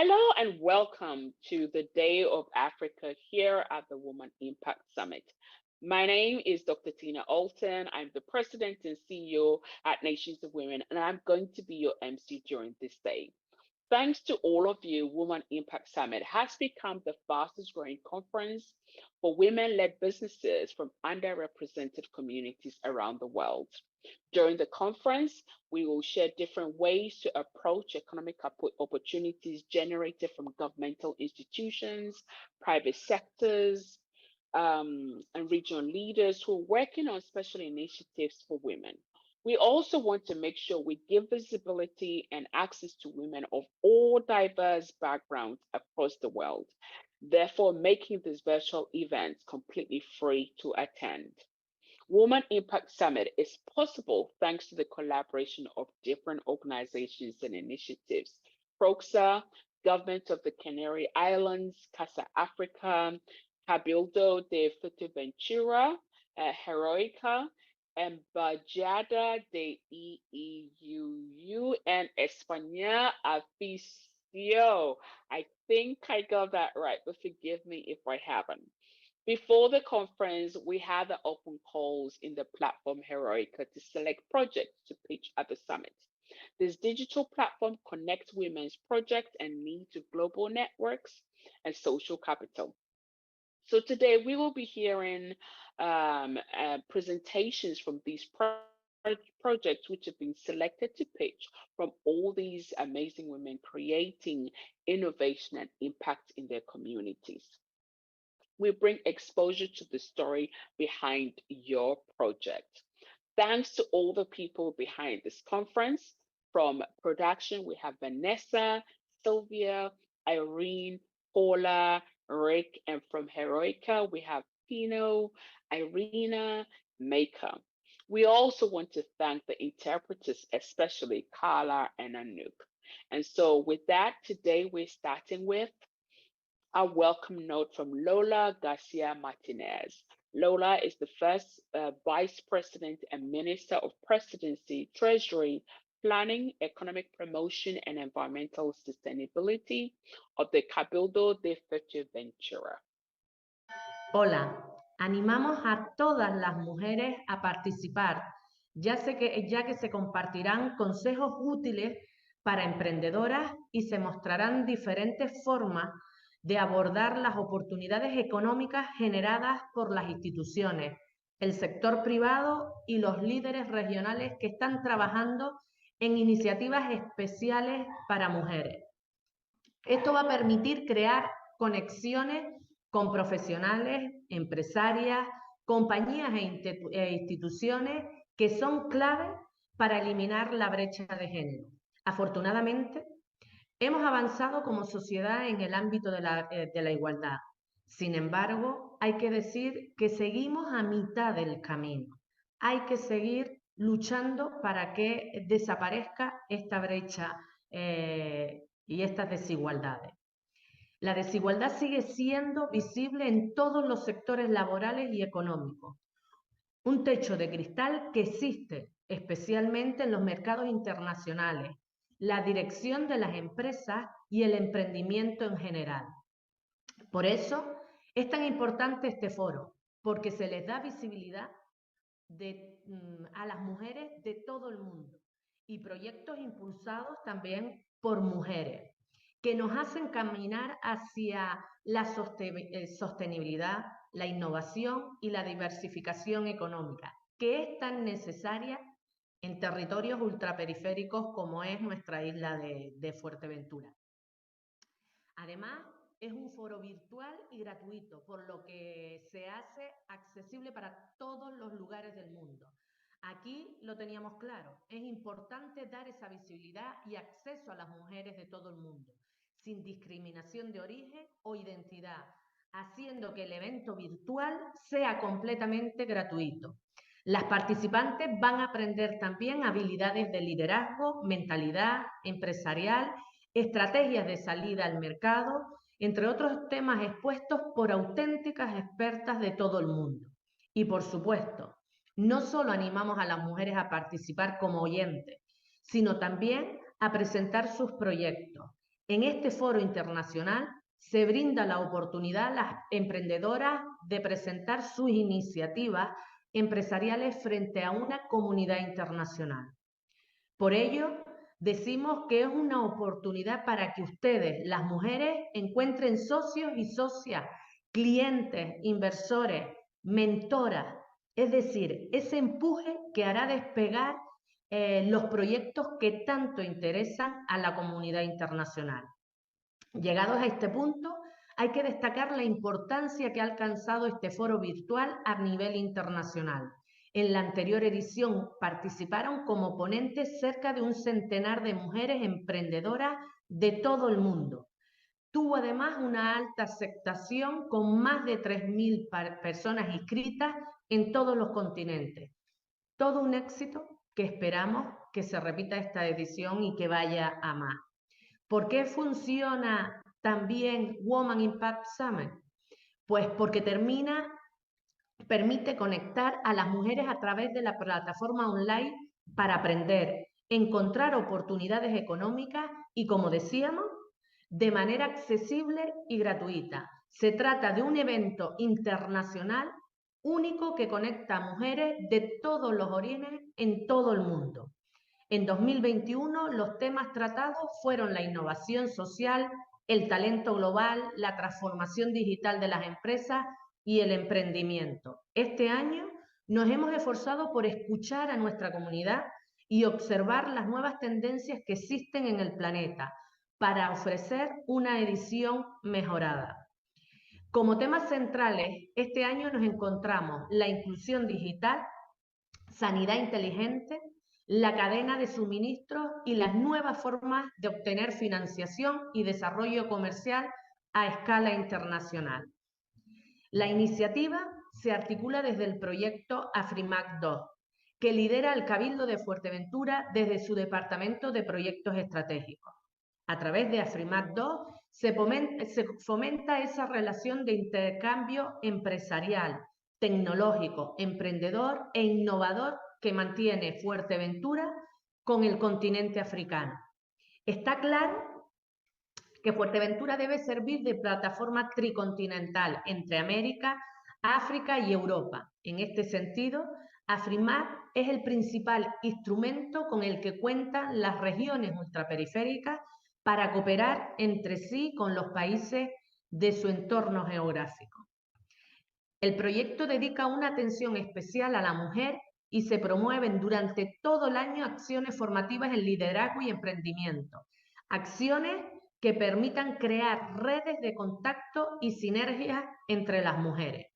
Hello and welcome to the Day of Africa here at the Woman Impact Summit. My name is Dr. Tina Alton. I'm the President and CEO at Nations of Women, and I'm going to be your MC during this day. Thanks to all of you, Woman Impact Summit has become the fastest growing conference for women led businesses from underrepresented communities around the world. During the conference, we will share different ways to approach economic opportunities generated from governmental institutions, private sectors, and regional leaders who are working on special initiatives for women. We also want to make sure we give visibility and access to women of all diverse backgrounds across the world, therefore making this virtual event completely free to attend. Women Impact Summit is possible thanks to the collaboration of different organizations and initiatives. PROEXCA, Government of the Canary Islands, Casa África, Cabildo de Fuerteventura, Heroikka, Embajada de EEUU, and España, Afissio. I think I got that right, but forgive me if I haven't. Before the conference, we had the open calls in the platform Heroikka to select projects to pitch at the summit. This digital platform connects women's projects and needs to global networks and social capital. So today we will be hearing presentations from these projects which have been selected to pitch from all these amazing women creating innovation and impact in their communities. We bring exposure to the story behind your project. Thanks to all the people behind this conference. From production, we have Vanessa, Sylvia, Irene, Paula, Rick, and from Heroikka, we have Pino, Irina, Maker. We also want to thank the interpreters, especially Carla and Anouk. And so with that, today we're starting with a welcome note from Lola Garcia Martinez. Lola is the first Vice President and Minister of Presidency, Treasury, Planning, Economic Promotion, and Environmental Sustainability of the Cabildo de Fuerteventura. Hola, animamos a todas las mujeres a participar, ya que se compartirán consejos útiles para emprendedoras y se mostrarán diferentes formas de abordar las oportunidades económicas generadas por las instituciones, el sector privado y los líderes regionales que están trabajando en iniciativas especiales para mujeres. Esto va a permitir crear conexiones con profesionales, empresarias, compañías e instituciones que son clave para eliminar la brecha de género. Afortunadamente, hemos avanzado como sociedad en el ámbito de la igualdad. Sin embargo, hay que decir que seguimos a mitad del camino. Hay que seguir luchando para que desaparezca esta brecha y estas desigualdades. La desigualdad sigue siendo visible en todos los sectores laborales y económicos. Un techo de cristal que existe especialmente en los mercados internacionales, la dirección de las empresas y el emprendimiento en general. Por eso es tan importante este foro, porque se les da visibilidad a las mujeres de todo el mundo y proyectos impulsados también por mujeres que nos hacen caminar hacia la sostenibilidad, la innovación y la diversificación económica, que es tan necesaria en territorios ultraperiféricos como es nuestra isla de Fuerteventura. Además, es un foro virtual y gratuito, por lo que se hace accesible para todos los lugares del mundo. Aquí lo teníamos claro, es importante dar esa visibilidad y acceso a las mujeres de todo el mundo, sin discriminación de origen o identidad, haciendo que el evento virtual sea completamente gratuito. Las participantes van a aprender también habilidades de liderazgo, mentalidad empresarial, estrategias de salida al mercado, entre otros temas expuestos por auténticas expertas de todo el mundo. Y por supuesto, no solo animamos a las mujeres a participar como oyentes, sino también a presentar sus proyectos. En este foro internacional se brinda la oportunidad a las emprendedoras de presentar sus iniciativas empresariales frente a una comunidad internacional. Por ello, decimos que es una oportunidad para que ustedes, las mujeres, encuentren socios y socias, clientes, inversores, mentoras, es decir, ese empuje que hará despegar los proyectos que tanto interesan a la comunidad internacional. Llegados a este punto, hay que destacar la importancia que ha alcanzado este foro virtual a nivel internacional. En la anterior edición participaron como ponentes cerca de un centenar de mujeres emprendedoras de todo el mundo. Tuvo además una alta aceptación con más de 3.000 personas inscritas en todos los continentes. Todo un éxito que esperamos que se repita esta edición y que vaya a más. ¿Por qué funciona también Women Impact Summit? Pues porque permite conectar a las mujeres a través de la plataforma online para aprender, encontrar oportunidades económicas y, como decíamos, de manera accesible y gratuita. Se trata de un evento internacional único que conecta a mujeres de todos los orígenes en todo el mundo. En 2021, los temas tratados fueron la innovación social, el talento global, la transformación digital de las empresas y el emprendimiento. Este año nos hemos esforzado por escuchar a nuestra comunidad y observar las nuevas tendencias que existen en el planeta para ofrecer una edición mejorada. Como temas centrales, este año nos encontramos la inclusión digital, sanidad inteligente, la cadena de suministros y las nuevas formas de obtener financiación y desarrollo comercial a escala internacional. La iniciativa se articula desde el proyecto AFRIMAC 2, que lidera el Cabildo de Fuerteventura desde su Departamento de Proyectos Estratégicos. A través de AFRIMAC 2 se fomenta esa relación de intercambio empresarial, tecnológico, emprendedor e innovador que mantiene Fuerteventura con el continente africano. Está claro que Fuerteventura debe servir de plataforma tricontinental entre América, África y Europa. En este sentido, AFRIMAC es el principal instrumento con el que cuentan las regiones ultraperiféricas para cooperar entre sí con los países de su entorno geográfico. El proyecto dedica una atención especial a la mujer y se promueven durante todo el año acciones formativas en liderazgo y emprendimiento. Acciones que permitan crear redes de contacto y sinergias entre las mujeres.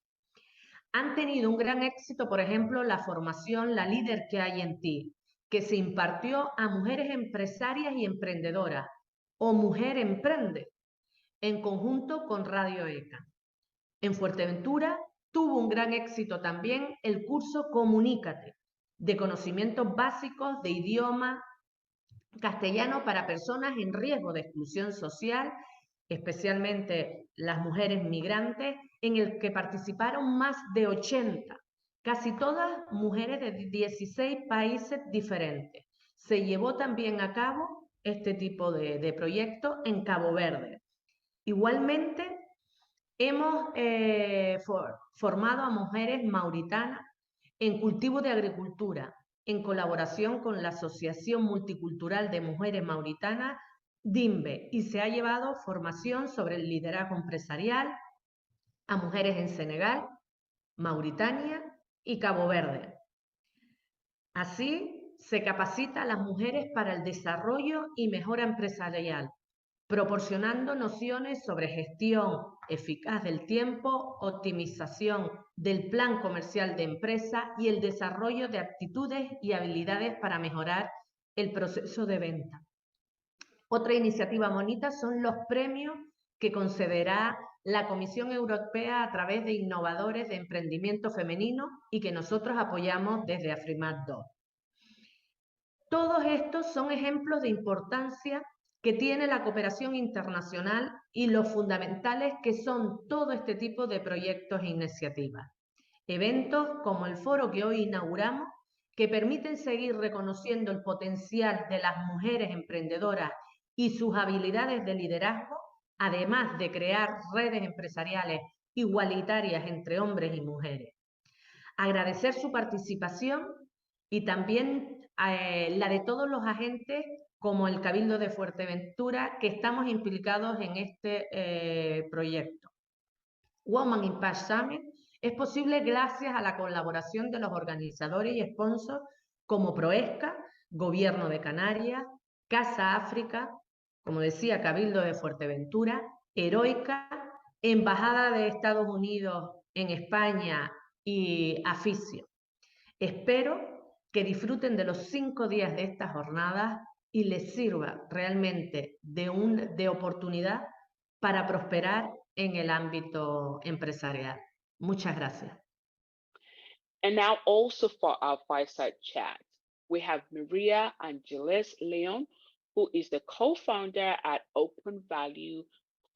Han tenido un gran éxito, por ejemplo, la formación La Líder que hay en ti, que se impartió a mujeres empresarias y emprendedoras, o Mujer Emprende, en conjunto con Radio Heroikka. En Fuerteventura tuvo un gran éxito también el curso Comunícate, de conocimientos básicos de idioma castellano para personas en riesgo de exclusión social, especialmente las mujeres migrantes, en el que participaron más de 80, casi todas mujeres de 16 países diferentes. Se llevó también a cabo este tipo de proyectos en Cabo Verde. Igualmente, hemos formado a mujeres mauritanas en cultivo de agricultura, en colaboración con la Asociación Multicultural de Mujeres Mauritanas, DIMBE, y se ha llevado formación sobre el liderazgo empresarial a mujeres en Senegal, Mauritania y Cabo Verde. Así, se capacita a las mujeres para el desarrollo y mejora empresarial, proporcionando nociones sobre gestión eficaz del tiempo, optimización del plan comercial de empresa y el desarrollo de aptitudes y habilidades para mejorar el proceso de venta. Otra iniciativa bonita son los premios que concederá la Comisión Europea a través de innovadores de emprendimiento femenino y que nosotros apoyamos desde AFRIMAC 2. Todos estos son ejemplos de importancia que tiene la cooperación internacional y los fundamentales que son todo este tipo de proyectos e iniciativas. Eventos como el foro que hoy inauguramos, que permiten seguir reconociendo el potencial de las mujeres emprendedoras y sus habilidades de liderazgo, además de crear redes empresariales igualitarias entre hombres y mujeres. Agradecer su participación y también la de todos los agentes como el Cabildo de Fuerteventura que estamos implicados en este proyecto. Women Impact Summit es posible gracias a la colaboración de los organizadores y sponsors como PROEXCA, Gobierno de Canarias, Casa África, como decía, Cabildo de Fuerteventura, Heroikka, Embajada de Estados Unidos en España y Afissio. Espero que disfruten de los 5 días de esta jornada y les sirva realmente de oportunidad para prosperar en el ámbito empresarial. Muchas gracias. And now also for our fireside chat, we have Maria Angeles Leon, who is the co-founder at Open Value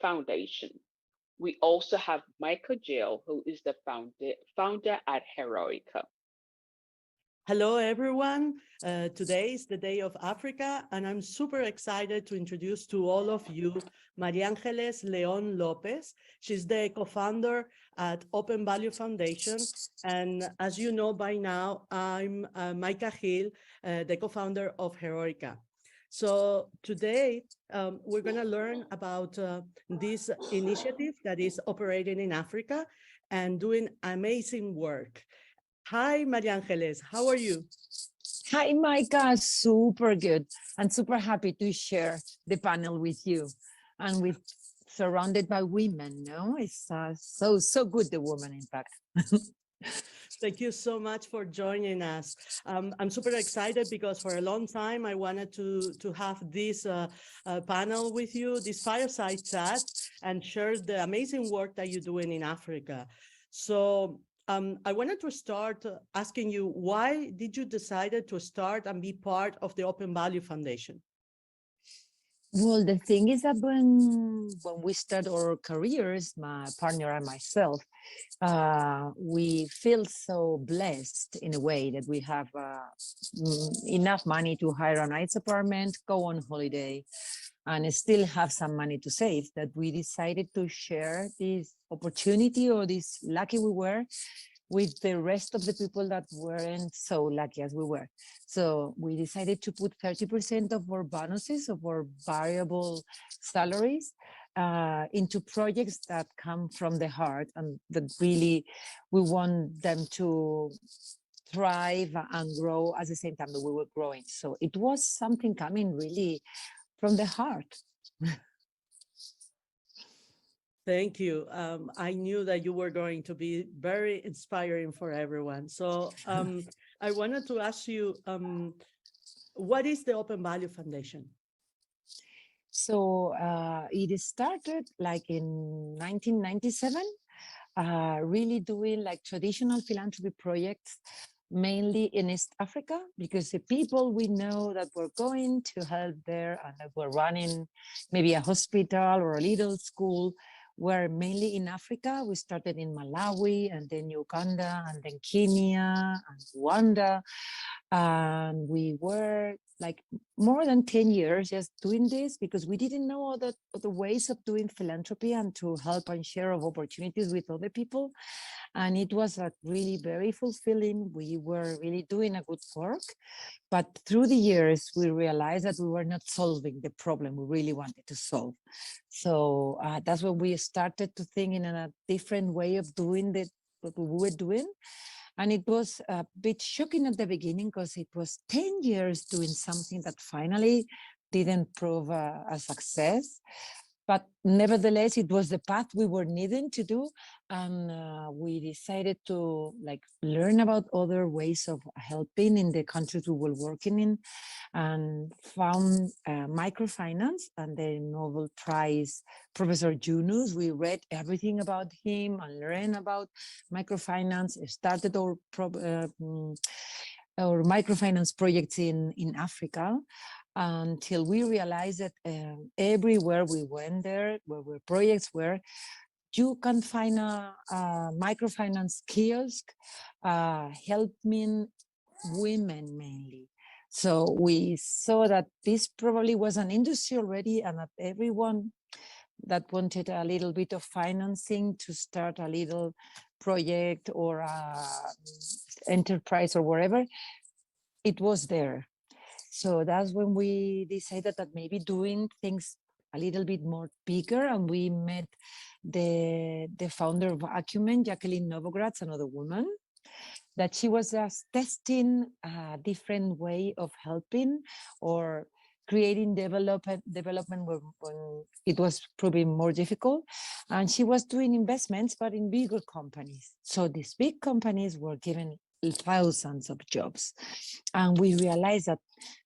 Foundation. We also have Michael Jill, who is the founder at Heroikka. Hello, everyone. Today is the Day of Africa, and I'm super excited to introduce to all of you María Ángeles León López. She's the co-founder at Open Value Foundation. And as you know by now, I'm Maika Gil, the co-founder of Heroikka. So today, we're going to learn about this initiative that is operating in Africa and doing amazing work. Hi, María Ángeles, how are you? Hi, Maika, super good. I'm super happy to share the panel with you and with surrounded by women, no? It's so good, the woman impact. Thank you so much for joining us. I'm super excited because for a long time, I wanted to have this panel with you, this fireside chat, and share the amazing work that you're doing in Africa. So I wanted to start asking you, why did you decide to start and be part of the Open Value Foundation? Well, the thing is that when we start our careers, my partner and myself, we feel so blessed in a way that we have enough money to hire a nice apartment, go on holiday, and still have some money to save, that we decided to share this opportunity, or this lucky we were, with the rest of the people that weren't so lucky as we were. So we decided to put 30% of our bonuses, of our variable salaries, into projects that come from the heart and that really we want them to thrive and grow at the same time that we were growing. So it was something coming really from the heart. Thank you. I knew that you were going to be very inspiring for everyone. So I wanted to ask you, what is the Open Value Foundation? So it started like in 1997, really doing like traditional philanthropy projects, mainly in East Africa, because the people we know that were going to help there and that were running maybe a hospital or a little school were mainly in Africa. We started in Malawi and then Uganda and then Kenya and Rwanda. And we were like more than 10 years just doing this because we didn't know other ways of doing philanthropy and to help and share of opportunities with other people. And it was like really very fulfilling. We were really doing a good work. But through the years, we realized that we were not solving the problem we really wanted to solve. So that's when we started to think in a different way of doing what we were doing. And it was a bit shocking at the beginning because it was 10 years doing something that finally didn't prove a success. But nevertheless, it was the path we were needing to do. And we decided to like learn about other ways of helping in the countries we were working in, and found microfinance and the Nobel Prize Professor Yunus. We read everything about him and learned about microfinance, started our microfinance projects in Africa, until we realized that everywhere we went there, where projects were, you can find a microfinance kiosk helping women mainly. So we saw that this probably was an industry already, and that everyone that wanted a little bit of financing to start a little project or a enterprise or whatever, it was there. So that's when we decided that maybe doing things a little bit more bigger, and we met the founder of Acumen, Jacqueline Novogratz, another woman, that she was just testing a different way of helping or creating development when it was proving more difficult. And she was doing investments, but in bigger companies. So these big companies were given thousands of jobs. And we realized that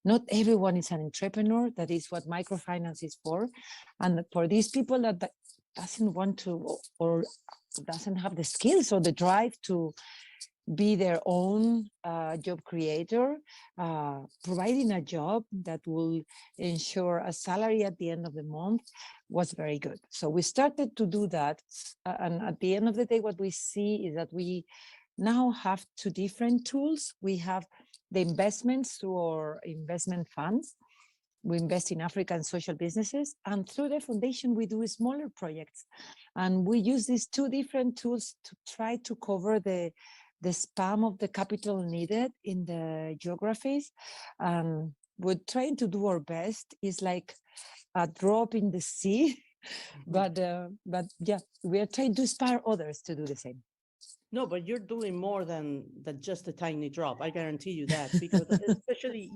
not everyone is an entrepreneur. That is what microfinance is for. And for these people that doesn't want to or doesn't have the skills or the drive to be their own job creator, providing a job that will ensure a salary at the end of the month was very good. So we started to do that. And at the end of the day, what we see is that we now have two different tools. We have the investments through our investment funds. We invest in African social businesses, and through the foundation, we do smaller projects. And we use these two different tools to try to cover the span of the capital needed in the geographies. We're trying to do our best. It's like a drop in the sea, but yeah, we are trying to inspire others to do the same. No, but you're doing more than just a tiny drop. I guarantee you that, because especially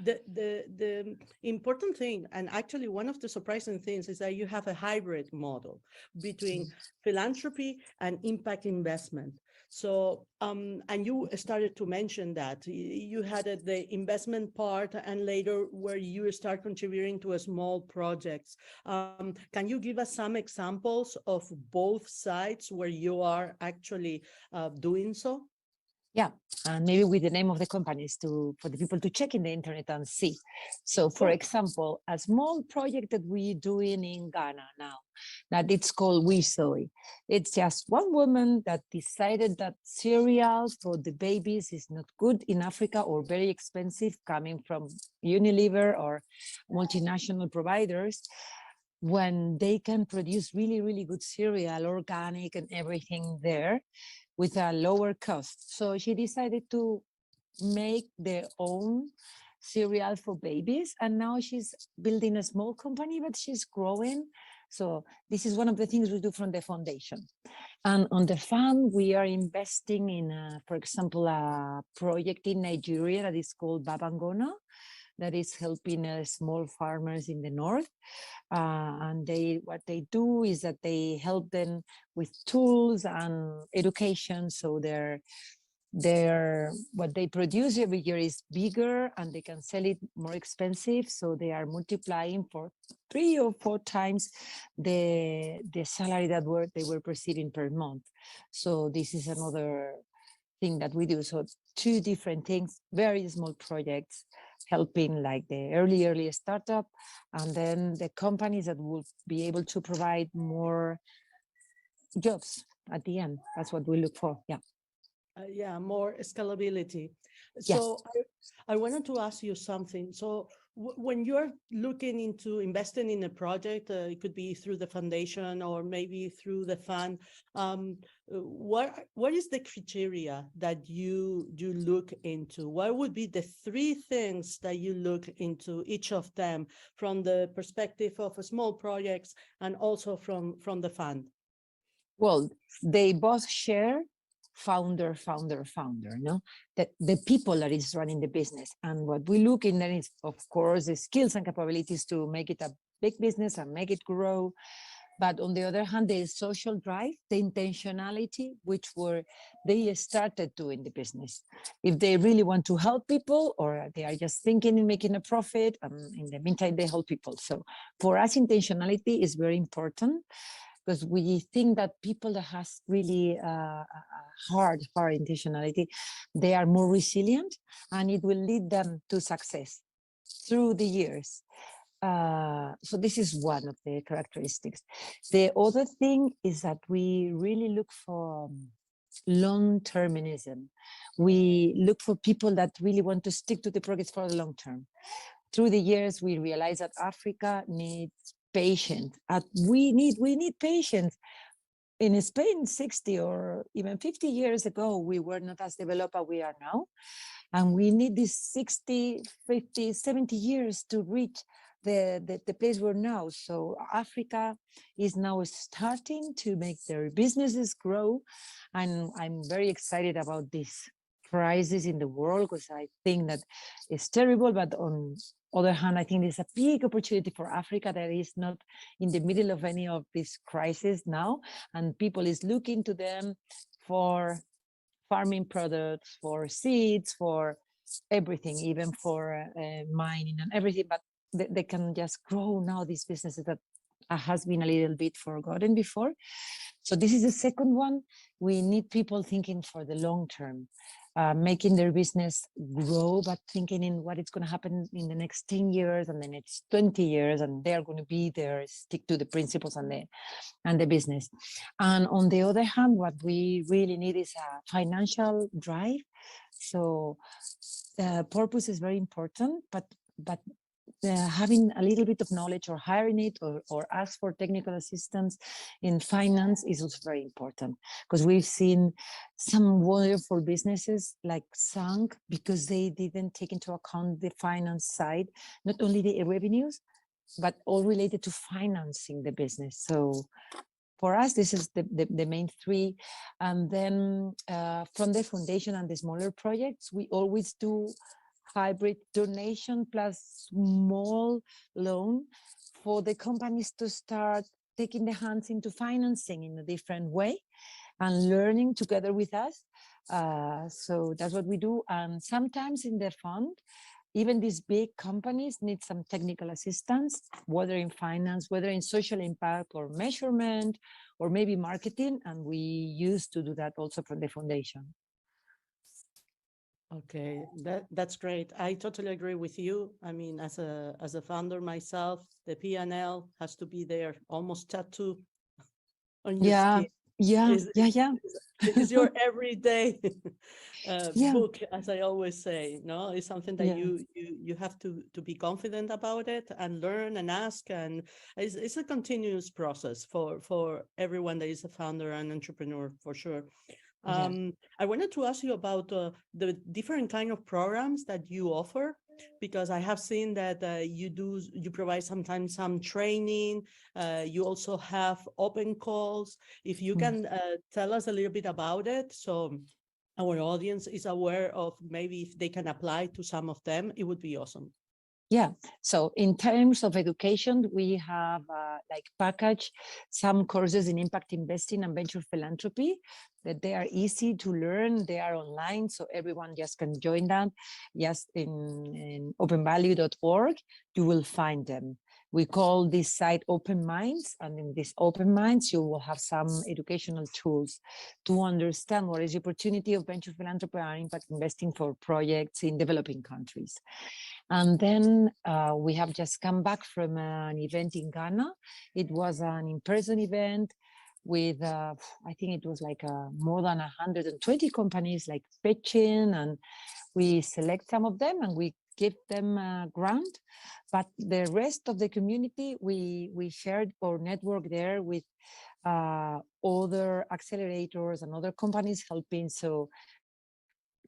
the important thing, and actually one of the surprising things, is that you have a hybrid model between philanthropy and impact investment. So, and you started to mention that you had the investment part, and later where you start contributing to a small projects. Can you give us some examples of both sides where you are actually doing so? Yeah, and maybe with the name of the companies for the people to check in the internet and see. So, for example, a small project that we're doing in Ghana now, that it's called We Soy. It's just one woman that decided that cereal for the babies is not good in Africa or very expensive, coming from Unilever or multinational providers, when they can produce really, really good cereal, organic and everything there, with a lower cost. So she decided to make their own cereal for babies. And now she's building a small company, but she's growing. So this is one of the things we do from the foundation. And on the fund, we are investing in, for example, a project in Nigeria that is called Babangona, that is helping small farmers in the north. And what they do is that they help them with tools and education. So what they produce every year is bigger, and they can sell it more expensive. So they are multiplying for 3 or 4 times the salary that they were receiving per month. So this is another thing that we do. So 2 different things, very small projects, helping like the early startup, and then the companies that will be able to provide more jobs at the end. That's what we look for. Yeah. Yeah, more scalability. Yes. So I wanted to ask you something. So when you're looking into investing in a project, it could be through the foundation or maybe through the fund. What is the criteria that you look into? What would be the 3 things that you look into, each of them, from the perspective of small projects and also from the fund? Well, they both share founder, no? That the people that is running the business. And what we look in there is, of course, the skills and capabilities to make it a big business and make it grow. But on the other hand, the social drive, the intentionality, which they started doing the business. If they really want to help people, or they are just thinking in making a profit, in the meantime, they help people. So for us, intentionality is very important, because we think that people that has really hard intentionality, they are more resilient, and it will lead them to success through the years. So this is one of the characteristics. The other thing is that we really look for long-termism. We look for people that really want to stick to the projects for the long term. Through the years, we realized that Africa needs patience. We need patience. In Spain, 60 or even 50 years ago, we were not as developed as we are now. And we need these 60, 50, 70 years to reach the place we're now. So Africa is now starting to make their businesses grow. And I'm very excited about this crisis in the world, because I think that it's terrible, but on other hand, I think there's a big opportunity for Africa that is not in the middle of any of these crises now, and people is looking to them for farming products, for seeds, for everything, even for mining and everything, but they can just grow now these businesses that has been a little bit forgotten before. So this is the second one. We need people thinking for the long term, making their business grow, but thinking in what is going to happen in the next 10 years and the next 20 years, and they're going to be there, stick to the principles and the business. And on the other hand, what we really need is a financial drive. So purpose is very important, but having a little bit of knowledge or hiring it or ask for technical assistance in finance is also very important, because we've seen some wonderful businesses like sunk because they didn't take into account the finance side, not only the revenues, but all related to financing the business. So for us, this is the main three. And then from the foundation and the smaller projects, we always do hybrid donation plus small loan for the companies to start taking their hands into financing in a different way and learning together with us. So that's what we do. And sometimes in the fund, even these big companies need some technical assistance, whether in finance, whether in social impact or measurement, or maybe marketing. And we used to do that also from the foundation. Okay, that's great. I totally agree with you. I mean, as a founder myself, the P&L has to be there, almost tattoo on your skin. Yeah. It's your everyday Yeah. book, as I always say. No, it's something that you have to be confident about it and learn and ask, and it's a continuous process for everyone that is a founder and entrepreneur, for sure. I wanted to ask you about the different kind of programs that you offer, because I have seen that you provide sometimes some training. You also have open calls. If you can tell us a little bit about it, so our audience is aware of maybe if they can apply to some of them, it would be awesome. Yeah, so in terms of education, we have like package some courses in impact investing and venture philanthropy that they are easy to learn. They are online, so everyone just can join them. Just in openvalue.org, you will find them. We call this site Open Minds, and in these Open Minds, you will have some educational tools to understand what is the opportunity of venture philanthropy and impact investing for projects in developing countries. And then we have just come back from an event in Ghana. It was an in-person event with, I think it was like more than 120 companies like pitching, and we select some of them and we give them a grant. But the rest of the community, we shared our network there with other accelerators and other companies helping. So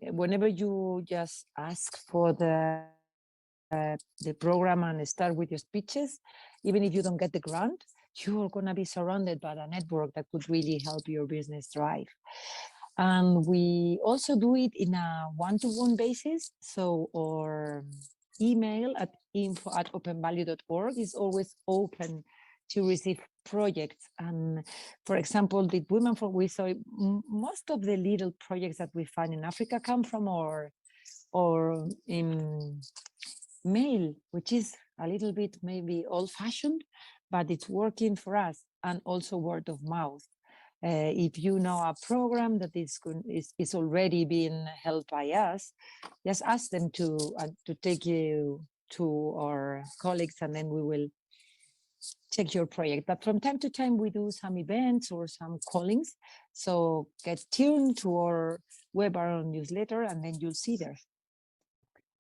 whenever you just ask for the program and start with your speeches, even if you don't get the grant, you're going to be surrounded by a network that could really help your business thrive. And we also do it in a one-to-one basis. So our email at info@openvalue.org is always open to receive projects. And for example, the Women for We saw most of the little projects that we find in Africa come from our mail, which is a little bit maybe old-fashioned, but it's working for us, and also word of mouth. If you know a program that is already being held by us, just ask them to take you to our colleagues, and then we will check your project. But from time to time, we do some events or some callings. So get tuned to our webinar newsletter, and then you'll see there.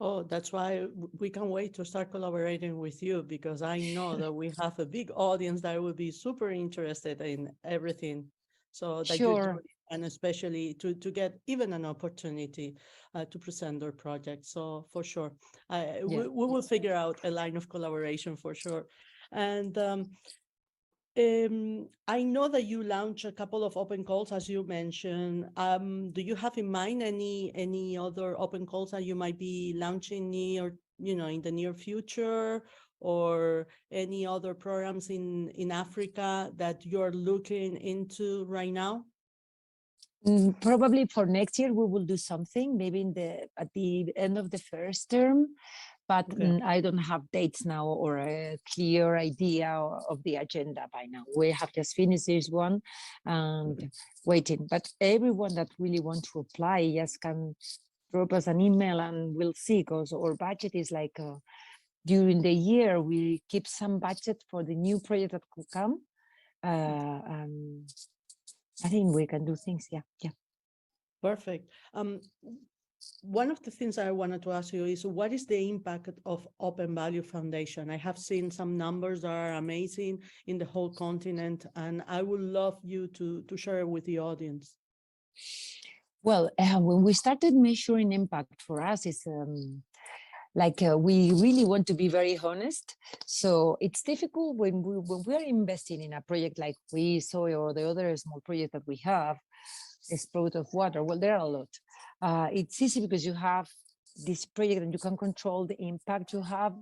Oh, that's why we can't wait to start collaborating with you, because I know that we have a big audience that will be super interested in everything. So that you're Sure. doing, and especially to get even an opportunity to present their project. So for sure, we will figure out a line of collaboration for sure. And I know that you launched a couple of open calls, as you mentioned. Do you have in mind any other open calls that you might be launching in the near future, or any other programs in Africa that you're looking into right now? Probably for next year we will do something, maybe at the end of the first term, but Okay. I don't have dates now or a clear idea of the agenda by now. We have just finished this one and waiting. But everyone that really wants to apply just can drop us an email and we'll see, because our budget is like during the year we keep some budget for the new project that could come. I think we can do things. Yeah. Perfect. One of the things I wanted to ask you is, what is the impact of Open Value Foundation? I have seen some numbers that are amazing in the whole continent, and I would love you to share with the audience. Well, when we started measuring impact for us, it's we really want to be very honest. So it's difficult when we are investing in a project like Afissio or the other small project that we have, Sprout of Water. Well, there are a lot. It's easy because you have this project and you can control the impact you have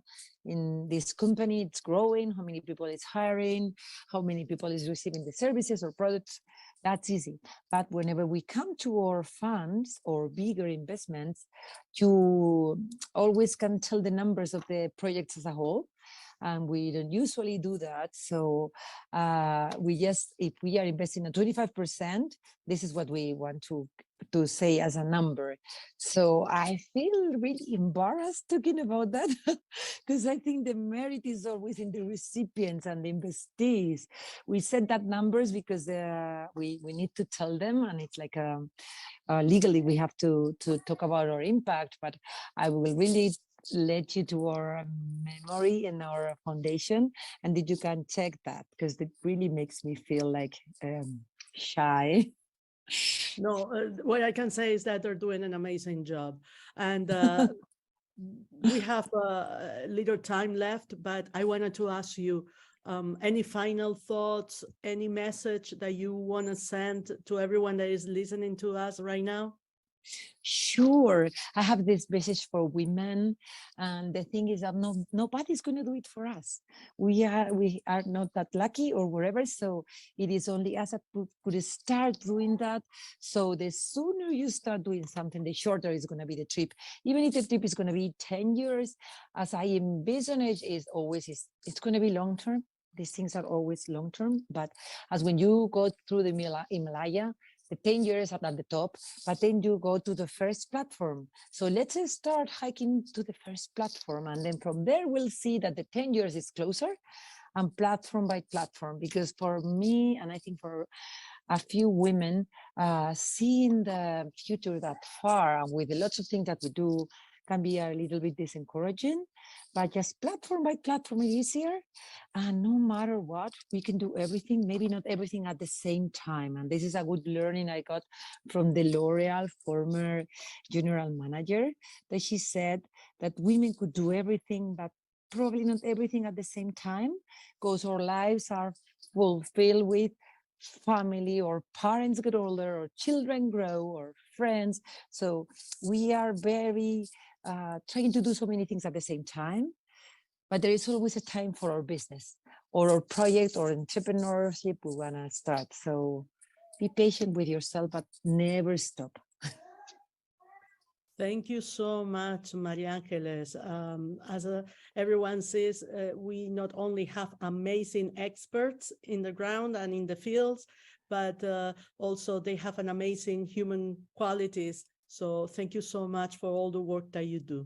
in this company. It's growing, how many people it's hiring, how many people is receiving the services or products. That's easy. But whenever we come to our funds or bigger investments, you always can tell the numbers of the projects as a whole. And we don't usually do that. So if we are investing at 25%, this is what we want to say as a number. So I feel really embarrassed talking about that because I think the merit is always in the recipients and the investees. We set that numbers because we need to tell them, and it's like legally we have to talk about our impact, but I will really let you to our memory and our foundation, and that you can check that, because it really makes me feel like shy. No, what I can say is that they're doing an amazing job, and we have a little time left, but I wanted to ask you, any final thoughts, any message that you want to send to everyone that is listening to us right now? Sure, I have this message for women, and the thing is that nobody's going to do it for us. We are not that lucky or whatever, so it is only us that could start doing that. So the sooner you start doing something, the shorter is going to be the trip. Even if the trip is going to be 10 years, as I envision it, it's going to be long term. These things are always long term, but as when you go through the Himalaya, the 10 years are at the top, but then you go to the first platform. So let's start hiking to the first platform. And then from there, we'll see that the 10 years is closer, and platform by platform. Because for me, and I think for a few women, seeing the future that far and with lots of things that we do can be a little bit disencouraging, but just platform by platform is easier. And no matter what, we can do everything, maybe not everything at the same time. And this is a good learning I got from the L'Oreal former general manager, that she said that women could do everything, but probably not everything at the same time, because our lives are fulfilled with family, or parents get older, or children grow, or friends. So we are very trying to do so many things at the same time, but there is always a time for our business or our project or entrepreneurship we want to start. So be patient with yourself, but never stop. Thank you so much, Maria Angeles. As everyone says, we not only have amazing experts in the ground and in the fields, but also they have an amazing human qualities. So thank you so much for all the work that you do.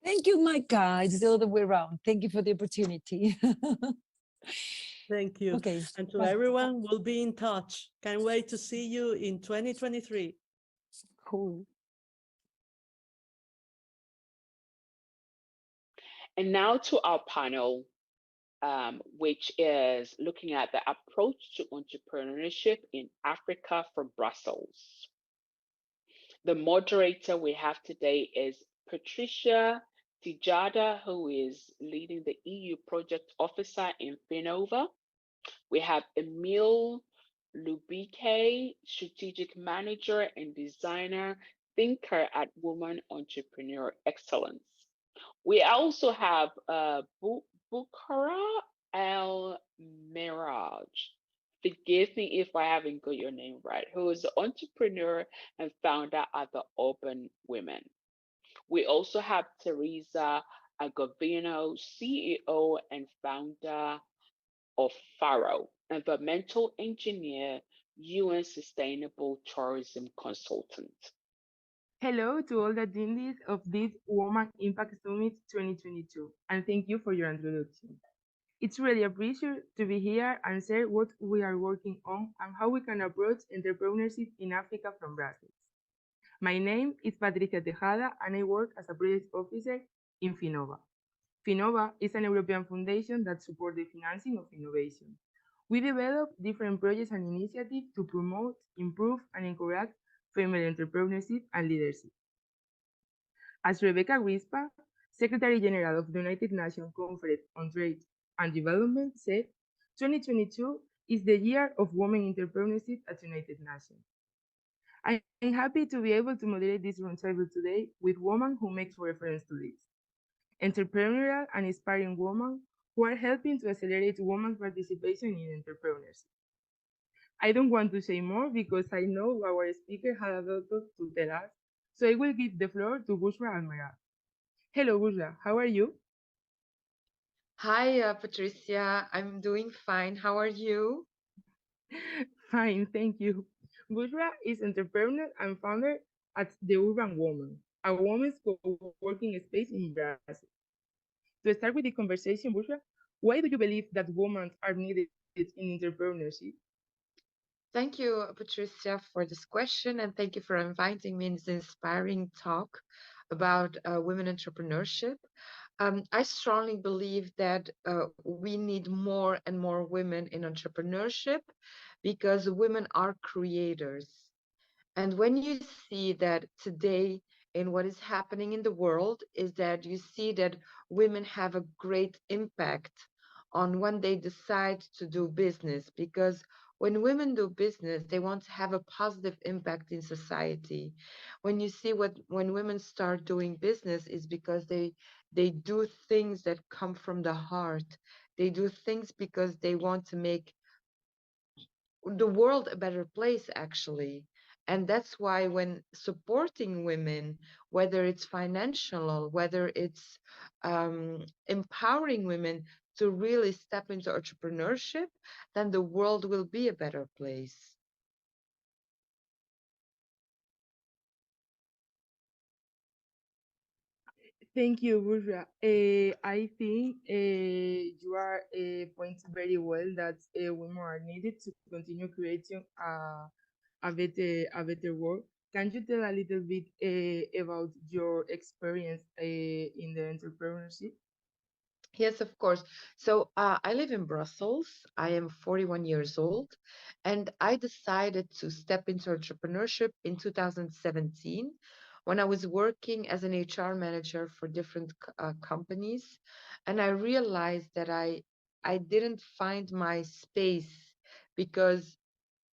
Thank you, Micah. It's the other way around. Thank you for the opportunity. Thank you. Okay. And to Bye. everyone, we'll be in touch. Can't wait to see you in 2023. Cool. And now to our panel, which is looking at the approach to entrepreneurship in Africa from Brussels. The moderator we have today is Patricia Tijada, who is leading the EU project officer in Finova. We have Emile Lubike, strategic manager and designer thinker at Woman Entrepreneur Excellence. We also have Bukhara El Miraj. Forgive me if I haven't got your name right, who is the entrepreneur and founder at the Urban Women. We also have Teresa Agovino, CEO and founder of Faro, environmental engineer, UN Sustainable Tourism Consultant. Hello to all the attendees of this Woman Impact Summit 2022, and thank you for your introduction. It's really a pleasure to be here and share what we are working on and how we can approach entrepreneurship in Africa from Brussels. My name is Patricia Tejada, and I work as a project officer in Finova. Finova is an European foundation that supports the financing of innovation. We develop different projects and initiatives to promote, improve, and encourage female entrepreneurship and leadership. As Rebecca Wispa, Secretary General of the United Nations Conference on Trade and Development, said, 2022 is the year of women entrepreneurship at United Nations. I am happy to be able to moderate this roundtable today with women who make reference to this. Entrepreneurial and inspiring women who are helping to accelerate women's participation in entrepreneurship. I don't want to say more because I know our speaker had a lot to tell us, so I will give the floor to Bushra Almera. Hello, Bushra, how are you? Hi, Patricia. I'm doing fine. How are you? Fine, thank you. Bushra is entrepreneur and founder at The Urban Woman, a women's co-working space in Brazil. To start with the conversation, Bushra, why do you believe that women are needed in entrepreneurship? Thank you, Patricia, for this question, and thank you for inviting me in this inspiring talk about women entrepreneurship. I strongly believe that we need more and more women in entrepreneurship because women are creators. And when you see that today in what is happening in the world is that you see that women have a great impact on when they decide to do business, because when women do business, they want to have a positive impact in society. When you see when women start doing business is because they do things that come from the heart. They do things because they want to make the world a better place, actually. And that's why when supporting women, whether it's financial or whether it's empowering women to really step into entrepreneurship, then the world will be a better place. Thank you, Bushra. I think you are pointing very well that women are needed to continue creating a better world. Can you tell a little bit about your experience in the entrepreneurship? Yes, of course. So I live in Brussels. I am 41 years old, and I decided to step into entrepreneurship in 2017 when I was working as an HR manager for different companies, and I realized that I didn't find my space because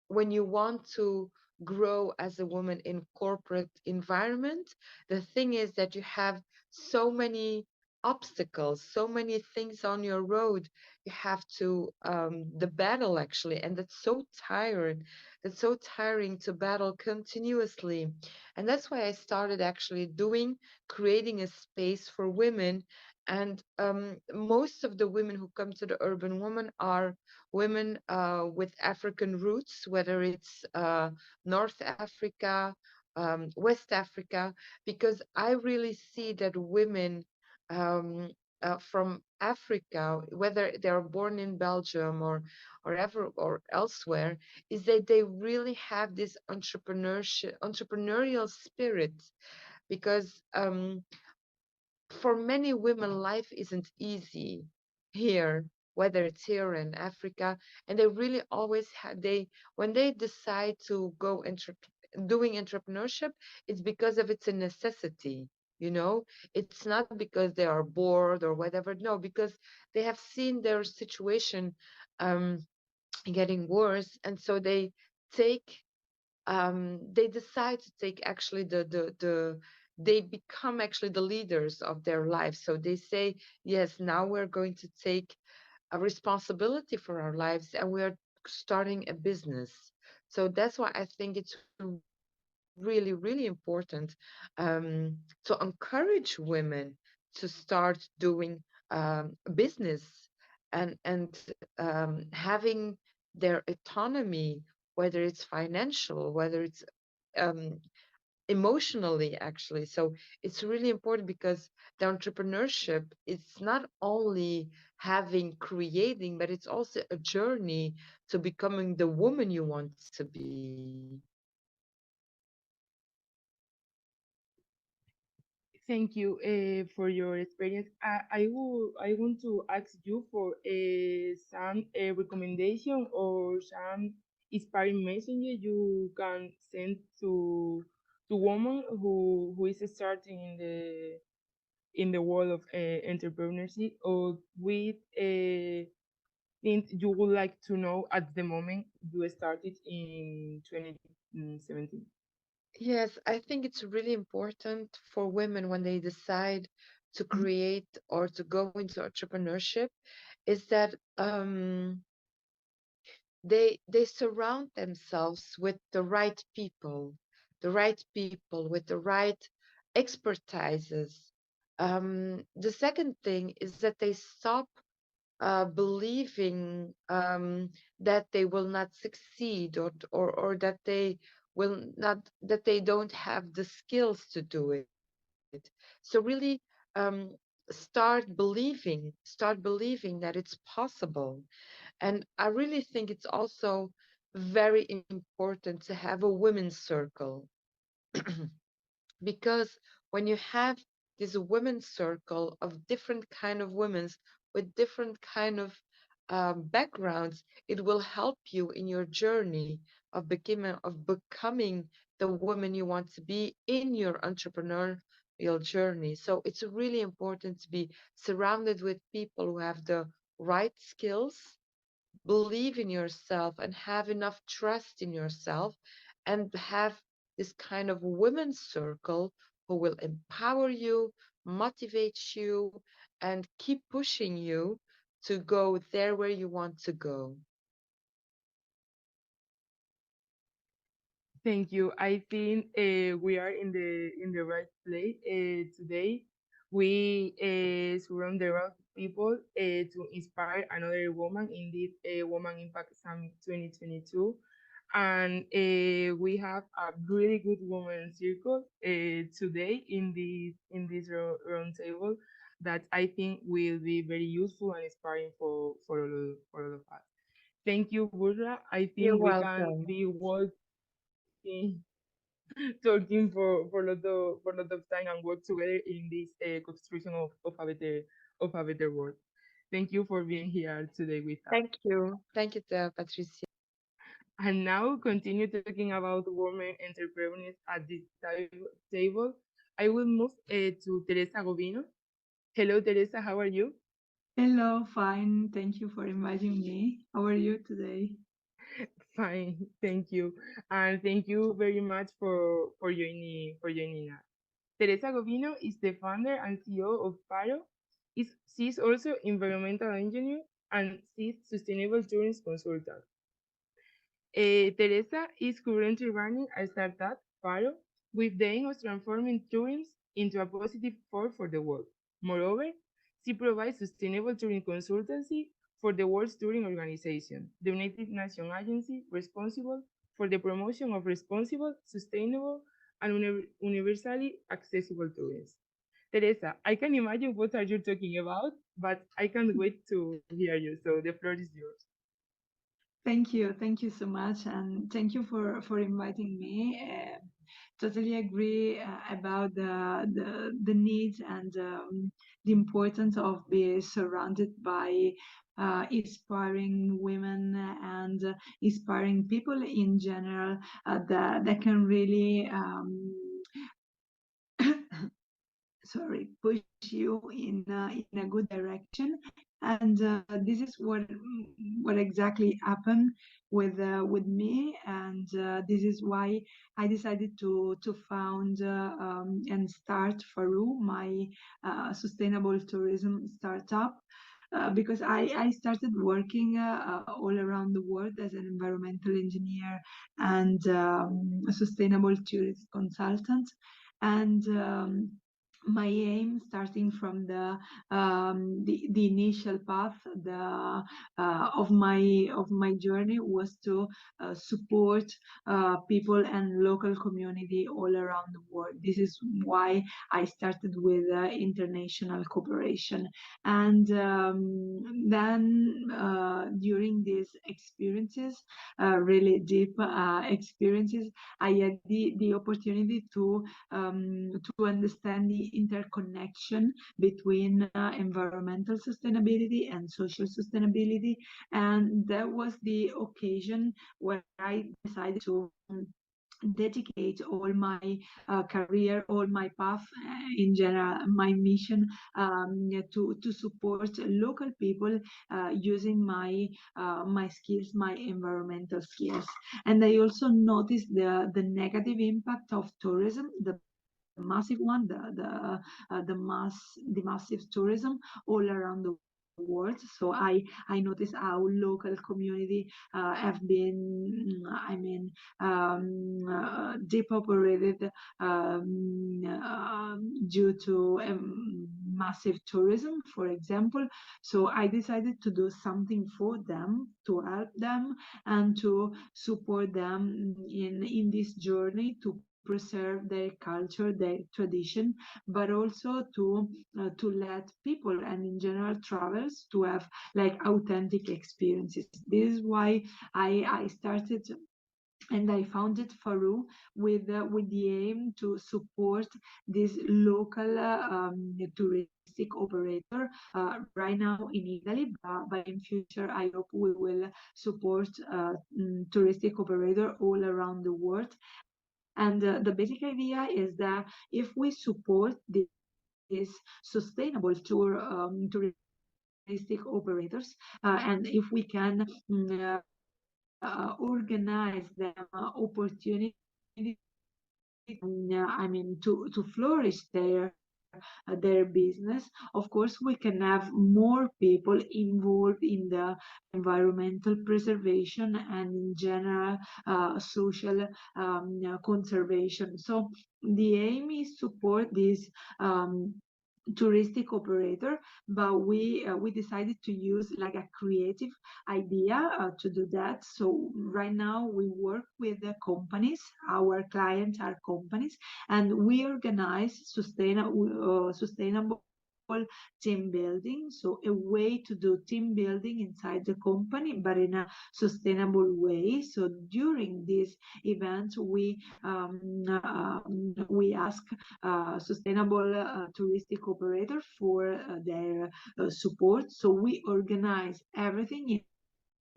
when you want to grow as a woman in corporate environment, the thing is that you have so many obstacles, so many things on your road. You have to the battle actually, and that's so tired. It's so tiring to battle continuously. And that's why I started actually creating a space for women. And most of the women who come to the Urban Woman are women with African roots, whether it's North Africa, West Africa, because I really see that women from Africa, whether they are born in Belgium or elsewhere, is that they really have this entrepreneurial spirit, because for many women, life isn't easy here, whether it's here in Africa, and they really always have when they decide to go doing entrepreneurship, it's because of it's a necessity. You know, it's not because they are bored or whatever. No, because they have seen their situation um, getting worse, and so take they decide to take actually they become actually the leaders of their lives. So they say, yes, now we're going to take a responsibility for our lives, and we are starting a business. So that's why I think it's really, really important to encourage women to start doing business, and having their autonomy, whether it's financial, whether it's um, emotionally, actually. So it's really important, because the entrepreneurship, it's not only creating, but it's also a journey to becoming the woman you want to be. Thank you for your experience. I want to ask you for some recommendation or some inspiring message you can send to women who is starting in the world of entrepreneurship, or with things you would like to know at the moment you started in 2017. Yes, I think it's really important for women when they decide to create or to go into entrepreneurship, is that they surround themselves with the right people with the right expertises. The second thing is that they stop believing that they will not succeed, or that they will not that they don't have the skills to do it. So really start believing that it's possible. And I really think it's also very important to have a women's circle, because when you have this women's circle of different kind of women with different kind of backgrounds, it will help you in your journey of becoming the woman you want to be in your entrepreneurial journey. So it's really important to be surrounded with people who have the right skills, believe in yourself, and have enough trust in yourself, and have this kind of women's circle who will empower you, motivate you, and keep pushing you to go there where you want to go. Thank you. I think we are in the right place today. We surround the right people to inspire another woman in this Woman Impact Summit 2022, and we have a really good woman circle today in this round table that I think will be very useful and inspiring for all of us. Thank you, Burra. I You're think we can welcome. be working talking for lot of time and work together in this construction of a better world. Thank you for being here today with us. Thank you. Thank you, Patricia. And now continue talking about women entrepreneurs at this table. I will move to Teresa Govino. Hello, Teresa. How are you? Hello, fine. Thank you for inviting me. How are you today? Fine, thank you, and thank you very much for joining us. Teresa Govino is the founder and CEO of PARO. She's also environmental engineer and she's sustainable tourism consultant. Teresa is currently running a startup, PARO, with the aim of transforming tourism into a positive force for the world. Moreover, she provides sustainable tourism consultancy for the World Tourism Organization, the United Nations agency responsible for the promotion of responsible, sustainable, and universally accessible tourism. Teresa, I can imagine what are you talking about, but I can't wait to hear you. So the floor is yours. Thank you so much, and thank you for inviting me. Totally agree about the needs and the importance of being surrounded by inspiring women and inspiring people in general that can really sorry, push you in a good direction. And this is what exactly happened with me, and this is why I decided to found and start Faru, my sustainable tourism startup. Because I started working all around the world as an environmental engineer and a sustainable tourism consultant. And my aim, starting from the initial path of my journey, was to support people and local community all around the world. This is why I started with international cooperation. And then during these experiences, really deep experiences, I had the opportunity to understand the interconnection between environmental sustainability and social sustainability. And that was the occasion where I decided to dedicate all my career, all my path in general, my mission to support local people using my skills, my environmental skills. And I also noticed the negative impact of tourism, the massive one, the massive tourism all around the world. So I noticed how local community have been, depopulated due to massive tourism, for example. So I decided to do something for them, to help them, and to support them in this journey to preserve their culture, their tradition, but also to let people and in general travelers to have like authentic experiences. This is why I started and I founded Faru with the aim to support this local touristic operator right now in Italy, but in future I hope we will support touristic operator all around the world. And the basic idea is that if we support this sustainable touristic operators, and if we can organize them opportunities, to flourish their business. Of course, we can have more people involved in the environmental preservation and in general social conservation. So the aim is support this touristic operator, but we decided to use like a creative idea to do that. So right now we work with the companies, our clients are companies, and we organize sustainable team building. So a way to do team building inside the company, but in a sustainable way. So during this event, we ask sustainable touristic operator for their support. So we organize everything in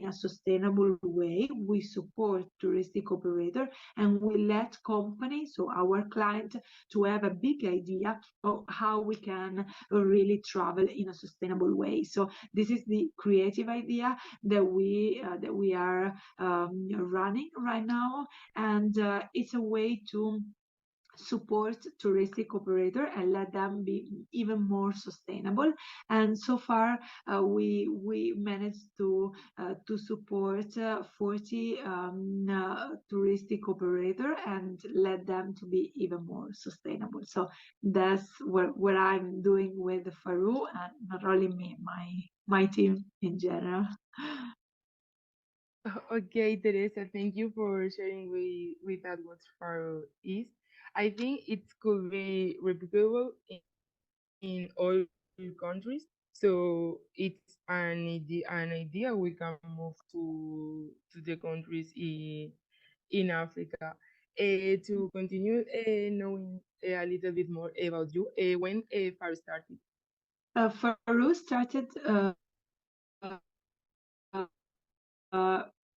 a sustainable way. We support touristic operator and we let companies, so our client, to have a big idea of how we can really travel in a sustainable way. So this is the creative idea that we are running right now, and it's a way to support touristic operator and let them be even more sustainable. And so far we managed to support 40 touristic operator and let them to be even more sustainable. So that's what I'm doing with Faru, and not only me, my team in general. Okay, Teresa, thank you for sharing with us what Faro is. I think it could be replicable in all countries. So it's an idea we can move to the countries in Africa. To continue knowing a little bit more about you, when FAR started. Faru started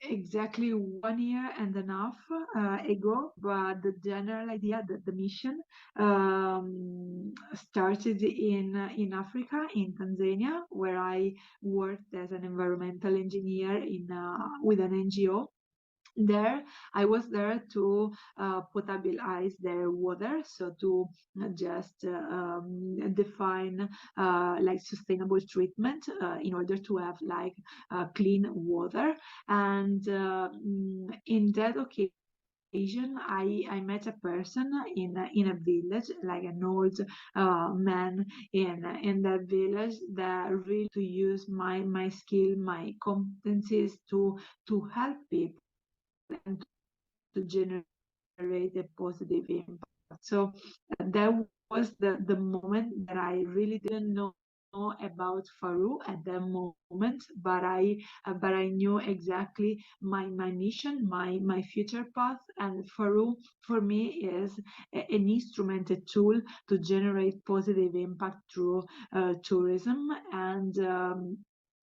exactly 1 year and a half ago, but the general idea, the mission, started in Africa, in Tanzania, where I worked as an environmental engineer with an NGO. There, I was there to potabilize their water, so to just define like sustainable treatment in order to have like clean water. And in that occasion, I met a person in a village, like an old man in that village, that really to use my skill, my competencies to help people and to generate a positive impact. So that was the moment that I really didn't know about Faru at that moment, but I knew exactly my mission, my future path, and Faru for me is an instrument, a tool to generate positive impact through tourism. And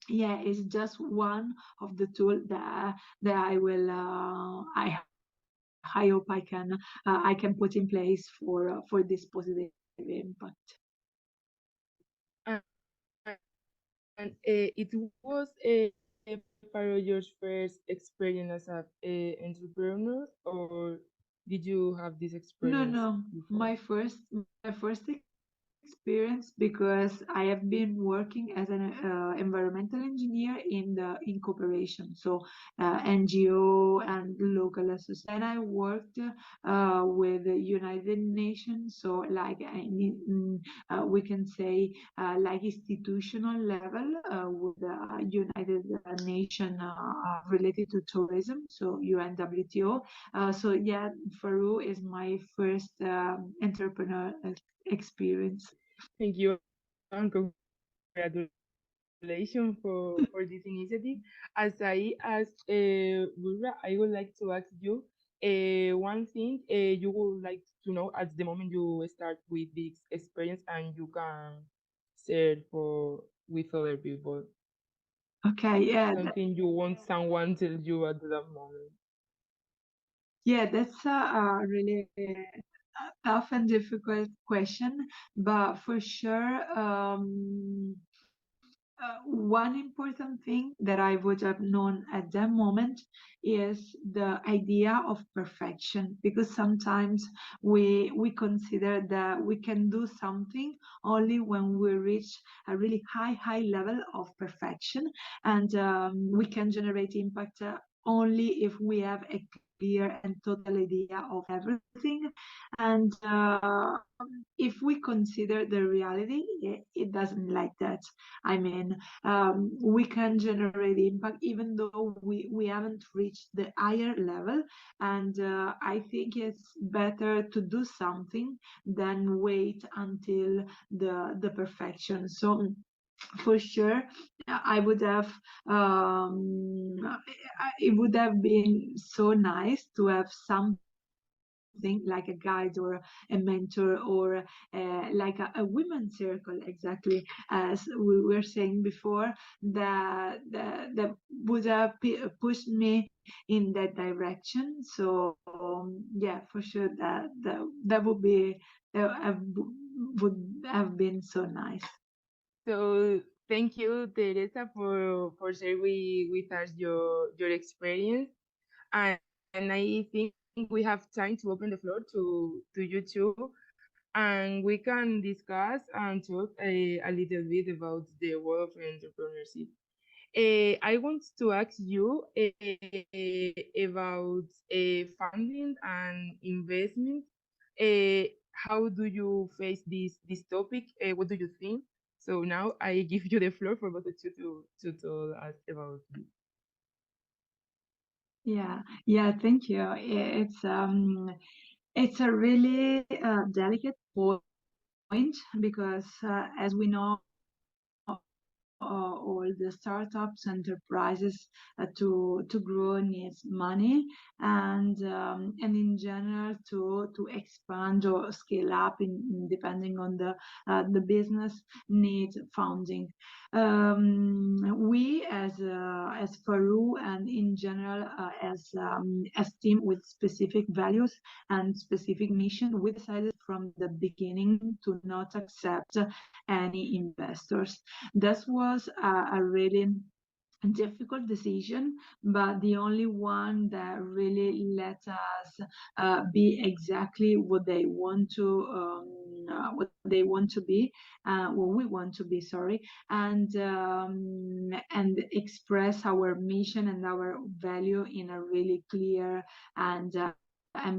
yeah, it's just one of the tools that I will I hope I can put in place for this positive impact. And it was part of your first experience as a entrepreneur, or did you have this experience No, before? my first experience, because I have been working as an environmental engineer in cooperation, so NGO and local association. And I worked with the United Nations, so like we can say like institutional level with the United Nation related to tourism, so UNWTO. So yeah, Faru is my first entrepreneur experience. Thank you and congratulations for this initiative. As I asked Burra, I would like to ask you one thing you would like to know at the moment you start with this experience and you can share for with other people. Okay, yeah, Something you want someone tell you at that moment. yeah, that's a really tough and difficult question, but for sure, one important thing that I would have known at that moment is the idea of perfection, because sometimes we consider that we can do something only when we reach a really high level of perfection, and we can generate impact only if we have a clear and total idea of everything. And if we consider the reality, it doesn't like that. I mean, we can generate impact even though we haven't reached the higher level. And I think it's better to do something than wait until the perfection. So for sure, I would have it would have been so nice to have something like a guide or a mentor, or like a women's circle, exactly as we were saying before, that would have pushed me in that direction. So yeah, for sure that would be would have been so nice. So thank you, Teresa, for sharing with us your experience. And I think we have time to open the floor to you too, and we can discuss and talk a little bit about the world of entrepreneurship. I want to ask you about funding and investment. How do you face this topic? What do you think? So now I give you the floor for both of you to tell us about it. Yeah, thank you. It's a really delicate point, because as we know, all the startups, enterprises to grow needs money, and in general to expand or scale up depending on the business need funding. We as Faru and in general as team with specific values and specific mission, we decided from the beginning to not accept any investors. This was a really difficult decision, but the only one that really let us be exactly what they want to be, what we want to be, sorry, and express our mission and our value in a really clear and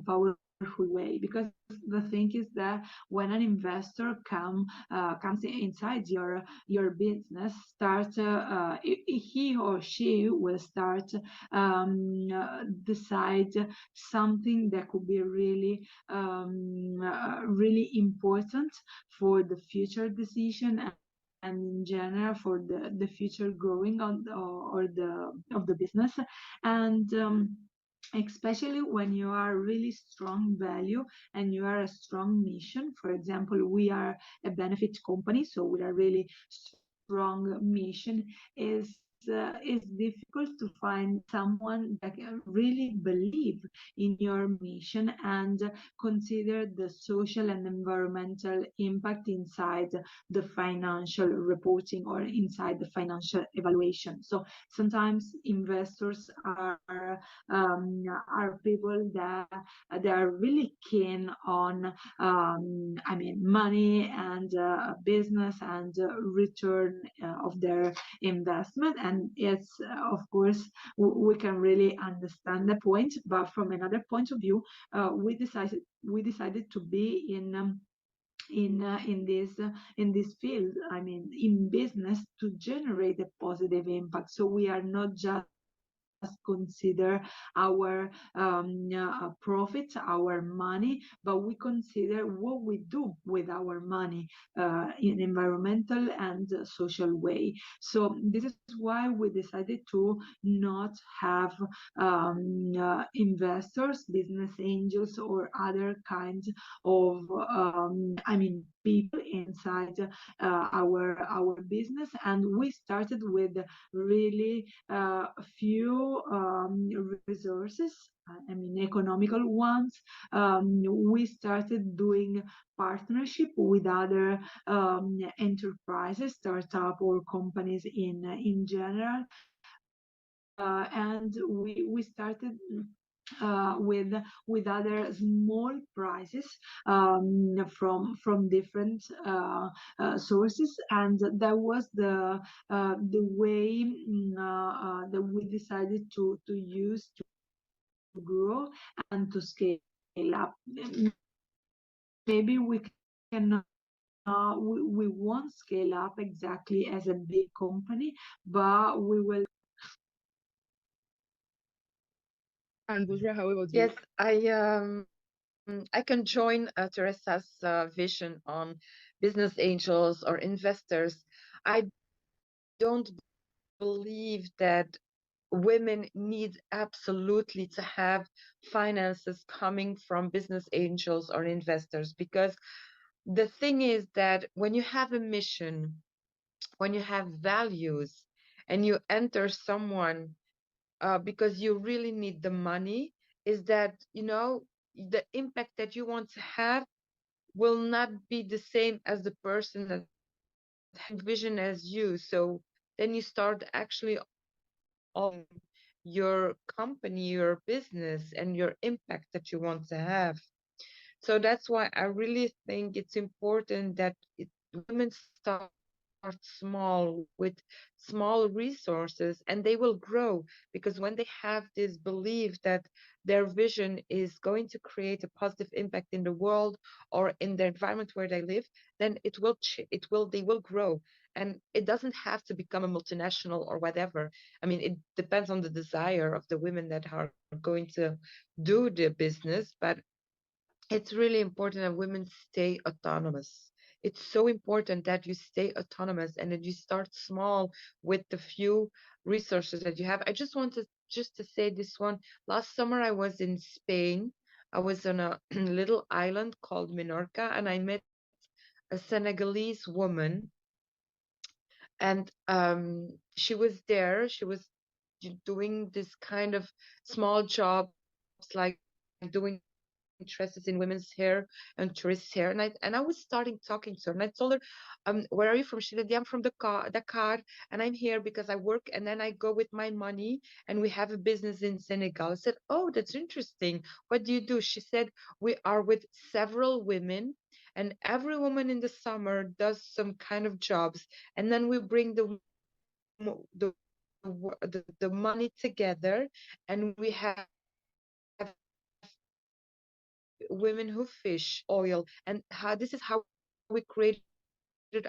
powerful way. Because the thing is that when an investor comes inside your business, he or she will start decide something that could be really really important for the future decision and in general for the future growing of the business. And especially when you are really strong value and you are a strong mission. For example, we are a benefit company, so with a really strong mission, is difficult to find someone that can really believe in your mission and consider the social and environmental impact inside the financial reporting or inside the financial evaluation. So sometimes investors are people that they are really keen on money and business and return of their investment, and it's of course we can really understand the point. But from another point of view, we decided to be in this field, in business, to generate a positive impact. So we are not just consider our profit, our money, but we consider what we do with our money in environmental and social way. So this is why we decided to not have investors, business angels, or other kinds of people inside our business. And we started with really few resources, economical ones. We started doing partnership with other enterprises, startup or companies in general, and we started with other small prizes from different sources, and that was the way that we decided to use to grow and to scale up. Maybe we cannot. We won't scale up exactly as a big company, but we will. And Bushra, how about you? Yes, I can join Teresa's vision on business angels or investors. I don't believe that women need absolutely to have finances coming from business angels or investors, because the thing is that when you have a mission, when you have values, and you enter someone because you really need the money, is that, the impact that you want to have will not be the same as the person that has vision as you. So then you start actually on your company, your business, and your impact that you want to have. So that's why I really think it's important that women start small with small resources, and they will grow, because when they have this belief that their vision is going to create a positive impact in the world or in the environment where they live, then they will grow. And it doesn't have to become a multinational or whatever. It depends on the desire of the women that are going to do the business, but it's really important that women stay autonomous. it's so important that you stay autonomous and that you start small with the few resources that you have. I just wanted just to say this one. Last summer I was in Spain. I was on a little island called Menorca, and I met a Senegalese woman, and she was there. She was doing this kind of small jobs, like doing dresses in women's hair and tourist hair. And I was starting talking to her, and I told her, where are you from? She said, yeah, I'm from Dakar, and I'm here because I work, and then I go with my money, and we have a business in Senegal. I said, oh, that's interesting. What do you do? She said, we are with several women, and every woman in the summer does some kind of jobs, and then we bring the money together, and we have women who fish oil, and this is how we created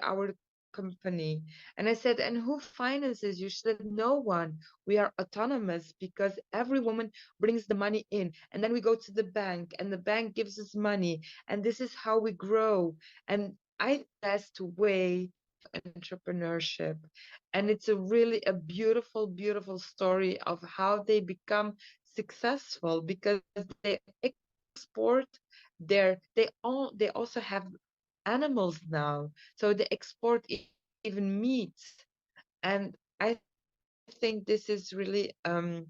our company. And I said, and who finances you? She said, no one. We are autonomous because every woman brings the money in, and then we go to the bank, and the bank gives us money, and this is how we grow. And I best way of entrepreneurship, and it's a beautiful story of how they become successful, because they export they also have animals now, so they export even meat. And I think this is really a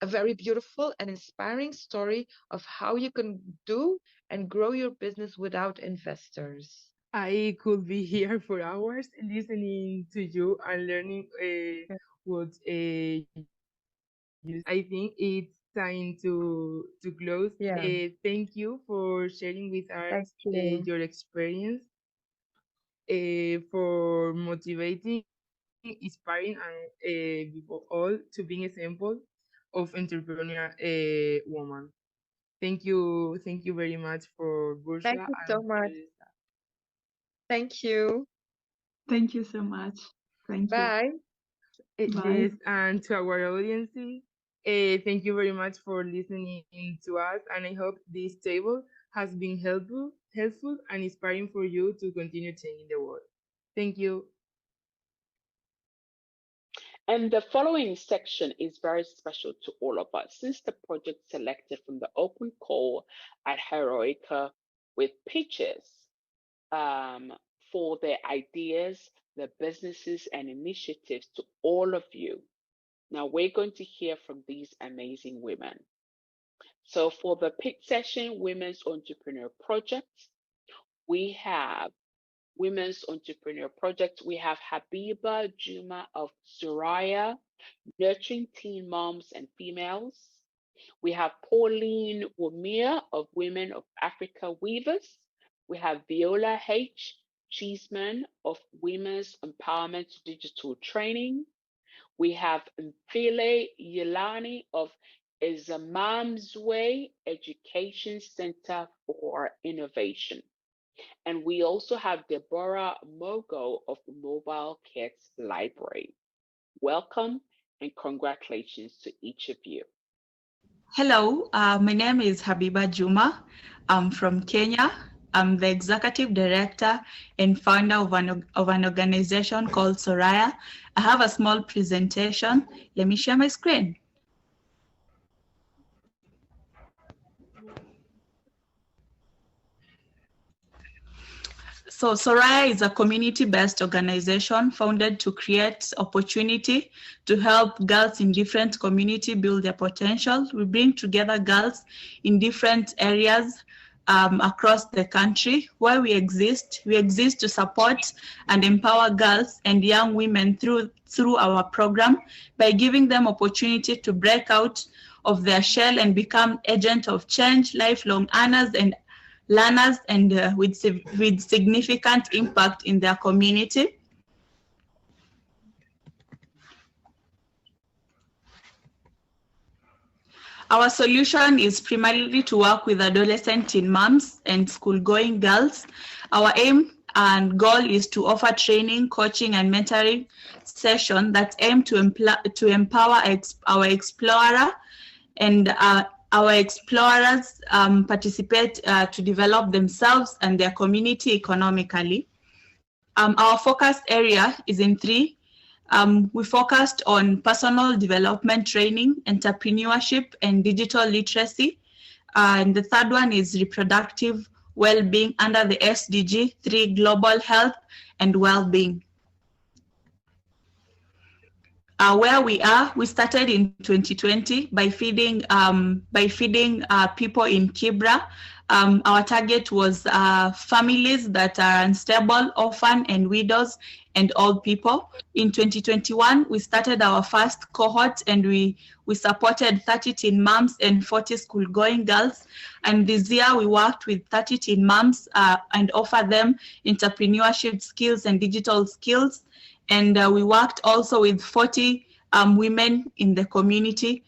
very beautiful and inspiring story of how you can do and grow your business without investors. I could be here for hours listening to you and learning what I think it's time to close. Yeah, Thank you for sharing with thank us you. your experience, for motivating, inspiring, and before all, to be an example of entrepreneur woman. Thank you very much for Thank Bursula you and so for much. the staff. Thank you. Thank you so much. Thank you. Bye. Bye. Yes, and to our audience, thank you very much for listening to us, and I hope this table has been helpful and inspiring for you to continue changing the world. Thank you. And the following section is very special to all of us, since the project selected from the open call at Heroikka with pitches for their ideas, their businesses, and initiatives to all of you. Now we're going to hear from these amazing women. So for the pitch session, Women's Entrepreneur Project, we have Women's Entrepreneur Project. We have Habiba Juma of Soraya, Nurturing Teen Moms and Females. We have Pauline Wamia of Women of Africa Weavers. We have Viola H. Cheeseman of Women's Empowerment Digital Training. We have Mfile Yelani of Izamamzwe Education Center for Innovation. And we also have Deborah Mogo of Mobile Kids Library. Welcome and congratulations to each of you. Hello, my name is Habiba Juma. I'm from Kenya. I'm the executive director and founder of an organization called Soraya. I have a small presentation. Let me share my screen. So Soraya is a community-based organization founded to create opportunity to help girls in different communities build their potential. We bring together girls in different areas across the country. Where we exist to support and empower girls and young women through our program by giving them opportunity to break out of their shell and become agents of change, lifelong learners and with significant impact in their community. Our solution is primarily to work with adolescent teen moms and school-going girls. Our aim and goal is to offer training, coaching, and mentoring sessions that aim to empower our explorer, and our explorers participate to develop themselves and their community economically. Our focus area is in three. We focused on personal development training, entrepreneurship, and digital literacy. And the third one is reproductive well-being under the SDG 3, global health and well-being. Where we are, we started in 2020 by feeding people in Kibra. Our target was families that are unstable, orphan and widows, and old people. In 2021, we started our first cohort, and we supported 30 teen moms and 40 school-going girls. And this year, we worked with 30 teen moms and offered them entrepreneurship skills and digital skills. And we worked also with 40 women in the community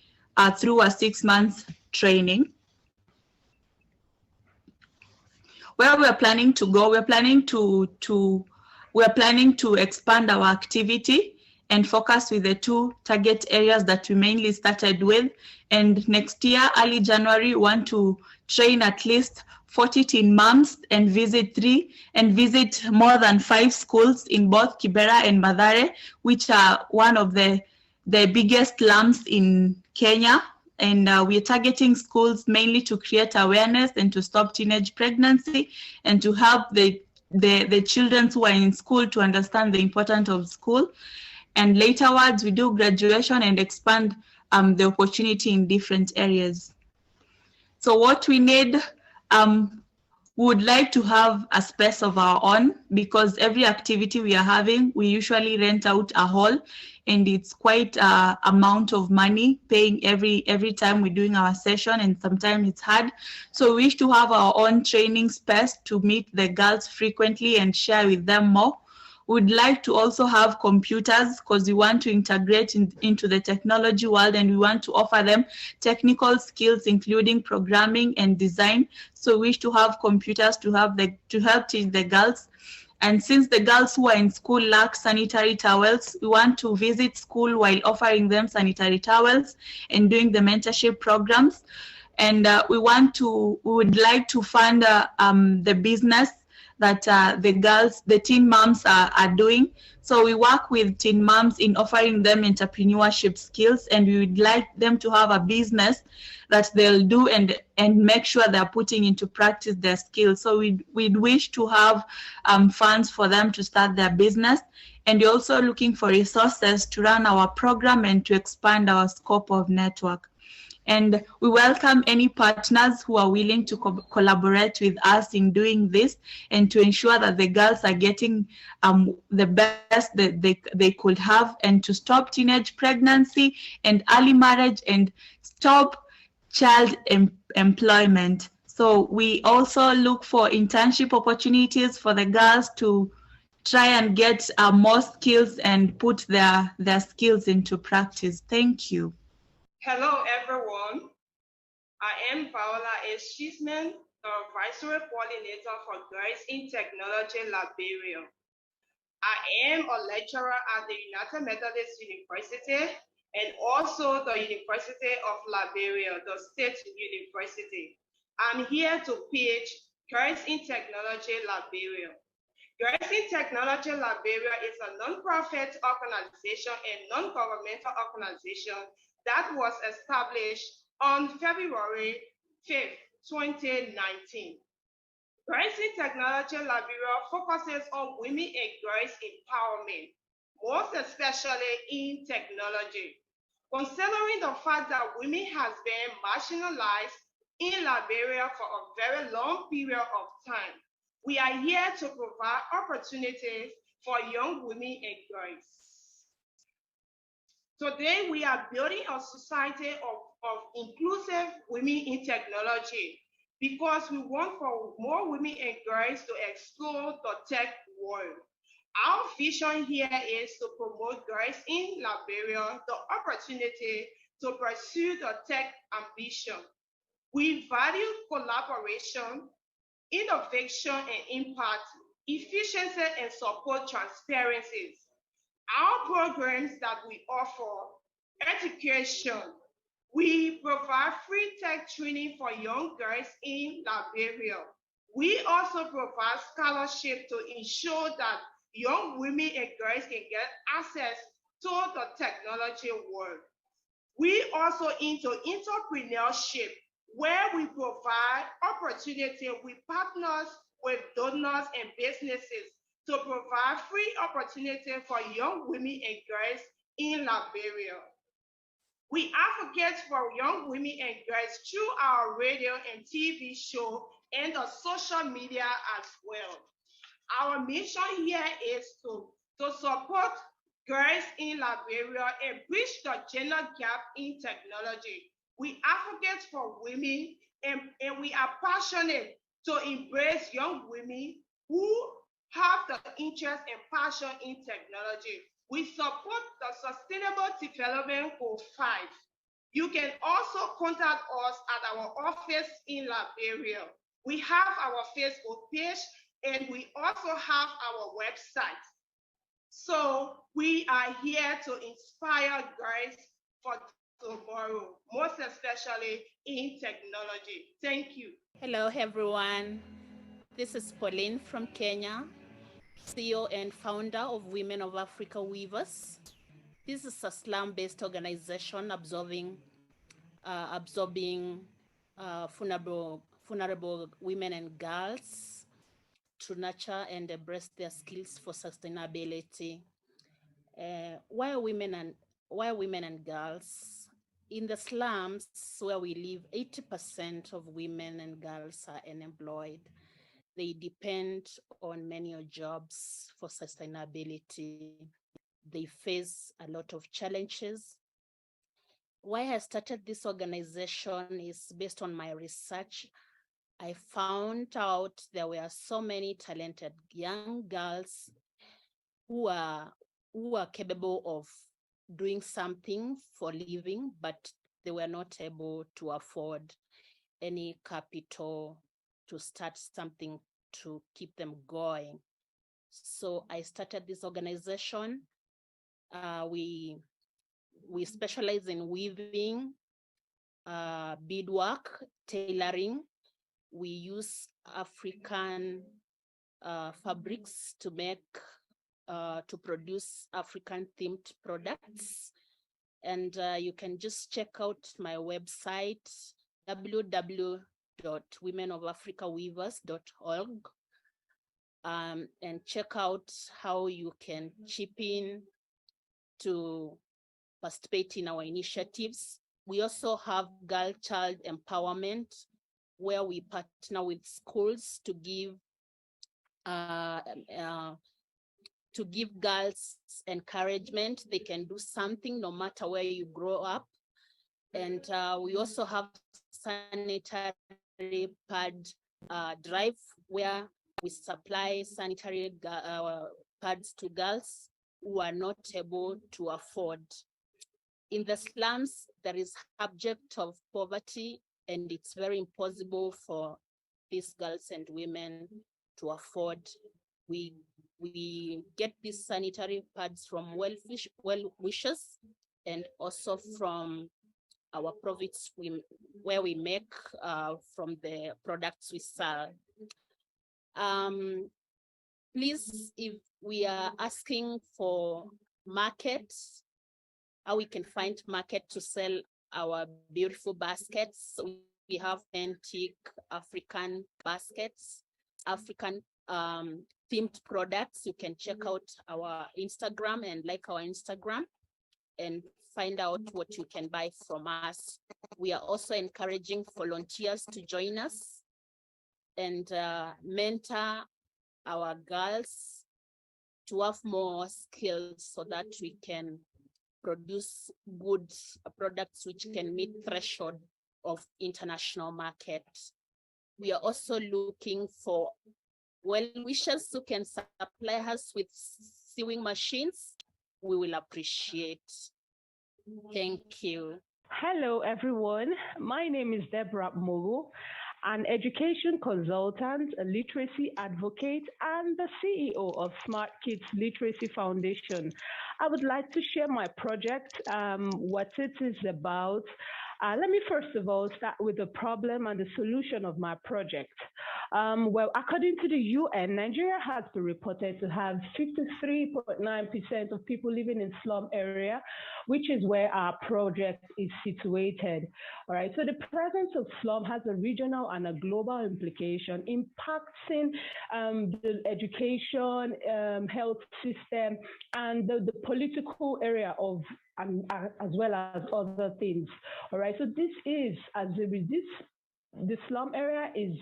through a 6-month training. Where we're planning to go, we're planning to expand our activity and focus with the 2 target areas that we mainly started with. And next year, early January, we want to train at least 40 teen moms and visit more than 5 schools in both Kibera and Mathare, which are one of the biggest slums in Kenya. And we're targeting schools mainly to create awareness and to stop teenage pregnancy and to help the children who are in school to understand the importance of school. And laterwards, we do graduation and expand the opportunity in different areas. So what we need, we would like to have a space of our own, because every activity we are having, we usually rent out a hall, and it's quite an amount of money paying every time we're doing our session, and sometimes it's hard. So we wish to have our own training space to meet the girls frequently and share with them more. We'd like to also have computers, because we want to integrate into the technology world, and we want to offer them technical skills, including programming and design. So we wish to have computers to help teach the girls. And since the girls who are in school lack sanitary towels, we want to visit school while offering them sanitary towels and doing the mentorship programs. And we would like to fund the business that the teen moms are doing. So we work with teen moms in offering them entrepreneurship skills, and we would like them to have a business that they'll do and make sure they're putting into practice their skills. So we'd wish to have funds for them to start their business. And we're also looking for resources to run our program and to expand our scope of network. And we welcome any partners who are willing to collaborate with us in doing this, and to ensure that the girls are getting the best that they could have, and to stop teenage pregnancy and early marriage and stop child employment. So we also look for internship opportunities for the girls to try and get more skills and put their skills into practice. Thank you. Hello, everyone. I am Paola S. Chisman, the Viceroy Coordinator for Girls in Technology, Liberia. I am a lecturer at the United Methodist University and also the University of Liberia, the State University. I'm here to pitch Girls in Technology, Liberia. Girls in Technology Liberia is a non-profit organization and non-governmental organization that was established on February 5th, 2019. Girls in Technology Liberia focuses on women and girls empowerment, most especially in technology. Considering the fact that women has been marginalized in Liberia for a very long period of time, we are here to provide opportunities for young women and girls. Today, we are building a society of inclusive women in technology, because we want for more women and girls to explore the tech world. Our vision here is to promote girls in Liberia the opportunity to pursue the tech ambition. We value collaboration, innovation and impact, efficiency and support transparencies. Our programs that we offer: education. We provide free tech training for young girls in Liberia. We also provide scholarship to ensure that young women and girls can get access to the technology world. We also into entrepreneurship, where we provide opportunity with partners, with donors and businesses to provide free opportunity for young women and girls in Liberia. We advocate for young women and girls through our radio and TV show and the social media as well. Our mission here is to support girls in Liberia and bridge the gender gap in technology. We advocate for women and we are passionate to embrace young women who have the interest and passion in technology. We support the Sustainable Development Goal 5. You can also contact us at our office in Liberia. We have our Facebook page and we also have our website. So we are here to inspire girls for tomorrow, most especially in technology. Thank you. Hello, everyone. This is Pauline from Kenya, CEO and founder of Women of Africa Weavers. This is a slum-based organization absorbing vulnerable women and girls to nurture and embrace their skills for sustainability. Why women and girls? In the slums where we live, 80% of women and girls are unemployed. They depend on manual jobs for sustainability. They face a lot of challenges. Why I started this organization is based on my research. I found out there were so many talented young girls who are capable of doing something for living, but they were not able to afford any capital to start something to keep them going. So I started this organization. We specialize in weaving, beadwork, tailoring. We use African fabrics to produce African themed products. And you can just check out my website, www.womenofafricaweavers.org, and check out how you can chip in to participate in our initiatives. We also have girl child empowerment, where we partner with schools to give girls encouragement. They can do something no matter where you grow up. And we also have sanitary pad drive, where we supply sanitary pads to girls who are not able to afford. In the slums, there is abject of poverty, and it's very impossible for these girls and women to afford. We get these sanitary pads from well-wishers and also from our profits where we make from the products we sell. Please, if we are asking for markets, how we can find market to sell our beautiful baskets. We have authentic African baskets, African themed products. You can check out our Instagram and like our Instagram and find out what you can buy from us. We are also encouraging volunteers to join us and mentor our girls to have more skills so that we can produce good products which can meet threshold of international market. We are also looking for well-wishers who can supply us with sewing machines. We will appreciate. Thank you. Hello, everyone. My name is Deborah Mogo, an education consultant, a literacy advocate, and the CEO of Smart Kids Literacy Foundation. I would like to share my project, what it is about, Let me first of all start with the problem and the solution of my project. Well, according to the UN, Nigeria has been reported to have 53.9% of people living in slum area, which is where our project is situated. All right, so the presence of slum has a regional and a global implication, impacting the education, health system, and the political area of as well as other things. All right, so this is the slum area is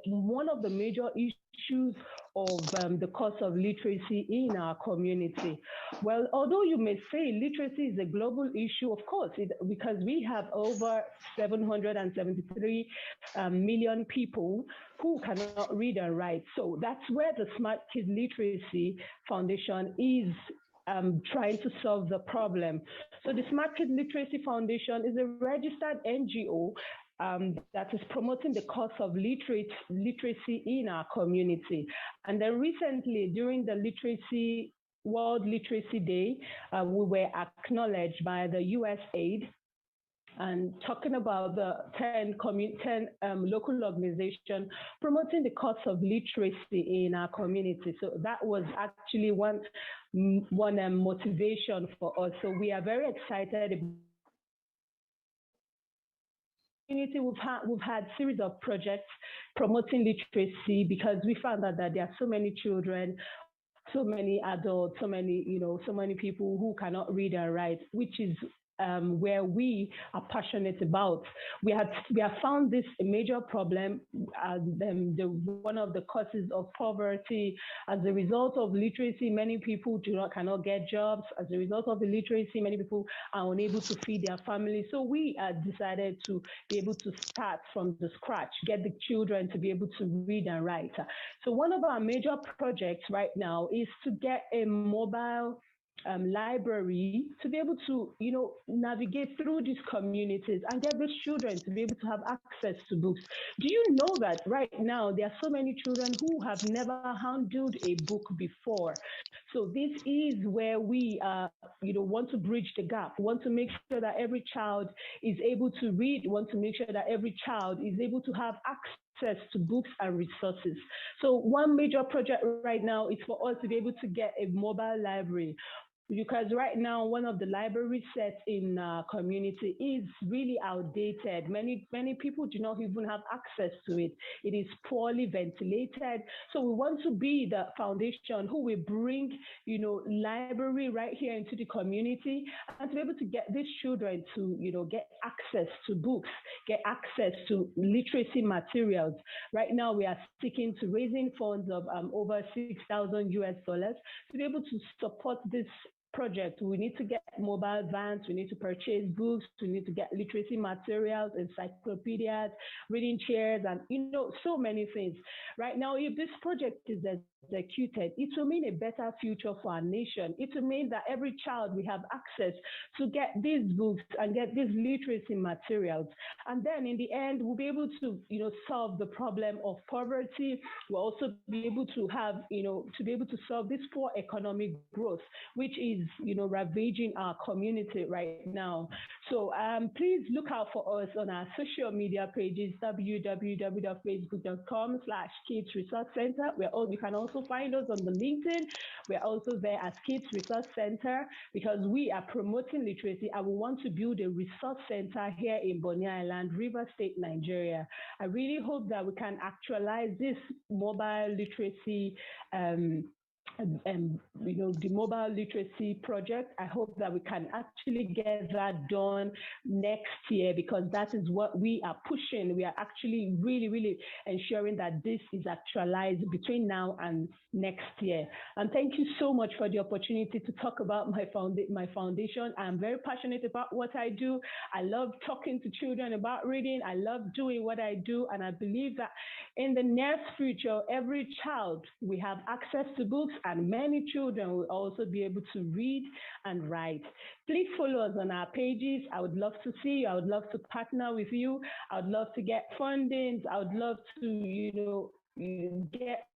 one of the major issues of the cost of literacy in our community. Well, although you may say literacy is a global issue, of course, because we have over 773 million people who cannot read and write. So that's where the Smart Kids Literacy Foundation is trying to solve the problem. So the Smart Kids Literacy Foundation is a registered NGO that is promoting the cause of literacy in our community. And then recently, during the World Literacy Day, we were acknowledged by the USAID and talking about the 10 local organizations promoting the cause of literacy in our community. So that was actually one motivation for us. So we are very excited. We've had series of projects promoting literacy because we found out that there are so many children, so many adults, so many people who cannot read and write, which is where we are passionate about. We have found this a major problem, one of the causes of poverty. As a result of literacy, many people cannot get jobs. As a result of the literacy, many people are unable to feed their families. So we decided to be able to start from the scratch, get the children to be able to read and write. So one of our major projects right now is to get a mobile library to be able to, navigate through these communities and get these children to be able to have access to books. Do you know that right now there are so many children who have never handled a book before? So this is where we, want to bridge the gap. We want to make sure that every child is able to read. We want to make sure that every child is able to have access to books and resources. So one major project right now is for us to be able to get a mobile library. Because right now, one of the library sets in our community is really outdated. Many people do not even have access to it. It is poorly ventilated. So we want to be the foundation who will bring, library right here into the community and to be able to get these children to, get access to books, get access to literacy materials. Right now, we are seeking to raising funds of over $6,000 to be able to support this project. We need to get mobile vans, we need to purchase books, we need to get literacy materials, encyclopedias, reading chairs, and so many things. Right now, if this project is executed, it will mean a better future for our nation. It will mean that every child will have access to get these books and get these literacy materials. And then in the end, we'll be able to, solve the problem of poverty. We'll also be able to have, to be able to solve this poor economic growth, which is, ravaging our community right now. So please look out for us on our social media pages, www.facebook.com/Kids Resource Center. You can also find us on the LinkedIn. We're also there as Kids Resource Center because we are promoting literacy and we want to build a resource center here in Bonny Island, Rivers State, Nigeria. I really hope that we can actualize this mobile literacy the mobile literacy project. I hope that we can actually get that done next year because that is what we are pushing. We are actually really ensuring that this is actualized between now and next year. And thank you so much for the opportunity to talk about my foundation. I'm very passionate about what I do. I love talking to children about reading. I love doing what I do. And I believe that in the near future, every child will have access to books and many children will also be able to read and write. Please follow us on our pages. I would love to see you. I would love to partner with you. I would love to get funding. I would love to, get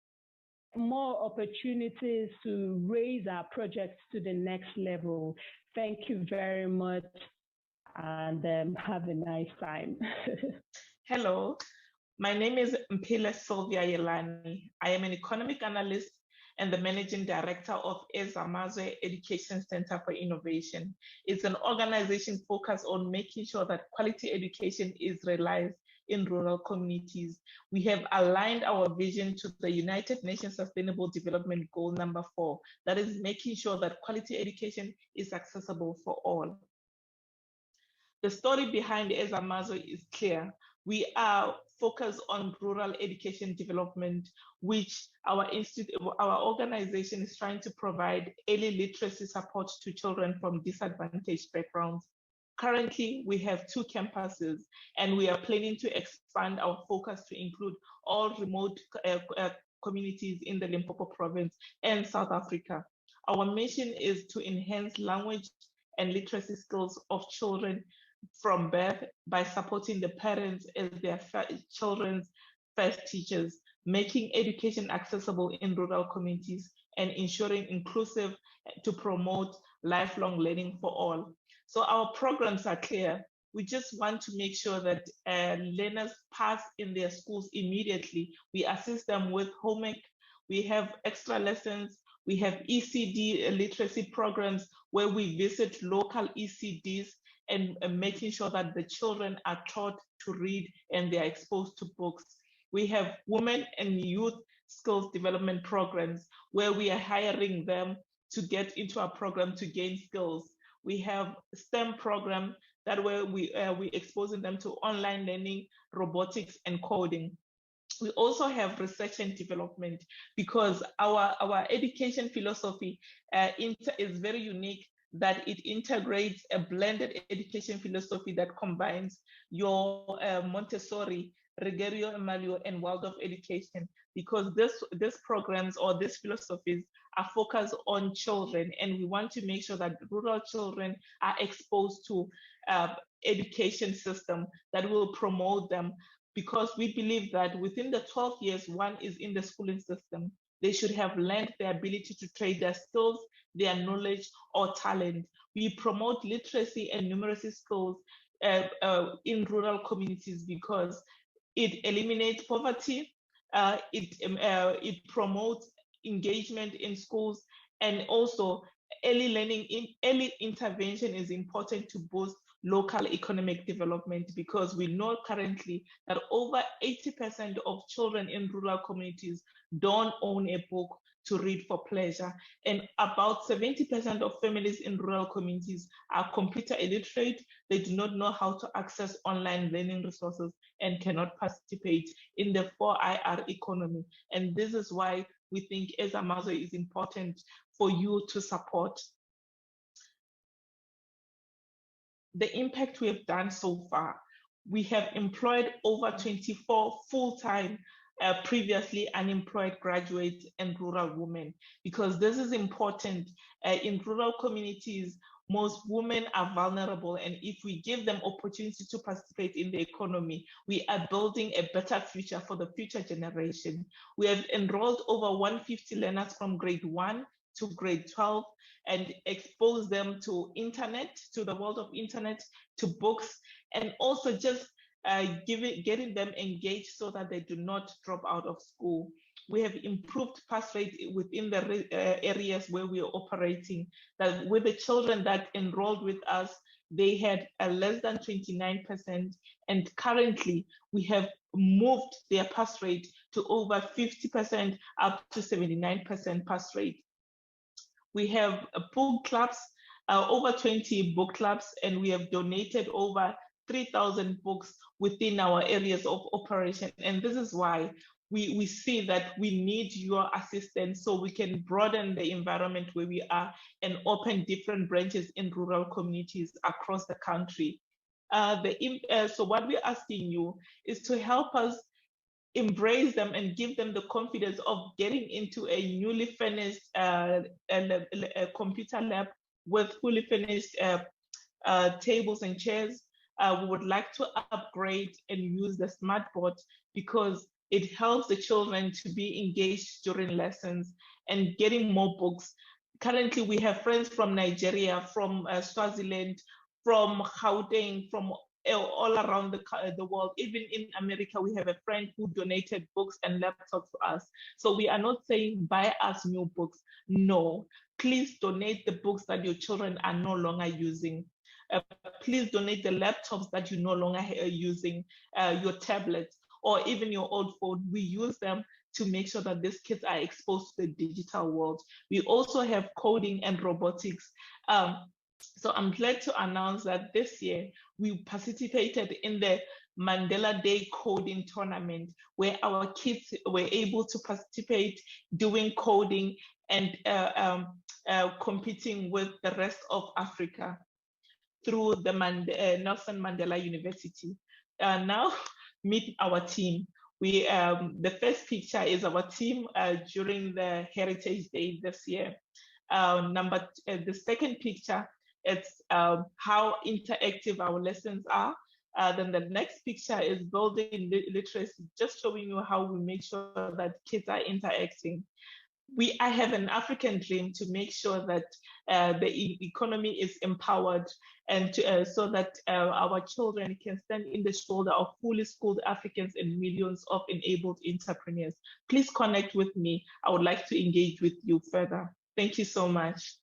more opportunities to raise our projects to the next level. Thank you very much. and have a nice time. Hello, my name is Mpile Sylvia Yelani. I am an economic analyst and the managing director of Ezamazwe Education Center for Innovation. It's an organization focused on making sure that quality education is realized in rural communities. We have aligned our vision to the United Nations Sustainable Development Goal number 4, that is making sure that quality education is accessible for all. The story behind Ezamazwe is clear. We are focused on rural education development, which our organization is trying to provide early literacy support to children from disadvantaged backgrounds. Currently, we have 2 campuses, and we are planning to expand our focus to include all remote communities in the Limpopo province and South Africa. Our mission is to enhance language and literacy skills of children from birth by supporting the parents as their children's first teachers, making education accessible in rural communities, and ensuring inclusive to promote lifelong learning for all. So our programs are clear. We just want to make sure that learners pass in their schools immediately. We assist them with homework. We have extra lessons. We have ECD literacy programs where we visit local ECDs and making sure that the children are taught to read and they are exposed to books. We have women and youth skills development programs where we are hiring them to get into our program to gain skills. We have STEM program that where we exposing them to online learning, robotics, and coding. We also have research and development because our education philosophy is very unique, that it integrates a blended education philosophy that combines your Montessori, Reggio Emanuel, and Waldorf education, because these programs or these philosophies are focused on children, and we want to make sure that rural children are exposed to education system that will promote them, because we believe that within the 12 years one is in the schooling system, they should have learned the ability to trade their skills, their knowledge, or talent. We promote literacy and numeracy skills in rural communities because it eliminates poverty, it promotes engagement in schools, and also early learning, early intervention is important to boost local economic development, because we know currently that over 80% of children in rural communities don't own a book to read for pleasure, and about 70% of families in rural communities are computer illiterate. They do not know how to access online learning resources and cannot participate in the 4IR economy. And this is why we think Ezamazwe is important for you to support. The impact we have done so far, we have employed over 24 full-time previously unemployed graduates and rural women, because this is important. In rural communities, most women are vulnerable, and if we give them opportunity to participate in the economy, we are building a better future for the future generation. We have enrolled over 150 learners from grade 1 to grade 12 and expose them to internet, to the world of internet, to books, and also just getting them engaged so that they do not drop out of school. We have improved pass rate within the areas where we are operating, that with the children that enrolled with us, they had a less than 29%, and currently we have moved their pass rate to over 50%, up to 79% pass rate. We have book clubs, over 20 book clubs, and we have donated over 3,000 books within our areas of operation. And this is why we see that we need your assistance so we can broaden the environment where we are and open different branches in rural communities across the country. So what we're asking you is to help us embrace them and give them the confidence of getting into a newly finished computer lab with fully finished tables and chairs. We would like to upgrade and use the smart board because it helps the children to be engaged during lessons and getting more books. Currently, we have friends from Nigeria, from Swaziland, from Gauteng, from all around the world. Even in America, we have a friend who donated books and laptops to us. So we are not saying buy us new books. No, please donate the books that your children are no longer using. Please donate the laptops that you no longer are using, your tablets, or even your old phone. We use them to make sure that these kids are exposed to the digital world. We also have coding and robotics. So I'm glad to announce that this year we participated in the Mandela Day coding tournament, where our kids were able to participate doing coding and competing with the rest of Africa through the Nelson Mandela University. Now meet our team. The first picture is our team during the Heritage Day this year. The second picture, it's how interactive our lessons are. Then the next picture is building literacy, just showing you how we make sure that kids are interacting. I have an African dream to make sure that the economy is empowered and so that our children can stand in the shoulder of fully schooled Africans and millions of enabled entrepreneurs. Please connect with me. I would like to engage with you further. Thank you so much.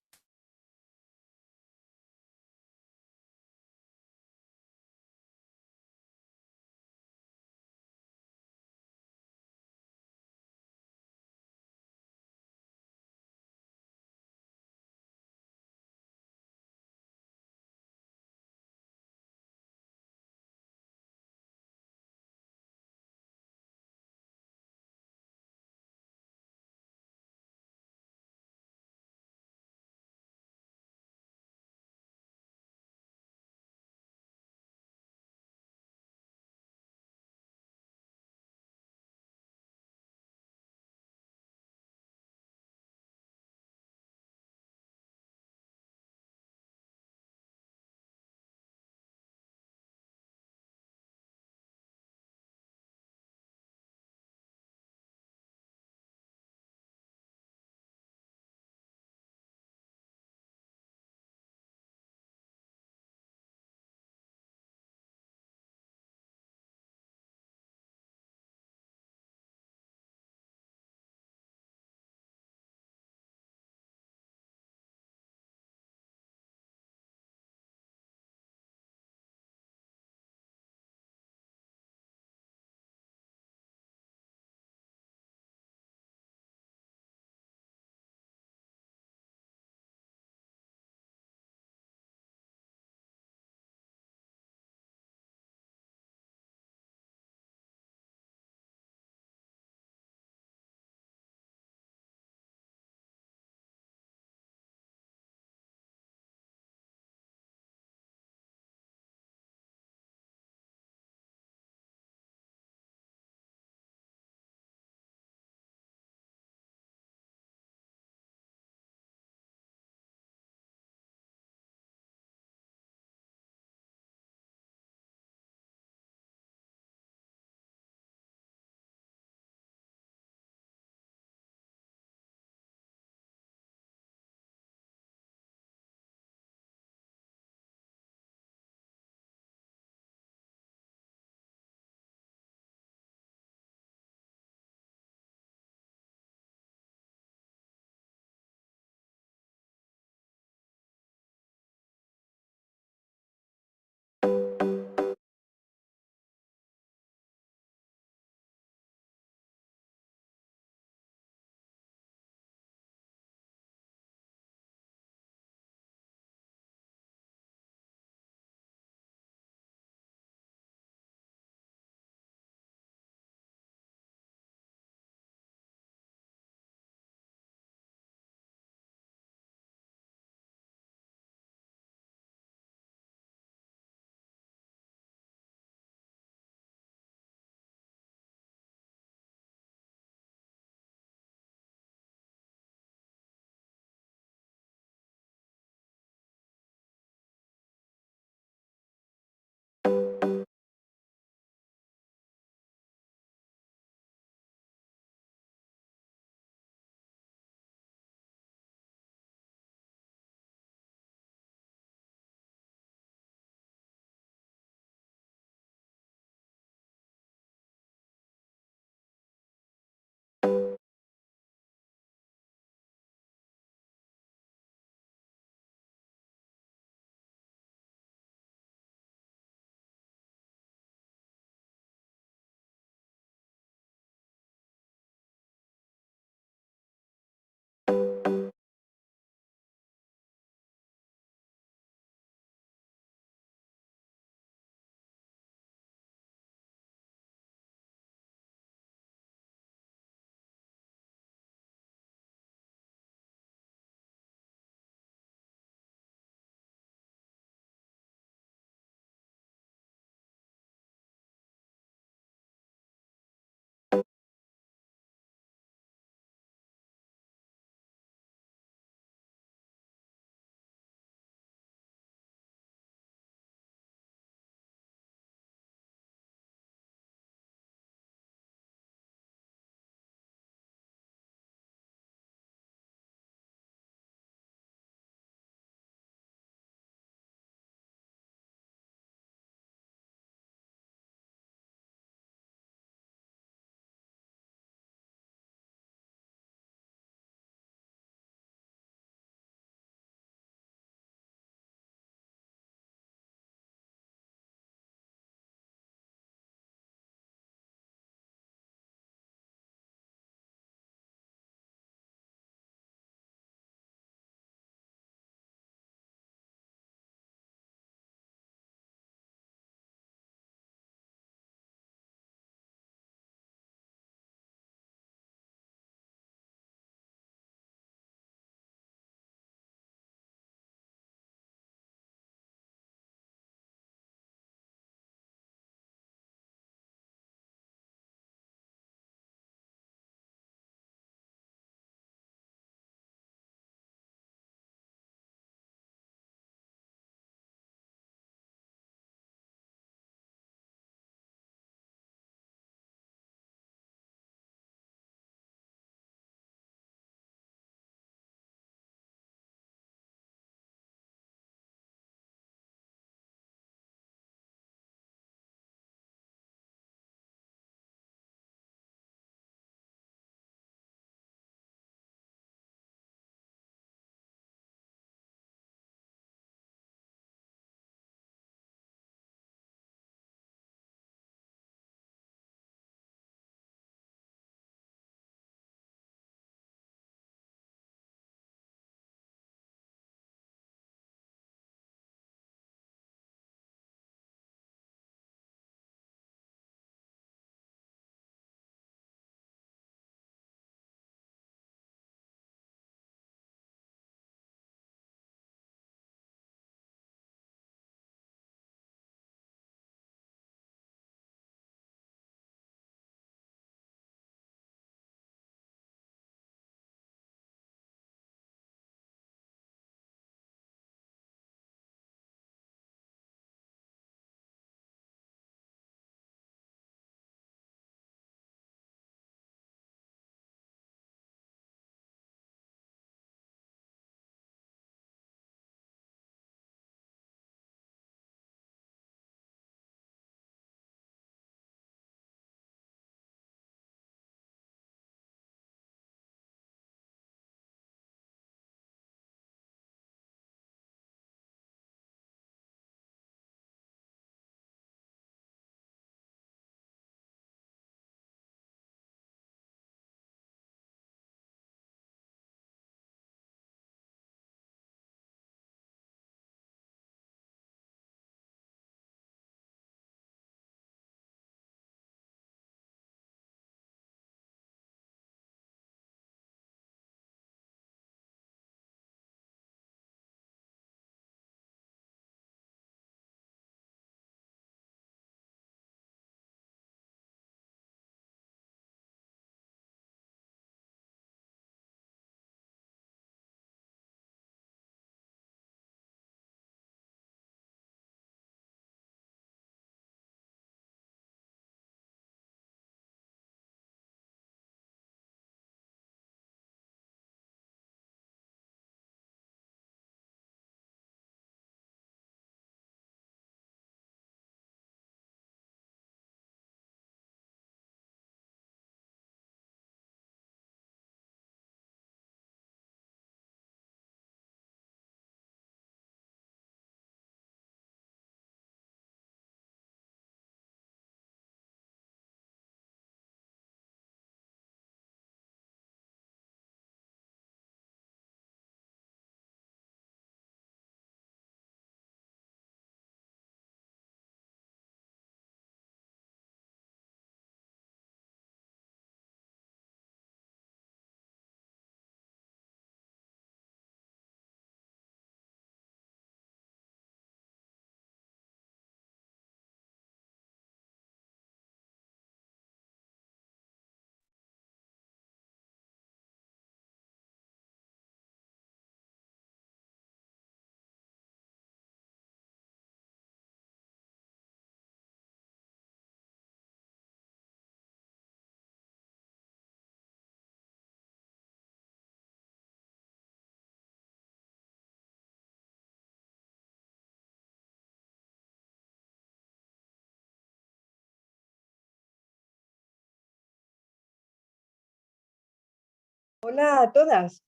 Hola a todas.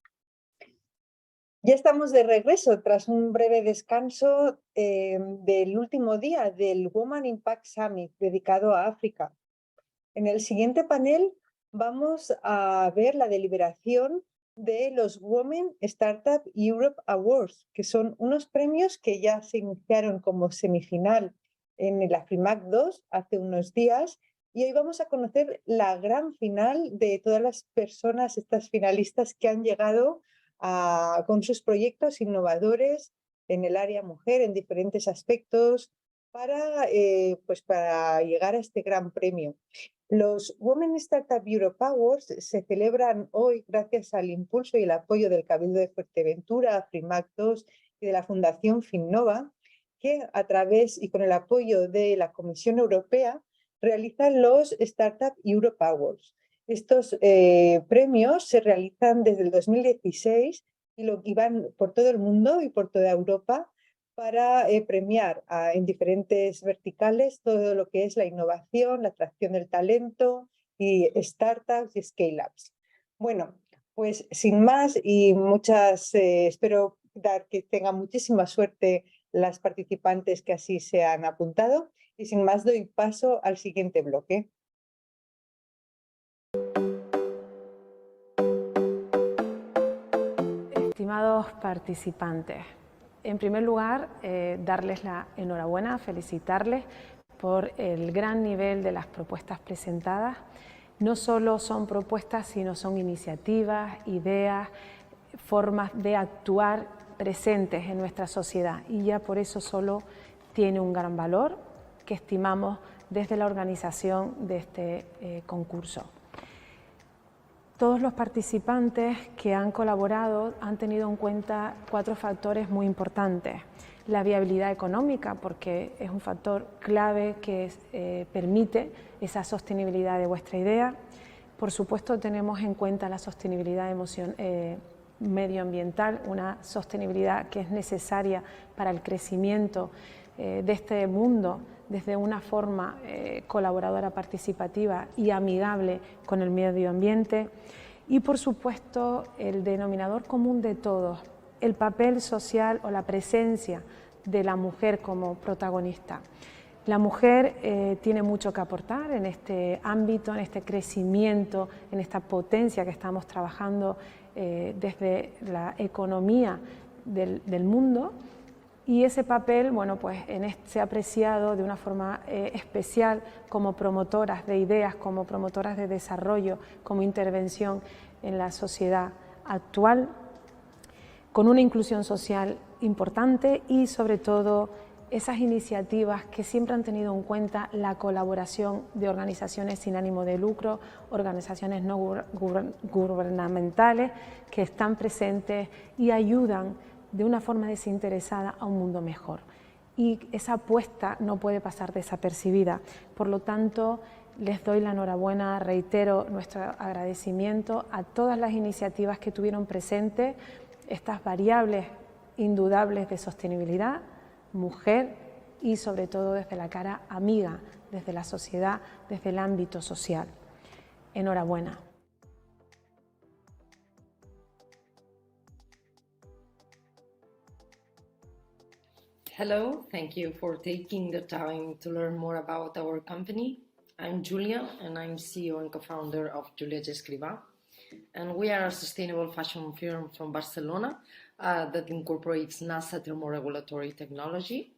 Ya estamos de regreso tras un breve descanso del último día del Women Impact Summit dedicado a África. En el siguiente panel vamos a ver la deliberación de los Women Startup Europe Awards, que son unos premios que ya se iniciaron como semifinal en el AFRIMAC 2 hace unos días. Y hoy vamos a conocer la gran final de todas las personas, estas finalistas que han llegado con sus proyectos innovadores en el área mujer, en diferentes aspectos, para llegar a este gran premio. Los Women Startup Europe Awards se celebran hoy gracias al impulso y el apoyo del Cabildo de Fuerteventura, AFRIMAC 2 y de la Fundación Finnova, que a través y con el apoyo de la Comisión Europea realizan los Startup Europe Awards. Estos premios se realizan desde el 2016 y van por todo el mundo y por toda Europa para premiar en diferentes verticales todo lo que es la innovación, la atracción del talento y startups y scale-ups. Bueno, pues sin más y espero que tengan muchísima suerte las participantes que así se han apuntado y sin más doy paso al siguiente bloque. Estimados participantes, en primer lugar, darles la enhorabuena, felicitarles por el gran nivel de las propuestas presentadas. No solo son propuestas, sino son iniciativas, ideas, formas de actuar presentes en nuestra sociedad y ya por eso solo tiene un gran valor que estimamos desde la organización de este concurso. Todos los participantes que han colaborado han tenido en cuenta 4 factores muy importantes. La viabilidad económica, porque es un factor clave que permite esa sostenibilidad de vuestra idea. Por supuesto, tenemos en cuenta la sostenibilidad medioambiental, una sostenibilidad que es necesaria para el crecimiento de este mundo desde una forma colaboradora, participativa y amigable con el medio ambiente. Y por supuesto el denominador común de todos, el papel social o la presencia de la mujer como protagonista. La mujer tiene mucho que aportar en este ámbito, en este crecimiento, en esta potencia que estamos trabajando desde la economía del mundo. Y ese papel, bueno, pues se ha apreciado de una forma especial como promotoras de ideas, como promotoras de desarrollo, como intervención en la sociedad actual, con una inclusión social importante y sobre todo esas iniciativas que siempre han tenido en cuenta la colaboración de organizaciones sin ánimo de lucro, organizaciones no gubernamentales que están presentes y ayudan de una forma desinteresada a un mundo mejor. Y esa apuesta no puede pasar desapercibida. Por lo tanto, les doy la enhorabuena, reitero nuestro agradecimiento a todas las iniciativas que tuvieron presentes estas variables indudables de sostenibilidad, mujer y sobre todo desde la cara amiga, desde la sociedad, desde el ámbito social. Enhorabuena. Hello, thank you for taking the time to learn more about our company. I'm Julia and I'm CEO and co-founder of Julia Escrivá. And we are a sustainable fashion firm from Barcelona that incorporates NASA thermoregulatory technology.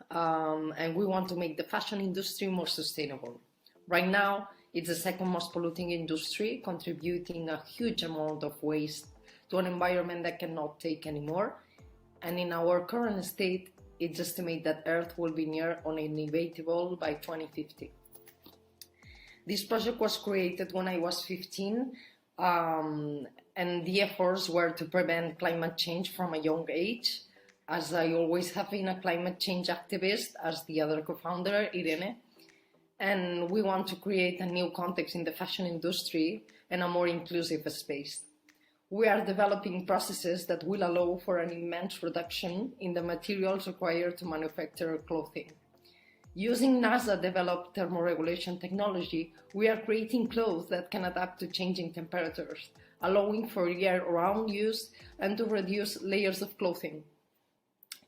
And we want to make the fashion industry more sustainable. Right now, it's the second most polluting industry, contributing a huge amount of waste to an environment that cannot take anymore. And in our current state, it's estimated that Earth will be near uninhabitable by 2050. This project was created when I was 15, and the efforts were to prevent climate change from a young age, as I always have been a climate change activist, as the other co-founder, Irene. And we want to create a new context in the fashion industry and a more inclusive space. We are developing processes that will allow for an immense reduction in the materials required to manufacture clothing. Using NASA-developed thermoregulation technology, we are creating clothes that can adapt to changing temperatures, allowing for year-round use and to reduce layers of clothing.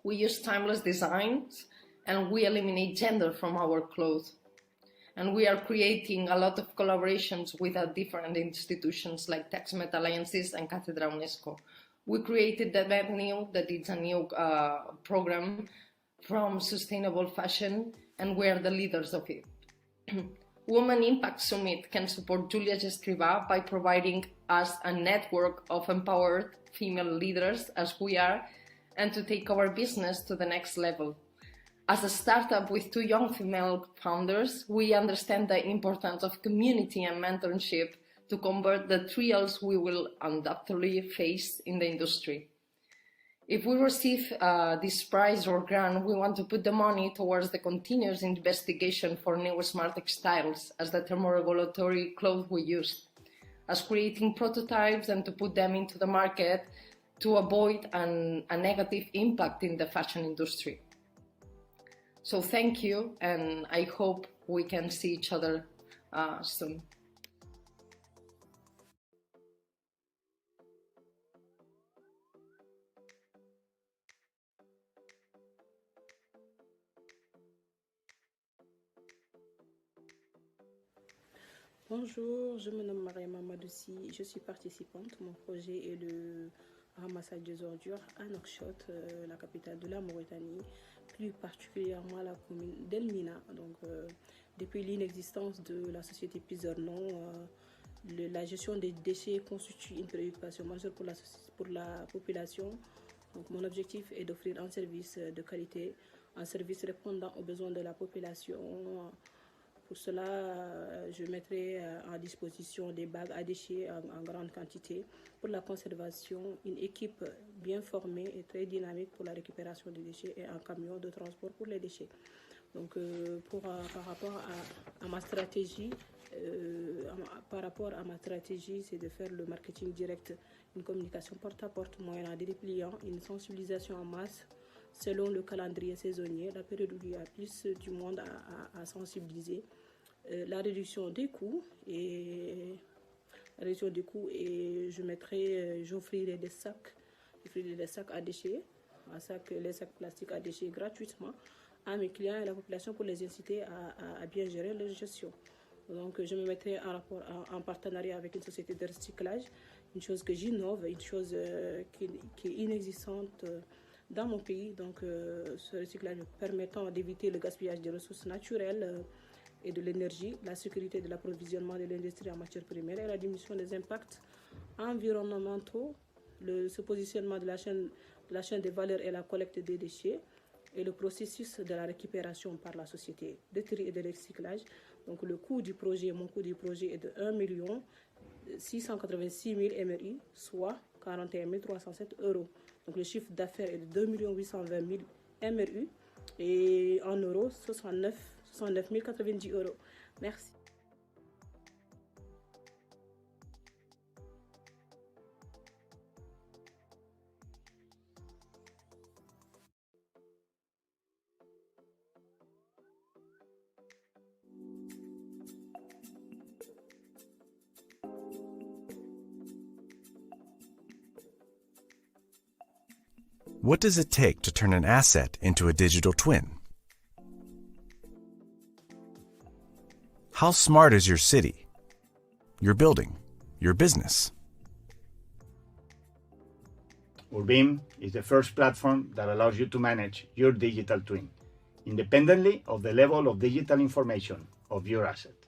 We use timeless designs and we eliminate gender from our clothes. And we are creating a lot of collaborations with different institutions like TechSmet Alliances and Cátedra UNESCO. We created the venue that is a new program from sustainable fashion, and we are the leaders of it. Women Impact Summit can support Julia Escrivá by providing us a network of empowered female leaders as we are, and to take our business to the next level. As a startup with 2 young female founders, we understand the importance of community and mentorship to combat the trials we will undoubtedly face in the industry. If we receive this prize or grant, we want to put the money towards the continuous investigation for new smart textiles as the thermoregulatory cloth we use, as creating prototypes and to put them into the market to avoid a negative impact in the fashion industry. So thank you, and I hope we can see each other soon. Bonjour, je me nomme Mariam Amadoussi, je suis participante. Mon projet est le ramassage des ordures à Nouakchott, la capitale de la Mauritanie, plus particulièrement la commune d'Elmina. Donc, depuis l'inexistence de la société Pizornon, la gestion des déchets constitue une préoccupation majeure pour la population. Donc, mon objectif est d'offrir un service de qualité, un service répondant aux besoins de la population. Pour cela, je mettrai à disposition des bagues à déchets en grande quantité. Pour la conservation, une équipe bien formée et très dynamique pour la récupération des déchets et un camion de transport pour les déchets. Donc, par rapport à ma stratégie, c'est de faire le marketing direct, une communication porte-à-porte moyennant des dépliants, une sensibilisation en masse selon le calendrier saisonnier, la période où il y a plus du monde à sensibiliser, la réduction des coûts et j'offrirai des sacs à déchets, les sacs plastiques à déchets gratuitement à mes clients et à la population pour les inciter à bien gérer leur gestion. Donc je me mettrai en partenariat avec une société de recyclage, une chose que j'innove, une chose qui est inexistante dans mon pays. Donc ce recyclage permettant d'éviter le gaspillage des ressources naturelles et de l'énergie, la sécurité de l'approvisionnement de l'industrie en matières premières et la diminution des impacts environnementaux, ce positionnement de la chaîne des valeurs et la collecte des déchets et le processus de la récupération par la société de tri et de recyclage. Donc mon coût du projet est de 1 686 000 MRI, soit 41 307 €. Donc le chiffre d'affaires est de 2 820 000 MRU et en euros 69 090 €. Merci. What does it take to turn an asset into a digital twin? How smart is your city, your building, your business? Urbim is the first platform that allows you to manage your digital twin, independently of the level of digital information of your asset.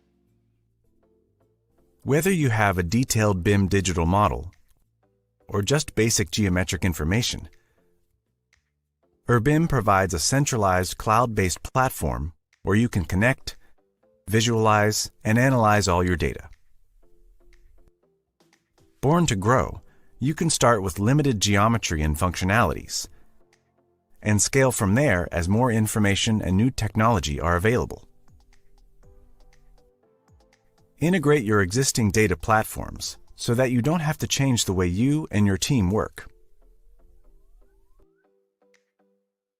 Whether you have a detailed BIM digital model or just basic geometric information, Urbim provides a centralized cloud-based platform where you can connect, visualize, and analyze all your data. Born to grow, you can start with limited geometry and functionalities, and scale from there as more information and new technology are available. Integrate your existing data platforms so that you don't have to change the way you and your team work.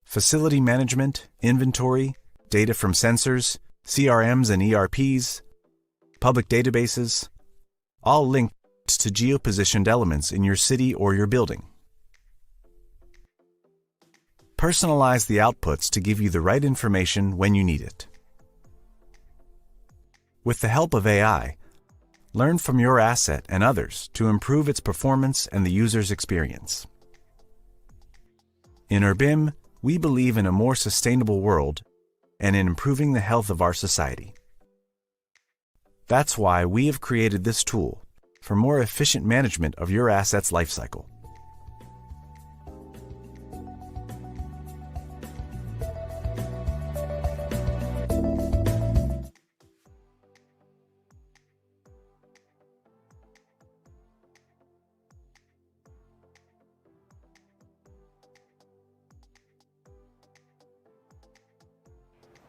Facility management, inventory, data from sensors, CRMs and ERPs, public databases, all linked to geopositioned elements in your city or your building. Personalize the outputs to give you the right information when you need it. With the help of AI, learn from your asset and others to improve its performance and the user's experience. In Urbim, we believe in a more sustainable world and in improving the health of our society. That's why we have created this tool for more efficient management of your asset's lifecycle.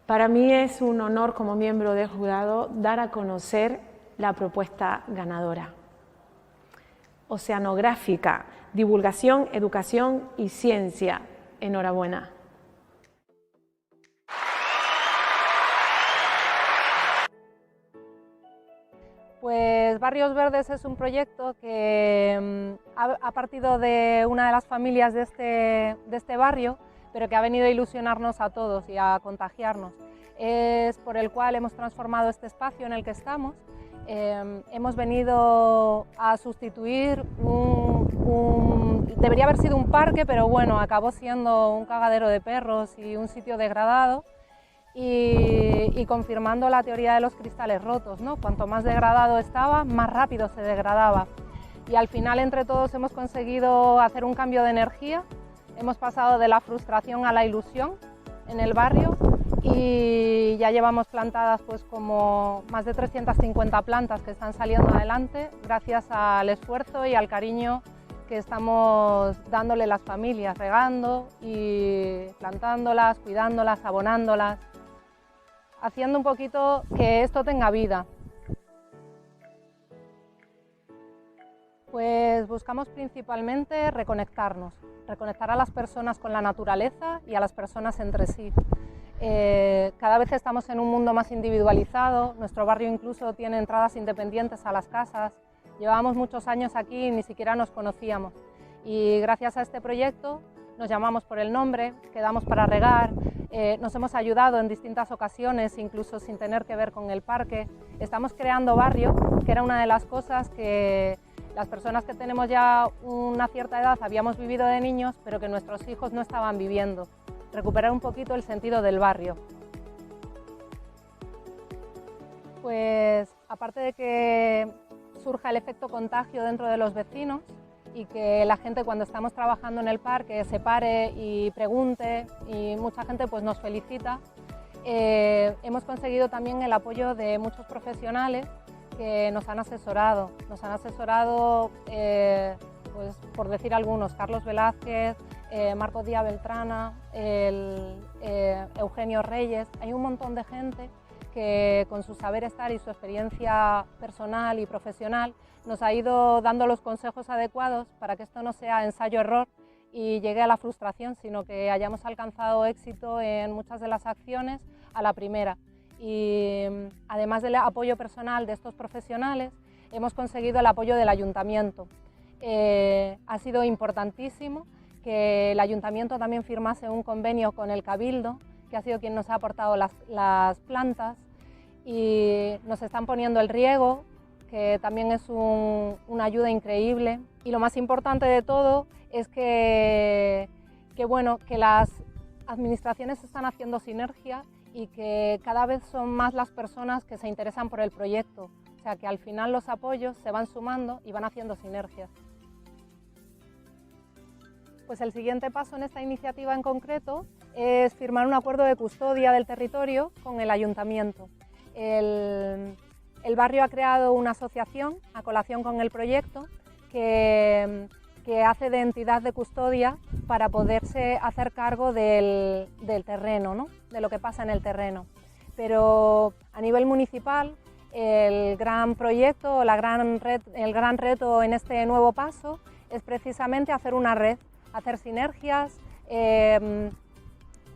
Para mí es un honor como miembro del jurado dar a conocer la propuesta ganadora. Oceanográfica, divulgación, educación y ciencia. Enhorabuena. Pues Barrios Verdes es un proyecto que ha partido de una de las familias de este barrio, pero que ha venido a ilusionarnos a todos y a contagiarnos. Es por el cual hemos transformado este espacio en el que estamos. Hemos venido a sustituir debería haber sido un parque, pero bueno, acabó siendo un cagadero de perros y un sitio degradado, y confirmando la teoría de los cristales rotos, ¿no? Cuanto más degradado estaba, más rápido se degradaba. Y al final, entre todos, hemos conseguido hacer un cambio de energía. Hemos pasado de la frustración a la ilusión en el barrio y ya llevamos plantadas pues como más de 350 plantas que están saliendo adelante gracias al esfuerzo y al cariño que estamos dándole las familias, regando y plantándolas, cuidándolas, abonándolas, haciendo un poquito que esto tenga vida. Pues buscamos principalmente reconectarnos, reconectar a las personas con la naturaleza y a las personas entre sí. Cada vez estamos en un mundo más individualizado, nuestro barrio incluso tiene entradas independientes a las casas, llevábamos muchos años aquí y ni siquiera nos conocíamos. Y gracias a este proyecto nos llamamos por el nombre, quedamos para regar, nos hemos ayudado en distintas ocasiones, incluso sin tener que ver con el parque. Estamos creando barrio, que era una de las cosas que las personas que tenemos ya una cierta edad habíamos vivido de niños, pero que nuestros hijos no estaban viviendo. Recuperar un poquito el sentido del barrio. Pues aparte de que surja el efecto contagio dentro de los vecinos y que la gente cuando estamos trabajando en el parque se pare y pregunte y mucha gente pues nos felicita, hemos conseguido también el apoyo de muchos profesionales que nos han asesorado. Pues, por decir algunos, Carlos Velázquez, Marcos Díaz Beltrana, Eugenio Reyes. Hay un montón de gente que con su saber estar y su experiencia personal y profesional nos ha ido dando los consejos adecuados para que esto no sea ensayo-error y llegue a la frustración, sino que hayamos alcanzado éxito en muchas de las acciones a la primera. Y además del apoyo personal de estos profesionales, hemos conseguido el apoyo del ayuntamiento. Ha sido importantísimo que el ayuntamiento también firmase un convenio con el Cabildo, que ha sido quien nos ha aportado las plantas, y nos están poniendo el riego, que también es una ayuda increíble. Y lo más importante de todo es que las administraciones están haciendo sinergia y que cada vez son más las personas que se interesan por el proyecto. O sea que al final los apoyos se van sumando y van haciendo sinergias. Pues el siguiente paso en esta iniciativa en concreto es firmar un acuerdo de custodia del territorio con el ayuntamiento. El barrio ha creado una asociación a colación con el proyecto que hace de entidad de custodia para poderse hacer cargo del terreno, ¿no? De lo que pasa en el terreno. Pero a nivel municipal, el gran proyecto, el gran reto en este nuevo paso es precisamente hacer una red, hacer sinergias,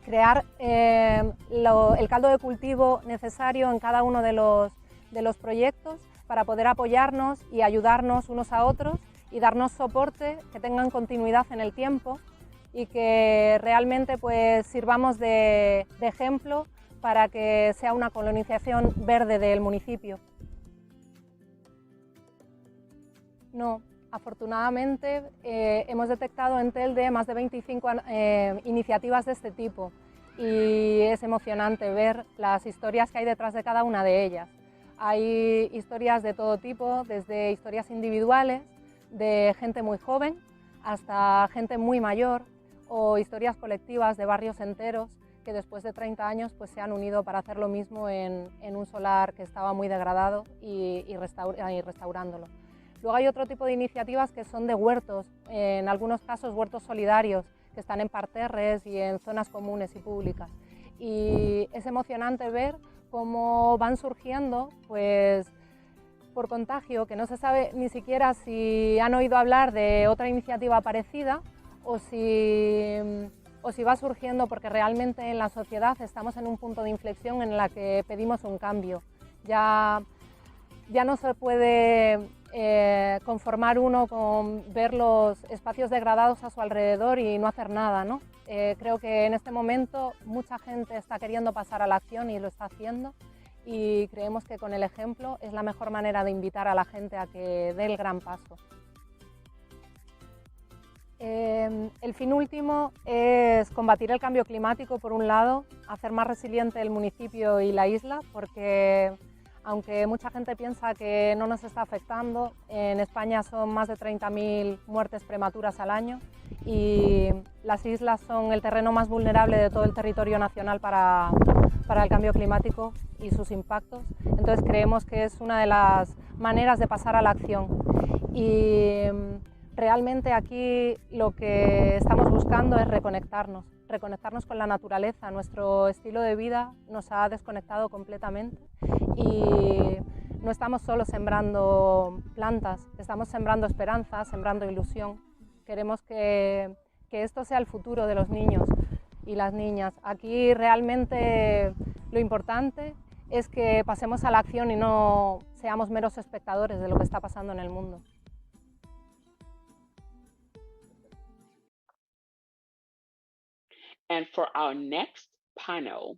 crear el caldo de cultivo necesario en cada uno de los proyectos para poder apoyarnos y ayudarnos unos a otros y darnos soporte, que tengan continuidad en el tiempo y que realmente pues sirvamos de ejemplo para que sea una colonización verde del municipio. No, afortunadamente hemos detectado en Telde más de 25 iniciativas de este tipo y es emocionante ver las historias que hay detrás de cada una de ellas. Hay historias de todo tipo, desde historias individuales, de gente muy joven, hasta gente muy mayor, o historias colectivas de barrios enteros que después de 30 años pues, se han unido para hacer lo mismo en un solar que estaba muy degradado y restaurándolo. Luego hay otro tipo de iniciativas que son de huertos, en algunos casos huertos solidarios, que están en parterres y en zonas comunes y públicas. Y es emocionante ver cómo van surgiendo, pues, por contagio, que no se sabe ni siquiera si han oído hablar de otra iniciativa parecida o si va surgiendo porque realmente en la sociedad estamos en un punto de inflexión en la que pedimos un cambio. Ya no se puede conformar uno con ver los espacios degradados a su alrededor y no hacer nada, ¿no? Creo que en este momento mucha gente está queriendo pasar a la acción y lo está haciendo y creemos que con el ejemplo es la mejor manera de invitar a la gente a que dé el gran paso. El fin último es combatir el cambio climático, por un lado, hacer más resiliente el municipio y la isla, porque aunque mucha gente piensa que no nos está afectando, en España son más de 30.000 muertes prematuras al año y las islas son el terreno más vulnerable de todo el territorio nacional para el cambio climático y sus impactos. Entonces creemos que es una de las maneras de pasar a la acción. Y realmente aquí lo que estamos buscando es reconectarnos con la naturaleza. Nuestro estilo de vida nos ha desconectado completamente y no estamos solo sembrando plantas, estamos sembrando esperanza, sembrando ilusión. Queremos que esto sea el futuro de los niños y las niñas. Aquí realmente lo importante es que pasemos a la acción y no seamos meros espectadores de lo que está pasando en el mundo. And for our next panel,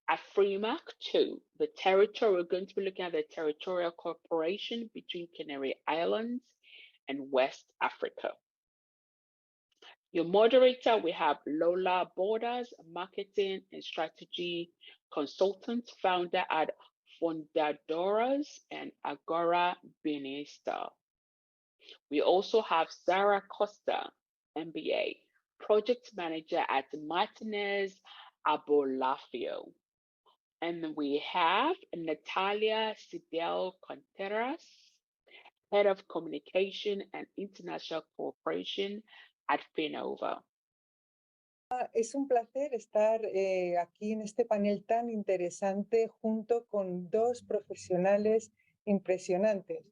Afrima 2, the territory, we're going to be looking at the territorial cooperation between Canary Islands and West Africa. Your moderator, we have Lola Borders, marketing and strategy consultant, founder at Fundadoras and Agora Bienestar. We also have Sarah Costa, MBA, project manager at Martinez Abolafio. And we have Natalia Sidel Contreras, head of communication and international cooperation at Finova. Es un placer estar aquí en este panel tan interesante junto con dos profesionales impresionantes.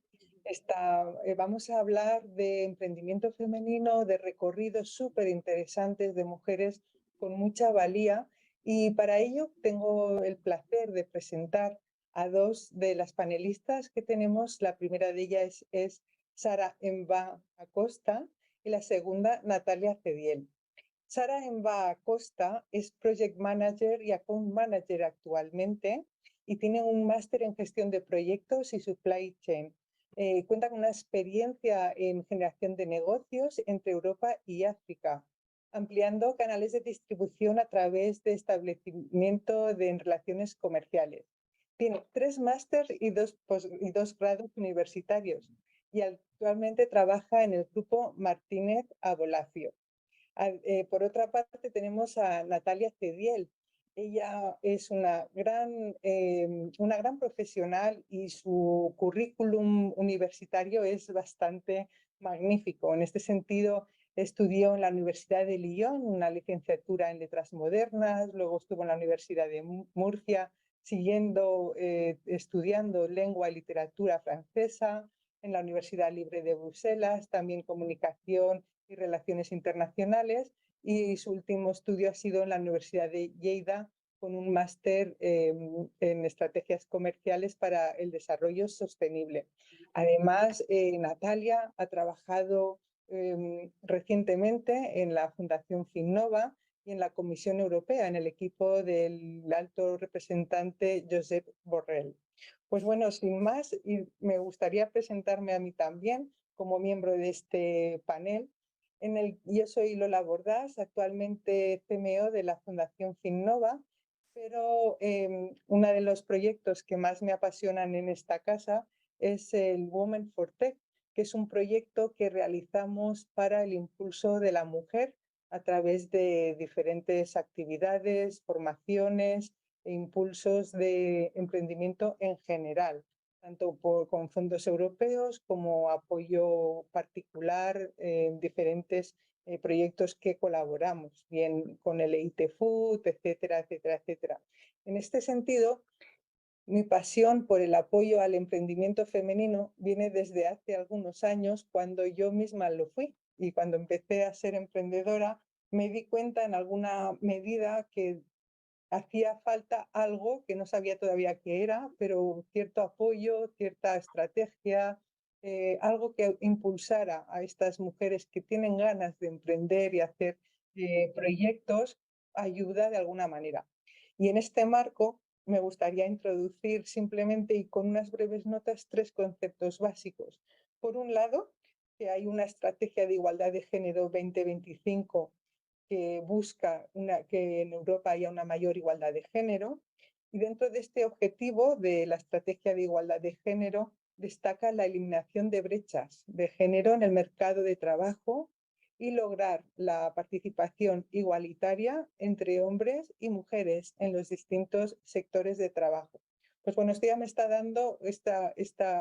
Vamos a hablar de emprendimiento femenino, de recorridos súper interesantes de mujeres con mucha valía y para ello tengo el placer de presentar a dos de las panelistas que tenemos. La primera de ellas es Sara Emba Acosta y la segunda Natalia Cediel. Sara Emba Acosta es Project Manager y Account Manager actualmente y tiene un máster en gestión de proyectos y supply chain. Cuenta con una experiencia en generación de negocios entre Europa y África, ampliando canales de distribución a través de establecimiento de relaciones comerciales. Tiene 3 másters y 2 grados universitarios y actualmente trabaja en el grupo Martínez Abolafio. Por otra parte tenemos a Natalia Cediel. Ella es una gran profesional y su currículum universitario es bastante magnífico. En este sentido, estudió en la Universidad de Lyon una licenciatura en Letras Modernas, luego estuvo en la Universidad de Murcia estudiando lengua y literatura francesa, en la Universidad Libre de Bruselas, también comunicación y relaciones internacionales, y su último estudio ha sido en la Universidad de Lleida con un máster en estrategias comerciales para el desarrollo sostenible. Además, Natalia ha trabajado recientemente en la Fundación Finnova y en la Comisión Europea, en el equipo del alto representante Josep Borrell. Pues bueno, sin más, me gustaría presentarme a mí también como miembro de este panel. Yo soy Lola Bordas, actualmente CMO de la Fundación Finnova, pero uno de los proyectos que más me apasionan en esta casa es el Women for Tech, que es un proyecto que realizamos para el impulso de la mujer a través de diferentes actividades, formaciones e impulsos de emprendimiento en general, tanto con fondos europeos como apoyo particular en diferentes proyectos que colaboramos, bien con el EIT Food, etcétera, etcétera, etcétera. En este sentido, mi pasión por el apoyo al emprendimiento femenino viene desde hace algunos años, cuando yo misma lo fui, y cuando empecé a ser emprendedora me di cuenta en alguna medida que hacía falta algo que no sabía todavía qué era, pero cierto apoyo, cierta estrategia, algo que impulsara a estas mujeres que tienen ganas de emprender y hacer proyectos, ayuda de alguna manera. Y en este marco me gustaría introducir simplemente y con unas breves notas 3 conceptos básicos. Por un lado, que hay una estrategia de igualdad de género 2025 que busca que en Europa haya una mayor igualdad de género. Y dentro de este objetivo de la estrategia de igualdad de género destaca la eliminación de brechas de género en el mercado de trabajo y lograr la participación igualitaria entre hombres y mujeres en los distintos sectores de trabajo. Pues bueno, esto ya me está dando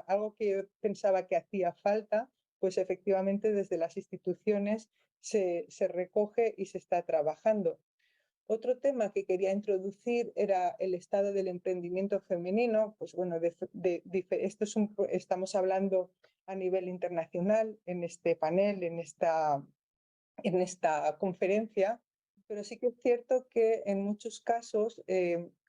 algo que yo pensaba que hacía falta, pues efectivamente desde las instituciones se recoge y se está trabajando. Otro tema que quería introducir era el estado del emprendimiento femenino. Pues bueno, estamos hablando a nivel internacional en este panel, en esta conferencia, pero sí que es cierto que en muchos casos,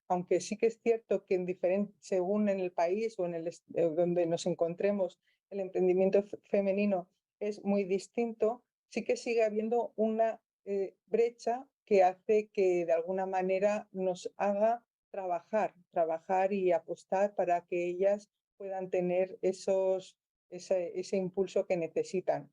aunque sí que es cierto que según en el país o donde nos encontremos, el emprendimiento femenino es muy distinto, sí que sigue habiendo una brecha que hace que de alguna manera nos haga trabajar y apostar para que ellas puedan tener ese impulso que necesitan.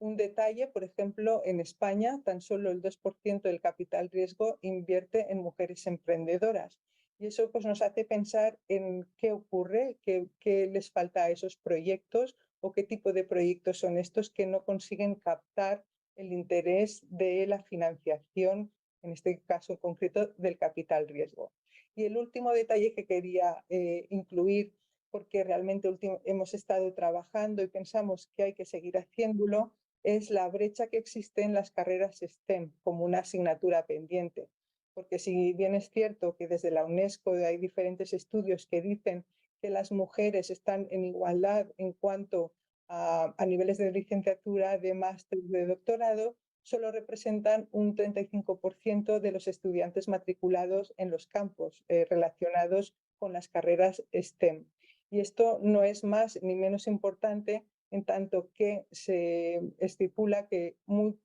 Un detalle, por ejemplo, en España tan solo el 2% del capital riesgo invierte en mujeres emprendedoras. Y eso pues, nos hace pensar en qué ocurre, qué les falta a esos proyectos o qué tipo de proyectos son estos que no consiguen captar el interés de la financiación, en este caso concreto del capital riesgo. Y el último detalle que quería incluir, porque realmente hemos estado trabajando y pensamos que hay que seguir haciéndolo, es la brecha que existe en las carreras STEM como una asignatura pendiente. Porque si bien es cierto que desde la UNESCO hay diferentes estudios que dicen que las mujeres están en igualdad en cuanto a niveles de licenciatura, de máster, de doctorado, solo representan un 35% de los estudiantes matriculados en los campos relacionados con las carreras STEM. Y esto no es más ni menos importante en tanto que se estipula que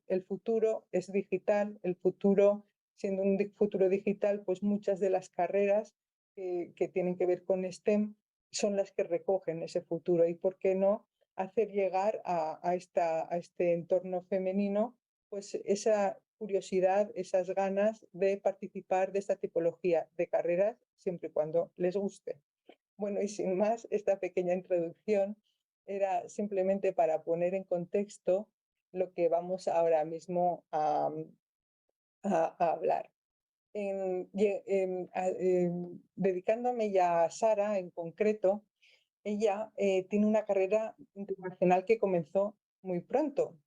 el futuro es digital, el futuro, siendo un futuro digital, pues muchas de las carreras que tienen que ver con STEM son las que recogen ese futuro. Y por qué no hacer llegar a este entorno femenino pues esa curiosidad, esas ganas de participar de esta tipología de carreras, siempre y cuando les guste. Bueno, y sin más, esta pequeña introducción era simplemente para poner en contexto lo que vamos ahora mismo a hablar. Dedicándome ya a Sara en concreto, ella tiene una carrera internacional que comenzó muy pronto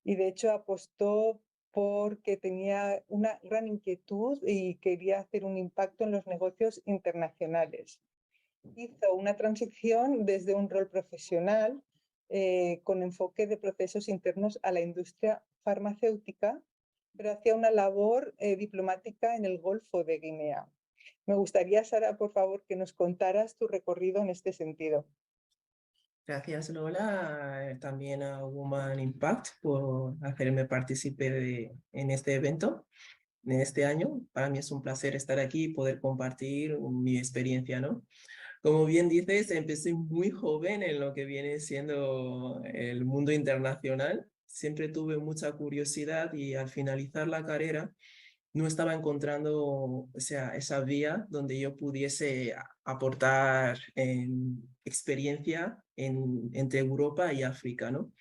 y de hecho apostó porque tenía una gran inquietud y quería hacer un impacto en los negocios internacionales. Hizo una transición desde un rol profesional con enfoque de procesos internos a la industria farmacéutica, pero hacía una labor diplomática en el Golfo de Guinea. Me gustaría, Sara, por favor, que nos contaras tu recorrido en este sentido. Gracias, Lola, también a Woman Impact por hacerme partícipe en este evento, en este año. Para mí es un placer estar aquí y poder compartir mi experiencia, ¿no? Como bien dices, empecé muy joven en lo que viene siendo el mundo internacional. Siempre tuve mucha curiosidad y al finalizar la carrera no estaba encontrando, o sea, esa vía donde yo pudiese aportar experiencia entre Europa y África, ¿no?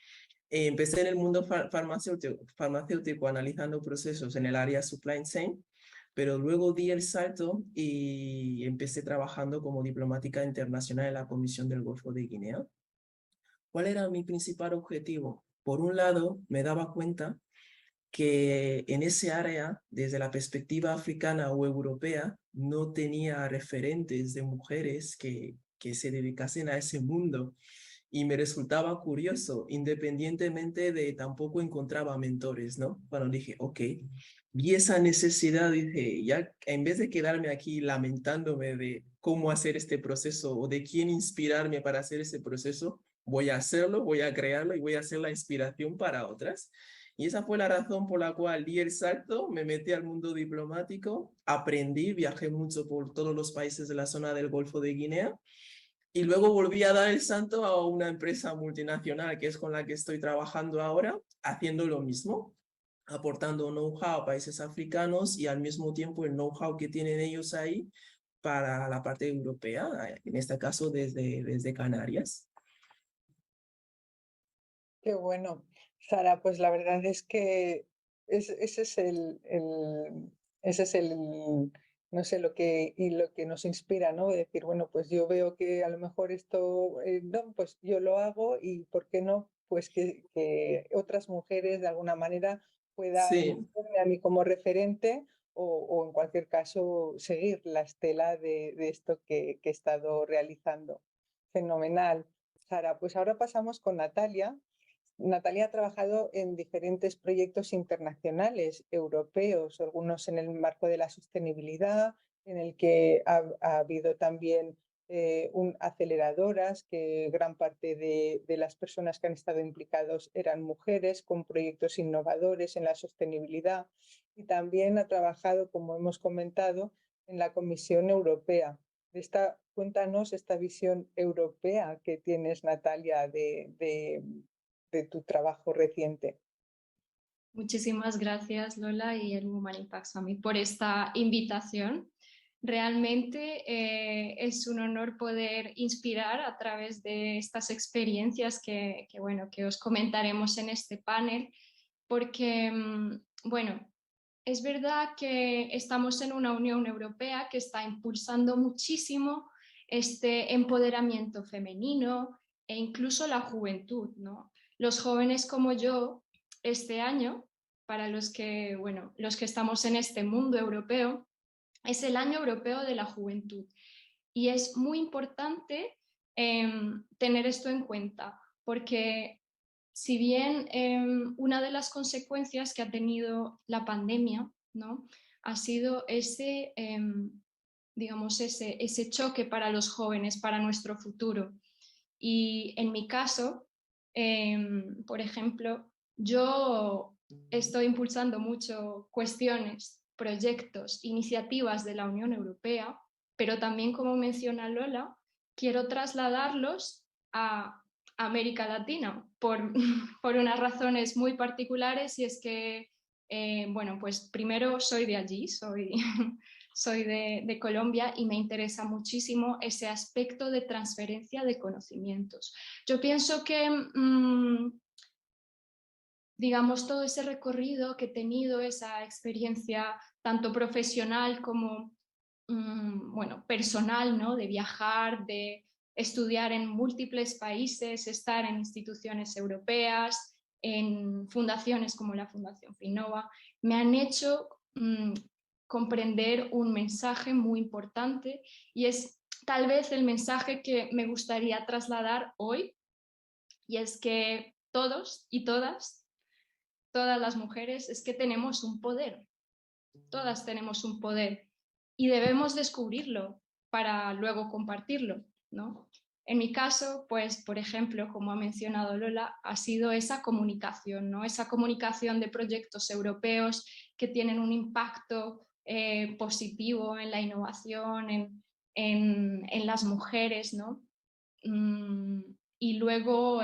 Empecé en el mundo farmacéutico analizando procesos en el área supply chain, pero luego di el salto y empecé trabajando como diplomática internacional en la Comisión del Golfo de Guinea. ¿Cuál era mi principal objetivo? Por un lado, me daba cuenta que en ese área, desde la perspectiva africana o europea, no tenía referentes de mujeres que se dedicasen a ese mundo. Y me resultaba curioso, independientemente de tampoco encontraba mentores, ¿no? Bueno, dije, ok, vi esa necesidad, dije, ya en vez de quedarme aquí lamentándome de cómo hacer este proceso o de quién inspirarme para hacer ese proceso, voy a hacerlo, voy a crearlo y voy a hacer la inspiración para otras. Y esa fue la razón por la cual di el salto, me metí al mundo diplomático, aprendí, viajé mucho por todos los países de la zona del Golfo de Guinea y luego volví a dar el salto a una empresa multinacional que es con la que estoy trabajando ahora, haciendo lo mismo, aportando know-how a países africanos y al mismo tiempo el know-how que tienen ellos ahí para la parte europea, en este caso desde Canarias. Qué bueno. Sara, pues la verdad es que ese es no sé, lo que nos inspira, ¿no? Decir, bueno, pues yo veo que a lo mejor esto, no, pues yo lo hago y ¿por qué no? Pues que otras mujeres de alguna manera puedan verme a mí como referente o en cualquier caso seguir la estela de esto que he estado realizando. Fenomenal. Sara, pues ahora pasamos con Natalia. Natalia ha trabajado en diferentes proyectos internacionales, europeos, algunos en el marco de la sostenibilidad, en el que ha habido también aceleradoras, que gran parte de las personas que han estado implicados eran mujeres, con proyectos innovadores en la sostenibilidad. Y también ha trabajado, como hemos comentado, en la Comisión Europea. Cuéntanos esta visión europea que tienes, Natalia, de tu trabajo reciente. Muchísimas gracias, Lola, y el Woman Impact Summit por esta invitación. Realmente es un honor poder inspirar a través de estas experiencias que os comentaremos en este panel, porque, bueno, es verdad que estamos en una Unión Europea que está impulsando muchísimo este empoderamiento femenino e incluso la juventud, ¿no? Los jóvenes como yo, este año, para los que estamos en este mundo europeo, es el año europeo de la juventud. Y es muy importante tener esto en cuenta, porque si bien una de las consecuencias que ha tenido la pandemia, ¿no?, ha sido ese choque para los jóvenes, para nuestro futuro. Y en mi caso, por ejemplo, yo estoy impulsando mucho cuestiones, proyectos, iniciativas de la Unión Europea, pero también, como menciona Lola, quiero trasladarlos a América Latina por unas razones muy particulares, y es que, pues primero soy de allí, soy de Colombia, y me interesa muchísimo ese aspecto de transferencia de conocimientos. Yo pienso que, digamos, todo ese recorrido que he tenido, esa experiencia tanto profesional como personal, ¿no?, de viajar, de estudiar en múltiples países, estar en instituciones europeas, en fundaciones como la Fundación Finnova, me han hecho comprender un mensaje muy importante, y es tal vez el mensaje que me gustaría trasladar hoy, y es que todos y todas las mujeres, es que tenemos un poder, todas tenemos un poder. y debemos descubrirlo para luego compartirlo, ¿no? En mi caso, pues, por ejemplo, como ha mencionado Lola, ha sido esa comunicación, ¿no? Esa comunicación de proyectos europeos que tienen un impacto positivo en la innovación, en las mujeres, ¿no? Y luego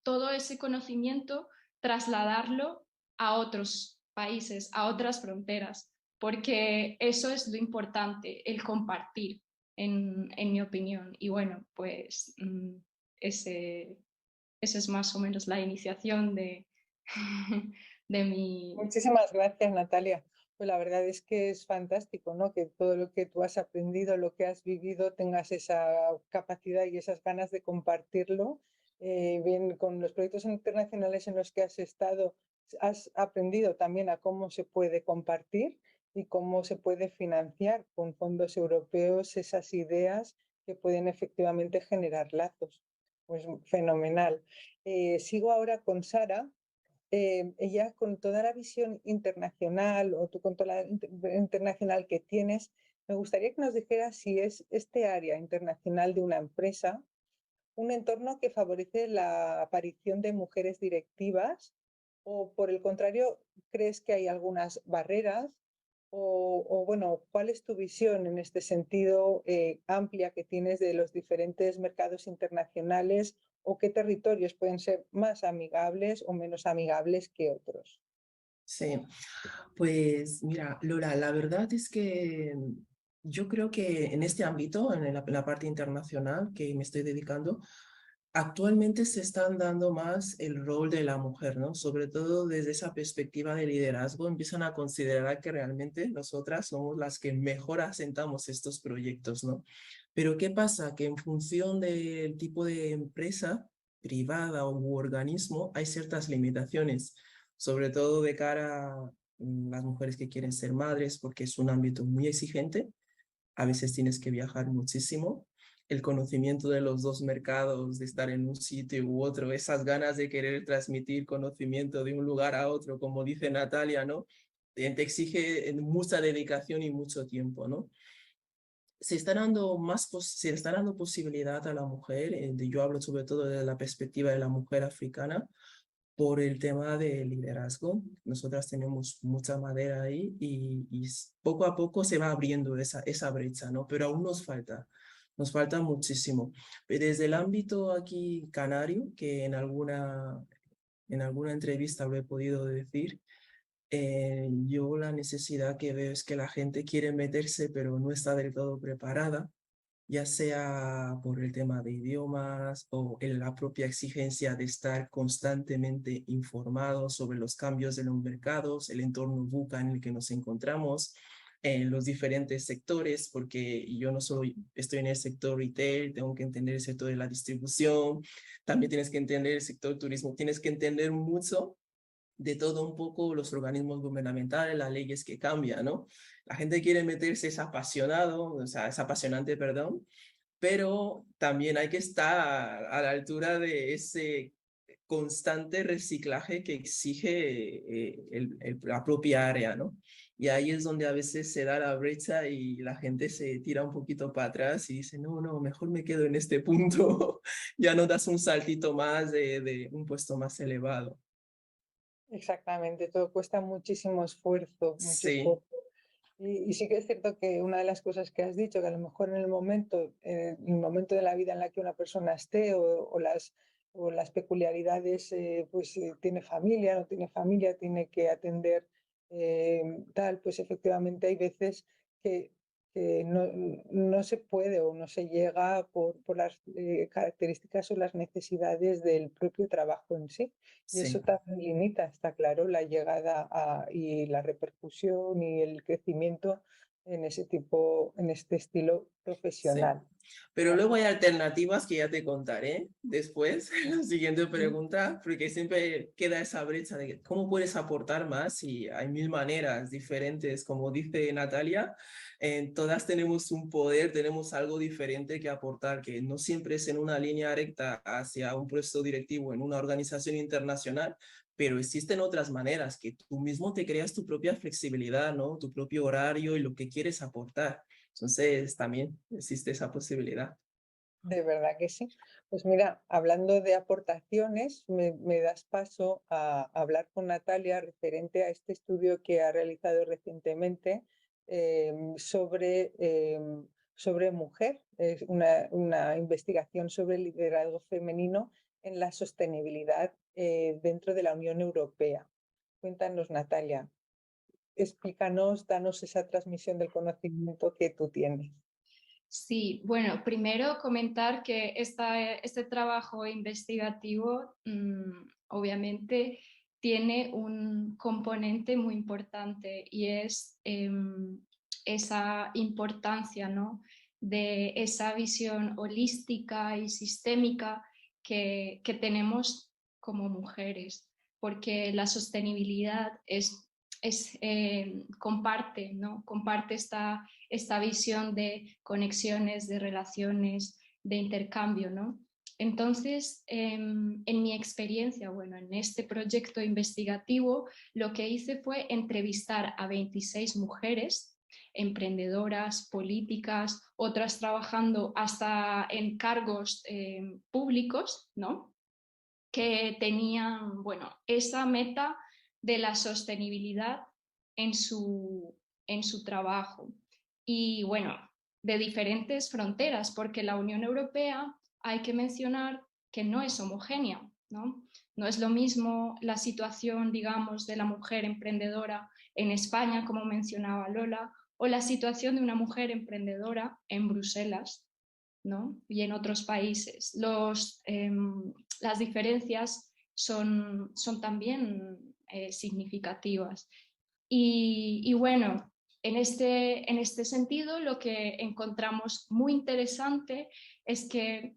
todo ese conocimiento trasladarlo a otros países, a otras fronteras, porque eso es lo importante, el compartir, en mi opinión. Y bueno, pues esa es más o menos la iniciación de, de mi... Muchísimas gracias, Natalia. Pues la verdad es que es fantástico, ¿no? Que todo lo que tú has aprendido, lo que has vivido, tengas esa capacidad y esas ganas de compartirlo. Bien, con los proyectos internacionales en los que has estado, has aprendido también a cómo se puede compartir y cómo se puede financiar con fondos europeos esas ideas que pueden efectivamente generar lazos. Pues fenomenal. Sigo ahora con Sara. Ella con toda la visión internacional o tú con toda la internacional que tienes, me gustaría que nos dijeras si es este área internacional de una empresa un entorno que favorece la aparición de mujeres directivas o por el contrario, crees que hay algunas barreras o bueno, ¿cuál es tu visión en este sentido amplia que tienes de los diferentes mercados internacionales o qué territorios pueden ser más amigables o menos amigables que otros? Sí, pues mira, Lola, la verdad es que yo creo que en este ámbito, en la parte internacional que me estoy dedicando, actualmente se están dando más el rol de la mujer, ¿no? Sobre todo desde esa perspectiva de liderazgo, empiezan a considerar que realmente nosotras somos las que mejor asentamos estos proyectos, ¿no? Pero ¿qué pasa? Que en función del tipo de empresa privada u organismo hay ciertas limitaciones, sobre todo de cara a las mujeres que quieren ser madres, porque es un ámbito muy exigente. A veces tienes que viajar muchísimo. El conocimiento de los dos mercados, de estar en un sitio u otro, esas ganas de querer transmitir conocimiento de un lugar a otro, como dice Natalia, ¿no? Te exige mucha dedicación y mucho tiempo, ¿no? Se está dando se está dando posibilidad a la mujer, yo hablo sobre todo desde la perspectiva de la mujer africana, por el tema de liderazgo. Nosotras tenemos mucha madera ahí y poco a poco se va abriendo esa brecha, ¿no? Pero aún nos falta muchísimo. Desde el ámbito aquí canario, que en alguna entrevista lo he podido decir, yo la necesidad que veo es que la gente quiere meterse, pero no está del todo preparada, ya sea por el tema de idiomas o en la propia exigencia de estar constantemente informados sobre los cambios de los mercados, el entorno VUCA en el que nos encontramos, en los diferentes sectores, porque yo no solo estoy en el sector retail, tengo que entender el sector de la distribución, también tienes que entender el sector turismo, tienes que entender mucho de todo un poco los organismos gubernamentales, las leyes que cambian, ¿no? La gente quiere meterse, es apasionado, o sea, es apasionante, perdón, pero también hay que estar a la altura de ese constante reciclaje que exige la propia área, ¿no? Y ahí es donde a veces se da la brecha y la gente se tira un poquito para atrás y dice, no, no, mejor me quedo en este punto, ya no das un saltito más de un puesto más elevado. Exactamente, todo cuesta muchísimo esfuerzo, mucho Sí. esfuerzo. Y sí que es cierto que una de las cosas que has dicho, que a lo mejor en el momento de la vida en la que una persona esté o las peculiaridades, tiene familia, no tiene familia, tiene que atender tal, pues efectivamente hay veces que no se puede o no se llega por las características o las necesidades del propio trabajo en sí. Y Sí. eso también limita, está claro, la llegada y la repercusión y el crecimiento en este estilo profesional. Pero luego hay alternativas que ya te contaré después, la siguiente pregunta, porque siempre queda esa brecha de cómo puedes aportar más y hay mil maneras diferentes, como dice Natalia, todas tenemos un poder, tenemos algo diferente que aportar, que no siempre es en una línea recta hacia un puesto directivo en una organización internacional, pero existen otras maneras, que tú mismo te creas tu propia flexibilidad, ¿no? Tu propio horario y lo que quieres aportar. Entonces también existe esa posibilidad. De verdad que sí. Pues mira, hablando de aportaciones, me das paso a hablar con Natalia referente a este estudio que ha realizado recientemente sobre mujer, es una investigación sobre el liderazgo femenino en la sostenibilidad dentro de la Unión Europea. Cuéntanos, Natalia, explícanos, danos esa transmisión del conocimiento que tú tienes. Sí, bueno, primero comentar que este trabajo investigativo obviamente tiene un componente muy importante y es esa importancia, ¿no?, de esa visión holística y sistémica que tenemos como mujeres, porque la sostenibilidad comparte, ¿no?, comparte esta visión de conexiones, de relaciones, de intercambio, ¿no? Entonces, en mi experiencia, bueno, en este proyecto investigativo, lo que hice fue entrevistar a 26 mujeres, emprendedoras, políticas, otras trabajando hasta en cargos públicos, ¿no?, que tenían, bueno, esa meta de la sostenibilidad en su trabajo. Y bueno, de diferentes fronteras, porque la Unión Europea, hay que mencionar que no es homogénea, ¿no? No es lo mismo la situación, digamos, de la mujer emprendedora en España, como mencionaba Lola, o la situación de una mujer emprendedora en Bruselas, ¿no?, y en otros países. Las diferencias son también significativas. Y bueno, en este sentido, lo que encontramos muy interesante es que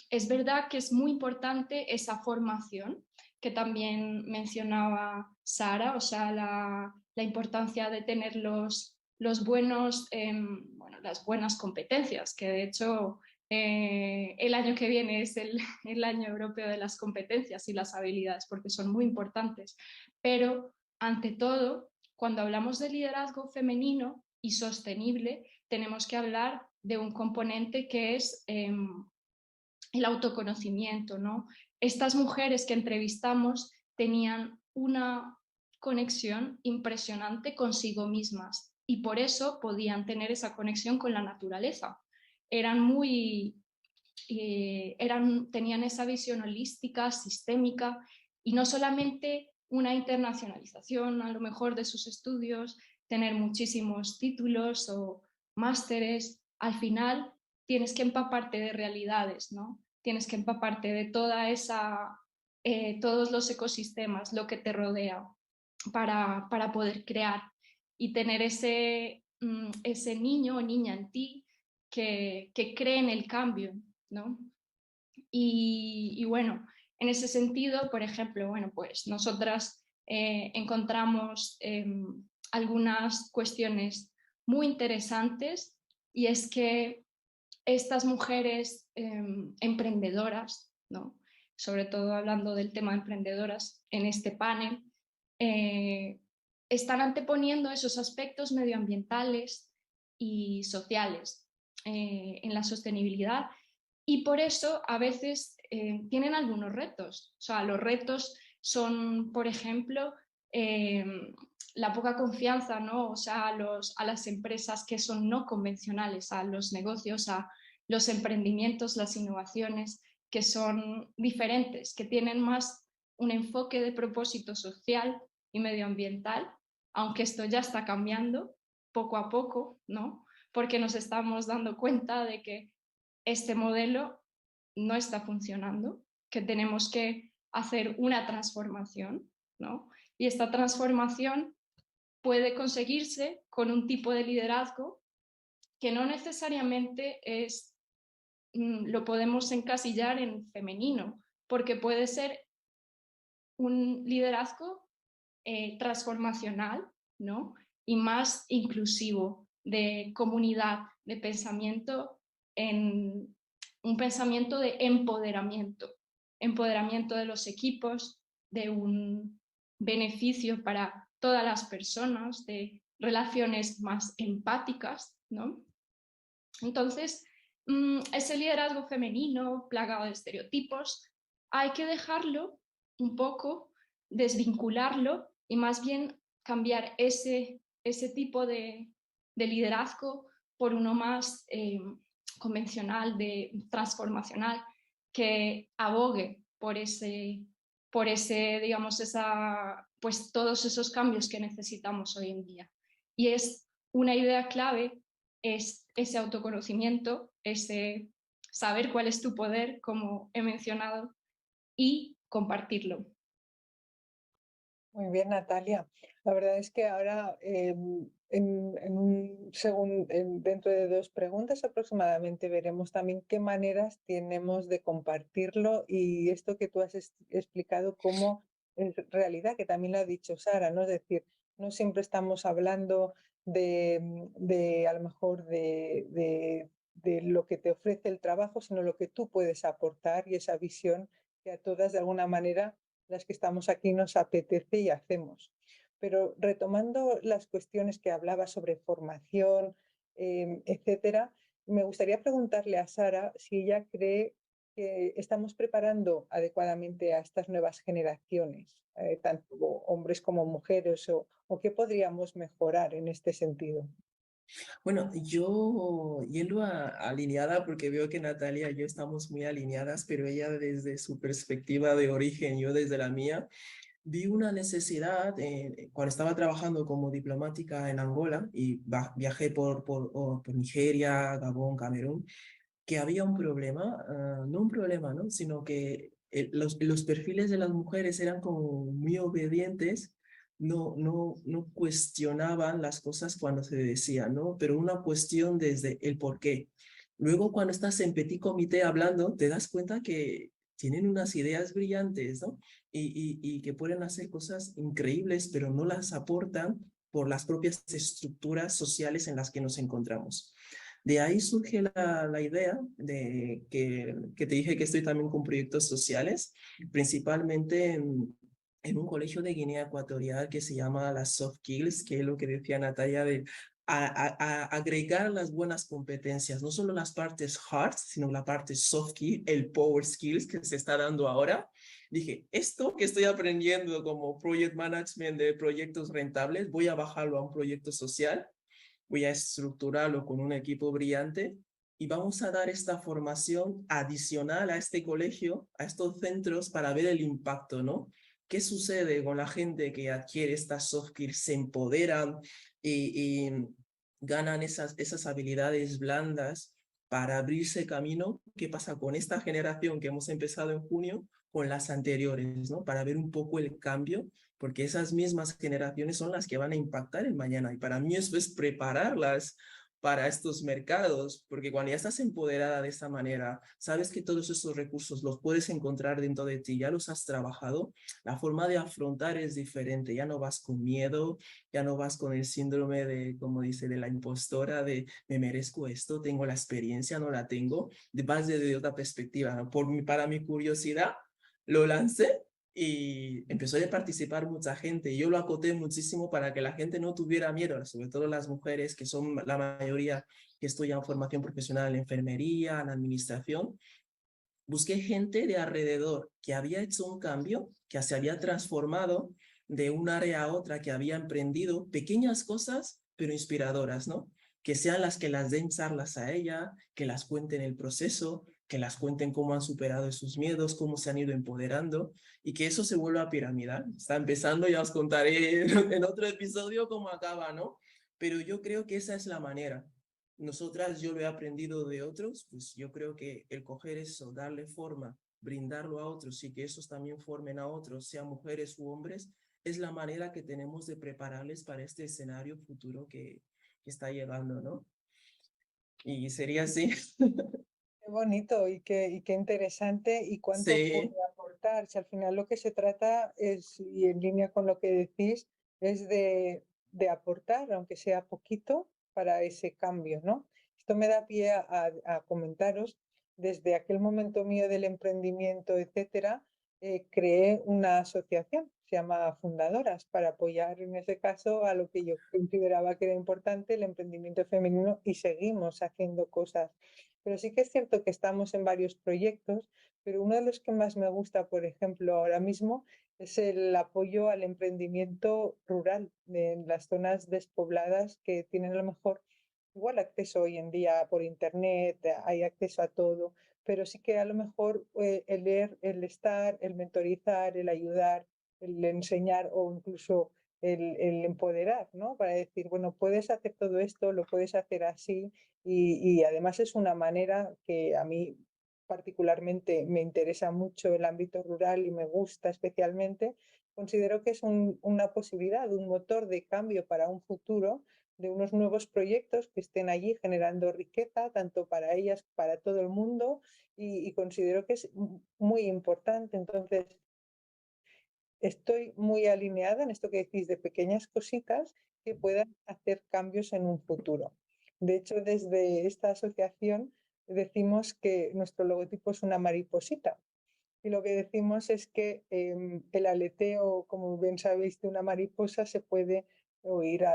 es verdad que es muy importante esa formación que también mencionaba Sara, o sea, la importancia de tener los buenos, bueno, las buenas competencias, que de hecho el año que viene es el año europeo de las competencias y las habilidades, porque son muy importantes. Pero ante todo, cuando hablamos de liderazgo femenino y sostenible, tenemos que hablar de un componente que es el autoconocimiento, ¿no? Estas mujeres que entrevistamos tenían una conexión impresionante consigo mismas y por eso podían tener esa conexión con la naturaleza. Tenían esa visión holística, sistémica, y no solamente una internacionalización a lo mejor de sus estudios, tener muchísimos títulos o másteres. Al final tienes que empaparte de realidades, ¿no? Tienes que empaparte de todos los ecosistemas, lo que te rodea, para poder crear y tener ese niño o niña en ti que cree en el cambio, ¿no? Y bueno, en ese sentido, por ejemplo, bueno, pues nosotras encontramos algunas cuestiones muy interesantes, y es que estas mujeres emprendedoras, ¿no?, sobre todo hablando del tema de emprendedoras en este panel, están anteponiendo esos aspectos medioambientales y sociales en la sostenibilidad, y por eso a veces tienen algunos retos. O sea, los retos son, por ejemplo, la poca confianza, ¿no?, o sea, a las empresas que son no convencionales, a los negocios, a los emprendimientos, las innovaciones que son diferentes, que tienen más un enfoque de propósito social y medioambiental, aunque esto ya está cambiando poco a poco, ¿no?, porque nos estamos dando cuenta de que este modelo no está funcionando, que tenemos que hacer una transformación, ¿no? Y esta transformación puede conseguirse con un tipo de liderazgo que no necesariamente lo podemos encasillar en femenino, porque puede ser un liderazgo transformacional, ¿no?, y más inclusivo, de comunidad, de pensamiento, en un pensamiento de empoderamiento de los equipos, de un beneficio para todas las personas, de relaciones más empáticas, ¿no? Entonces, ese liderazgo femenino plagado de estereotipos, hay que dejarlo un poco, desvincularlo y más bien cambiar ese tipo de liderazgo por uno más convencional, transformacional, que abogue por ese, digamos, pues todos esos cambios que necesitamos hoy en día. Y es una idea clave, es ese autoconocimiento, ese saber cuál es tu poder, como he mencionado, y compartirlo. Muy bien, Natalia. La verdad es que ahora, dentro de 2 preguntas aproximadamente, veremos también qué maneras tenemos de compartirlo y esto que tú has explicado como es realidad, que también lo ha dicho Sara, ¿no? Es decir, no siempre estamos hablando de a lo mejor de lo que te ofrece el trabajo, sino lo que tú puedes aportar y esa visión que a todas de alguna manera las que estamos aquí nos apetece y hacemos. Pero retomando las cuestiones que hablaba sobre formación, etcétera, me gustaría preguntarle a Sara si ella cree que estamos preparando adecuadamente a estas nuevas generaciones, tanto hombres como mujeres, o qué podríamos mejorar en este sentido. Bueno, yo yendo alineada, porque veo que Natalia y yo estamos muy alineadas, pero ella desde su perspectiva de origen, yo desde la mía, vi una necesidad cuando estaba trabajando como diplomática en Angola y viajé por Nigeria, Gabón, Camerún, que había un problema, no un problema, ¿no? Sino que los perfiles de las mujeres eran como muy obedientes, no cuestionaban las cosas cuando se decían, ¿no? Pero una cuestión desde el por qué. Luego, cuando estás en petit comité hablando, te das cuenta que tienen unas ideas brillantes, ¿no? Y que pueden hacer cosas increíbles, pero no las aportan por las propias estructuras sociales en las que nos encontramos. De ahí surge la idea de que te dije que estoy también con proyectos sociales, principalmente en un colegio de Guinea Ecuatorial que se llama las Soft Skills, que es lo que decía Natalia, de agregar las buenas competencias, no solo las partes hard, sino la parte soft skill, el power skills que se está dando ahora. Dije, esto que estoy aprendiendo como project management de proyectos rentables, voy a bajarlo a un proyecto social, voy a estructurarlo con un equipo brillante y vamos a dar esta formación adicional a este colegio, a estos centros, para ver el impacto, ¿no? ¿Qué sucede con la gente que adquiere estas soft skills, se empoderan y ganan esas habilidades blandas para abrirse camino? ¿Qué pasa con esta generación que hemos empezado en junio con las anteriores, ¿no? Para ver un poco el cambio, porque esas mismas generaciones son las que van a impactar el mañana. Y para mí eso es prepararlas para estos mercados, porque cuando ya estás empoderada de esta manera, sabes que todos esos recursos los puedes encontrar dentro de ti, ya los has trabajado, la forma de afrontar es diferente, ya no vas con miedo, ya no vas con el síndrome de, como dice, de la impostora, de me merezco esto, tengo la experiencia, no la tengo, vas desde otra perspectiva, ¿no? Para mi curiosidad, lo lancé y empezó a participar mucha gente. Yo lo acoté muchísimo para que la gente no tuviera miedo, sobre todo las mujeres, que son la mayoría que estudian formación profesional en enfermería, en administración. Busqué gente de alrededor que había hecho un cambio, que se había transformado de un área a otra, que había emprendido pequeñas cosas, pero inspiradoras, ¿no? Que sean las que las den charlas a ella, que las cuenten el proceso, que las cuenten cómo han superado sus miedos, cómo se han ido empoderando y que eso se vuelva piramidal. Está empezando, ya os contaré en otro episodio cómo acaba, ¿no? Pero yo creo que esa es la manera. Nosotras, yo lo he aprendido de otros, pues yo creo que el coger eso, darle forma, brindarlo a otros y que esos también formen a otros, sean mujeres u hombres, es la manera que tenemos de prepararles para este escenario futuro que está llegando, ¿no? Y sería así. Qué bonito y qué interesante y cuánto puede Sí. aportar. Si al final lo que se trata es, y en línea con lo que decís, es de aportar, aunque sea poquito, para ese cambio, ¿no? Esto me da pie a comentaros, desde aquel momento mío del emprendimiento, etcétera, creé una asociación, se se llama Fundadoras, para apoyar en ese caso a lo que yo consideraba que era importante, el emprendimiento femenino, y seguimos haciendo cosas. Pero sí que es cierto que estamos en varios proyectos, pero uno de los que más me gusta, por ejemplo, ahora mismo, es el apoyo al emprendimiento rural en las zonas despobladas que tienen a lo mejor igual acceso hoy en día por internet, hay acceso a todo, pero sí que a lo mejor el leer, el estar, el mentorizar, el ayudar, el enseñar o incluso el empoderar, ¿no? Para decir, bueno, puedes hacer todo esto, lo puedes hacer así, y además es una manera que a mí particularmente me interesa mucho el ámbito rural y me gusta especialmente. Considero que es una posibilidad, un motor de cambio para un futuro, de unos nuevos proyectos que estén allí generando riqueza, tanto para ellas, para todo el mundo, y considero que es muy importante. Entonces, estoy muy alineada en esto que decís de pequeñas cositas que puedan hacer cambios en un futuro. De hecho, desde esta asociación decimos que nuestro logotipo es una mariposita. Y lo que decimos es que el aleteo, como bien sabéis, de una mariposa se puede oír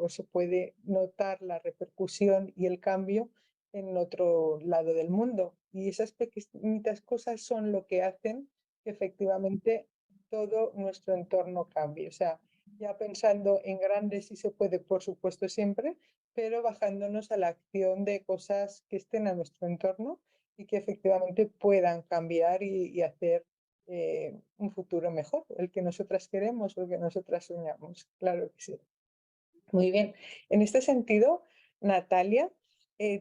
o se puede notar la repercusión y el cambio en otro lado del mundo. Y esas pequeñitas cosas son lo que hacen que efectivamente todo nuestro entorno cambie. O sea, ya pensando en grande sí se puede, por supuesto, siempre, pero bajándonos a la acción de cosas que estén a nuestro entorno y que efectivamente puedan cambiar y hacer un futuro mejor, el que nosotras queremos o el que nosotras soñamos. Claro que sí. Muy bien. En este sentido, Natalia,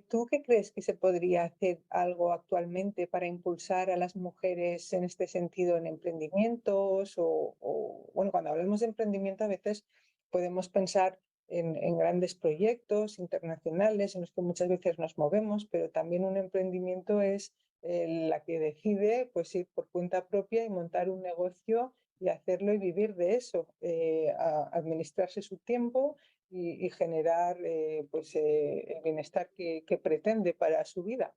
¿tú qué crees que se podría hacer algo actualmente para impulsar a las mujeres en este sentido en emprendimientos? Bueno, cuando hablamos de emprendimiento a veces podemos pensar en grandes proyectos internacionales en los que muchas veces nos movemos, pero también un emprendimiento es la que decide pues ir por cuenta propia y montar un negocio y hacerlo y vivir de eso, administrarse su tiempo y generar pues, el bienestar que pretende para su vida.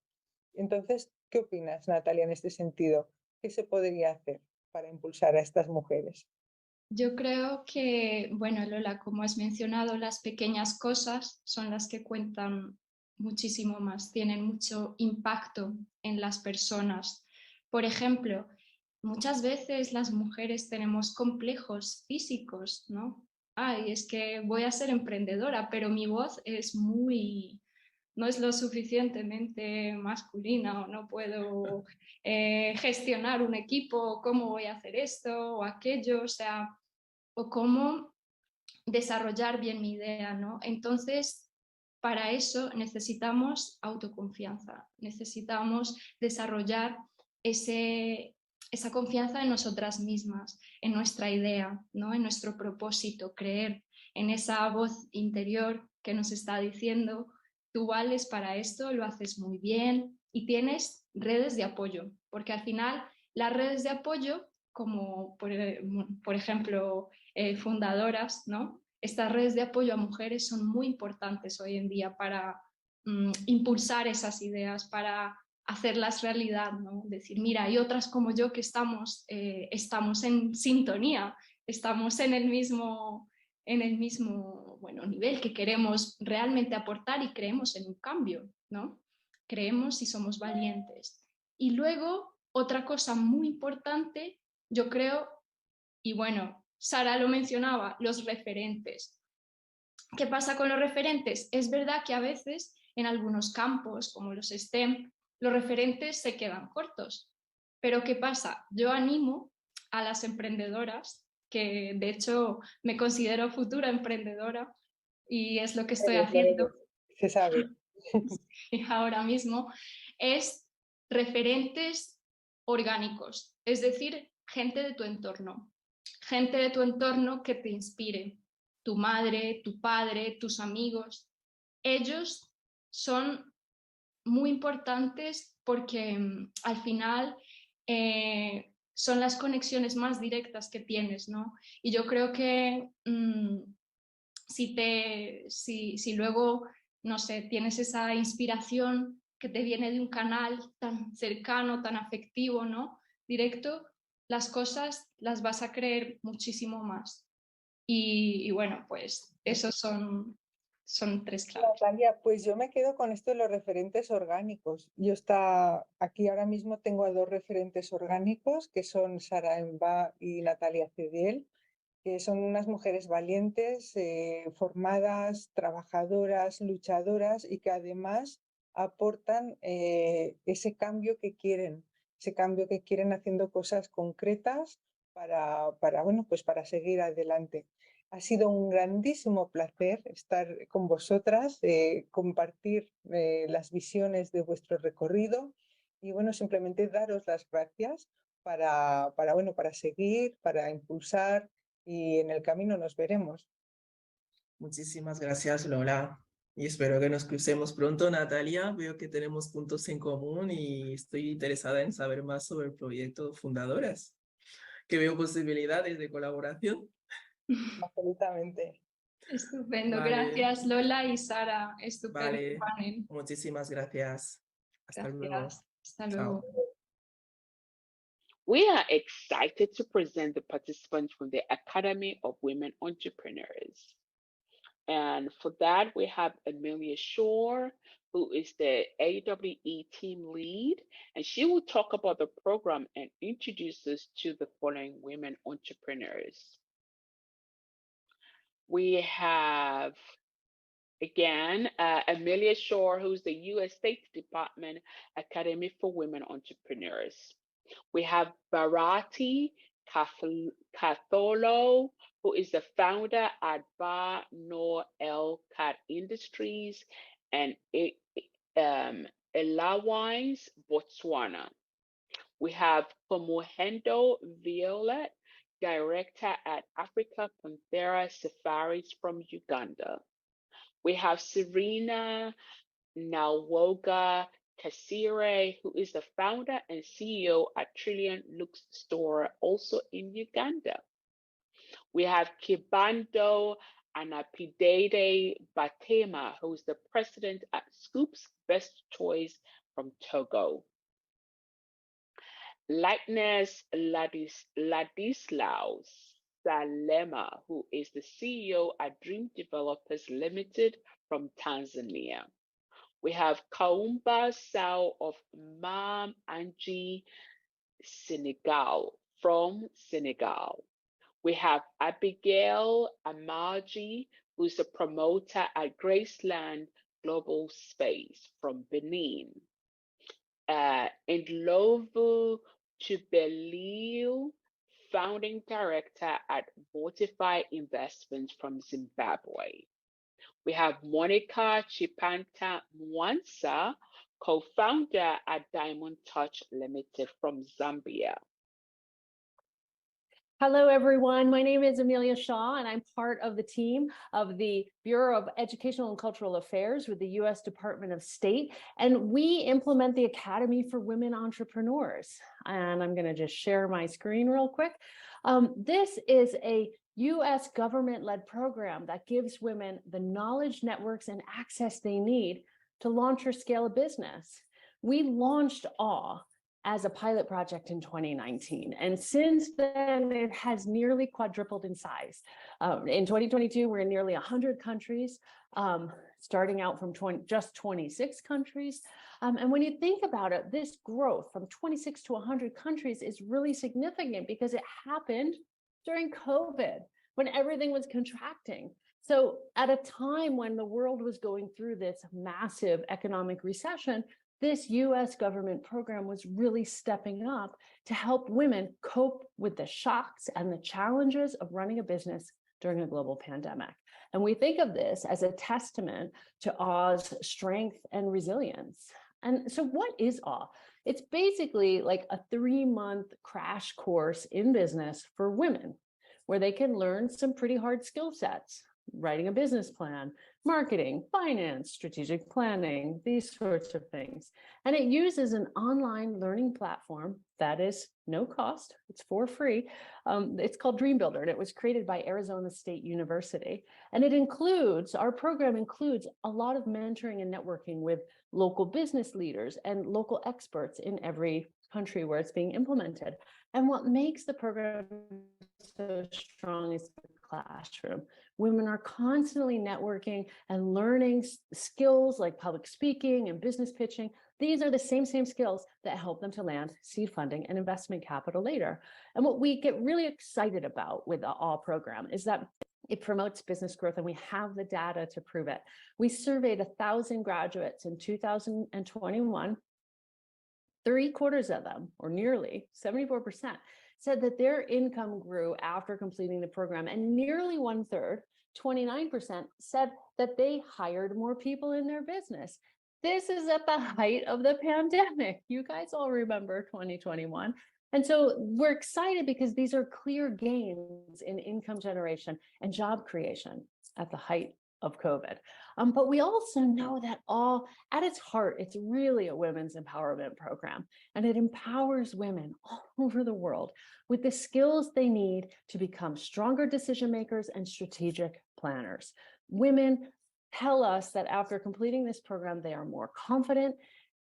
Entonces, ¿qué opinas, Natalia, en este sentido? ¿Qué se podría hacer para impulsar a estas mujeres? Yo creo que, bueno, Lola, como has mencionado, las pequeñas cosas son las que cuentan muchísimo más, tienen mucho impacto en las personas. Por ejemplo, muchas veces las mujeres tenemos complejos físicos, ¿no? Ay, es que voy a ser emprendedora, pero mi voz no es lo suficientemente masculina o no puedo gestionar un equipo, cómo voy a hacer esto o aquello, o sea, o cómo desarrollar bien mi idea, ¿no? Entonces, para eso necesitamos autoconfianza, necesitamos desarrollar esa confianza en nosotras mismas, en nuestra idea, ¿no? En nuestro propósito, creer en esa voz interior que nos está diciendo, tú vales para esto, lo haces muy bien y tienes redes de apoyo, porque al final las redes de apoyo, como por ejemplo fundadoras, ¿no? Estas redes de apoyo a mujeres son muy importantes hoy en día para impulsar esas ideas, para hacerlas realidad, ¿no? Decir, mira, hay otras como yo que estamos en sintonía, estamos en el mismo bueno, nivel, que queremos realmente aportar y creemos en un cambio, ¿no? Creemos y somos valientes. Y luego, otra cosa muy importante, yo creo, y bueno, Sara lo mencionaba, los referentes. ¿Qué pasa con los referentes? Es verdad que a veces en algunos campos, como los STEM, los referentes se quedan cortos. Pero ¿qué pasa? Yo animo a las emprendedoras, que de hecho me considero futura emprendedora y es lo que estoy haciendo. Se sabe. Ahora mismo, es referentes orgánicos, es decir, gente de tu entorno. Gente de tu entorno que te inspire, tu madre, tu padre, tus amigos. Ellos son muy importantes porque al final son las conexiones más directas que tienes, ¿no? Y yo creo que si luego, no sé, tienes esa inspiración que te viene de un canal tan cercano, tan afectivo, ¿no? Directo, las cosas las vas a creer muchísimo más. Y bueno, pues esos son tres claves. Natalia, pues yo me quedo con esto de los referentes orgánicos. Aquí ahora mismo tengo a dos referentes orgánicos, que son Sara Emba y Natalia Cediel, que son unas mujeres valientes, formadas, trabajadoras, luchadoras y que además aportan ese cambio que quieren haciendo cosas concretas para seguir adelante. Ha sido un grandísimo placer estar con vosotras, compartir las visiones de vuestro recorrido y simplemente daros las gracias para seguir, para impulsar y en el camino nos veremos. Muchísimas gracias, Lola. Y espero que nos crucemos pronto, Natalia. Veo que tenemos puntos en común y estoy interesada en saber más sobre el proyecto Fundadoras, que veo posibilidades de colaboración. Absolutamente. Estupendo, Vale. Gracias Lola y Sara, estupendo Vale, panel. muchísimas gracias. Hasta luego. Gracias, hasta luego. Chao. We are excited to present the participants from the Academy of Women Entrepreneurs. And for that, we have Amelia Shore, who is the AWE team lead, and she will talk about the program and introduce us to the following women entrepreneurs. We have, again, Amelia Shore, who's the U.S. State Department Academy for Women Entrepreneurs. We have Bharati Katholo, who is the founder at Bar Noor El Cat Industries and Elawines, Botswana. We have Komohendo Violet, director at Africa Panthera Safaris from Uganda. We have Serena Nalwoga Kasire, who is the founder and CEO at Trillion Lux Store, also in Uganda. We have Kibando Anapidede Batema, who is the president at Scoops Best Choice from Togo. Lightness Ladislaus Salema, who is the CEO at Dream Developers Limited from Tanzania. We have Kaumba Sao of Mam Anji, Senegal, from Senegal. We have Abigail Amaji, who's a promoter at Graceland Global Space from Benin. Ndlovu Tubelil, founding director at Mortify Investments from Zimbabwe. We have Monica Chipanta Mwansa, co-founder at Diamond Touch Limited from Zambia. Hello, everyone. My name is Amelia Shaw, and I'm part of the team of the Bureau of Educational and Cultural Affairs with the U.S. Department of State, and we implement the Academy for Women Entrepreneurs. And I'm going to just share my screen real quick. This is a U.S. government-led program that gives women the knowledge, networks, and access they need to launch or scale a business. We launched AWE as a pilot project in 2019. And since then, it has nearly quadrupled in size. In 2022, we're in nearly 100 countries, starting out from just 26 countries. And when you think about it, this growth from 26 to 100 countries is really significant because it happened during COVID, when everything was contracting. So at a time when the world was going through this massive economic recession, this US government program was really stepping up to help women cope with the shocks and the challenges of running a business during a global pandemic. And we think of this as a testament to AWE's strength and resilience. And so what is AWE? It's basically like a 3-month crash course in business for women, where they can learn some pretty hard skill sets: writing a business plan, marketing, finance, strategic planning, these sorts of things. And it uses an online learning platform that is no cost, it's for free. It's called Dream Builder, and it was created by Arizona State University. And our program includes a lot of mentoring and networking with local business leaders and local experts in every country where it's being implemented. And what makes the program so strong is the classroom. Women are constantly networking and learning skills like public speaking and business pitching. These are the same skills that help them to land seed funding and investment capital later. And what we get really excited about with the ALL program is that it promotes business growth, and we have the data to prove it. We surveyed 1,000 graduates in 2021. 3/4 of them, or nearly 74%, said that their income grew after completing the program, and nearly 1/3, 29%, said that they hired more people in their business. This is at the height of the pandemic. You guys all remember 2021. And so we're excited because these are clear gains in income generation and job creation at the height of COVID. But we also know that ALL, at its heart, it's really a women's empowerment program, and it empowers women all over the world with the skills they need to become stronger decision makers and strategic planners. Women tell us that after completing this program, they are more confident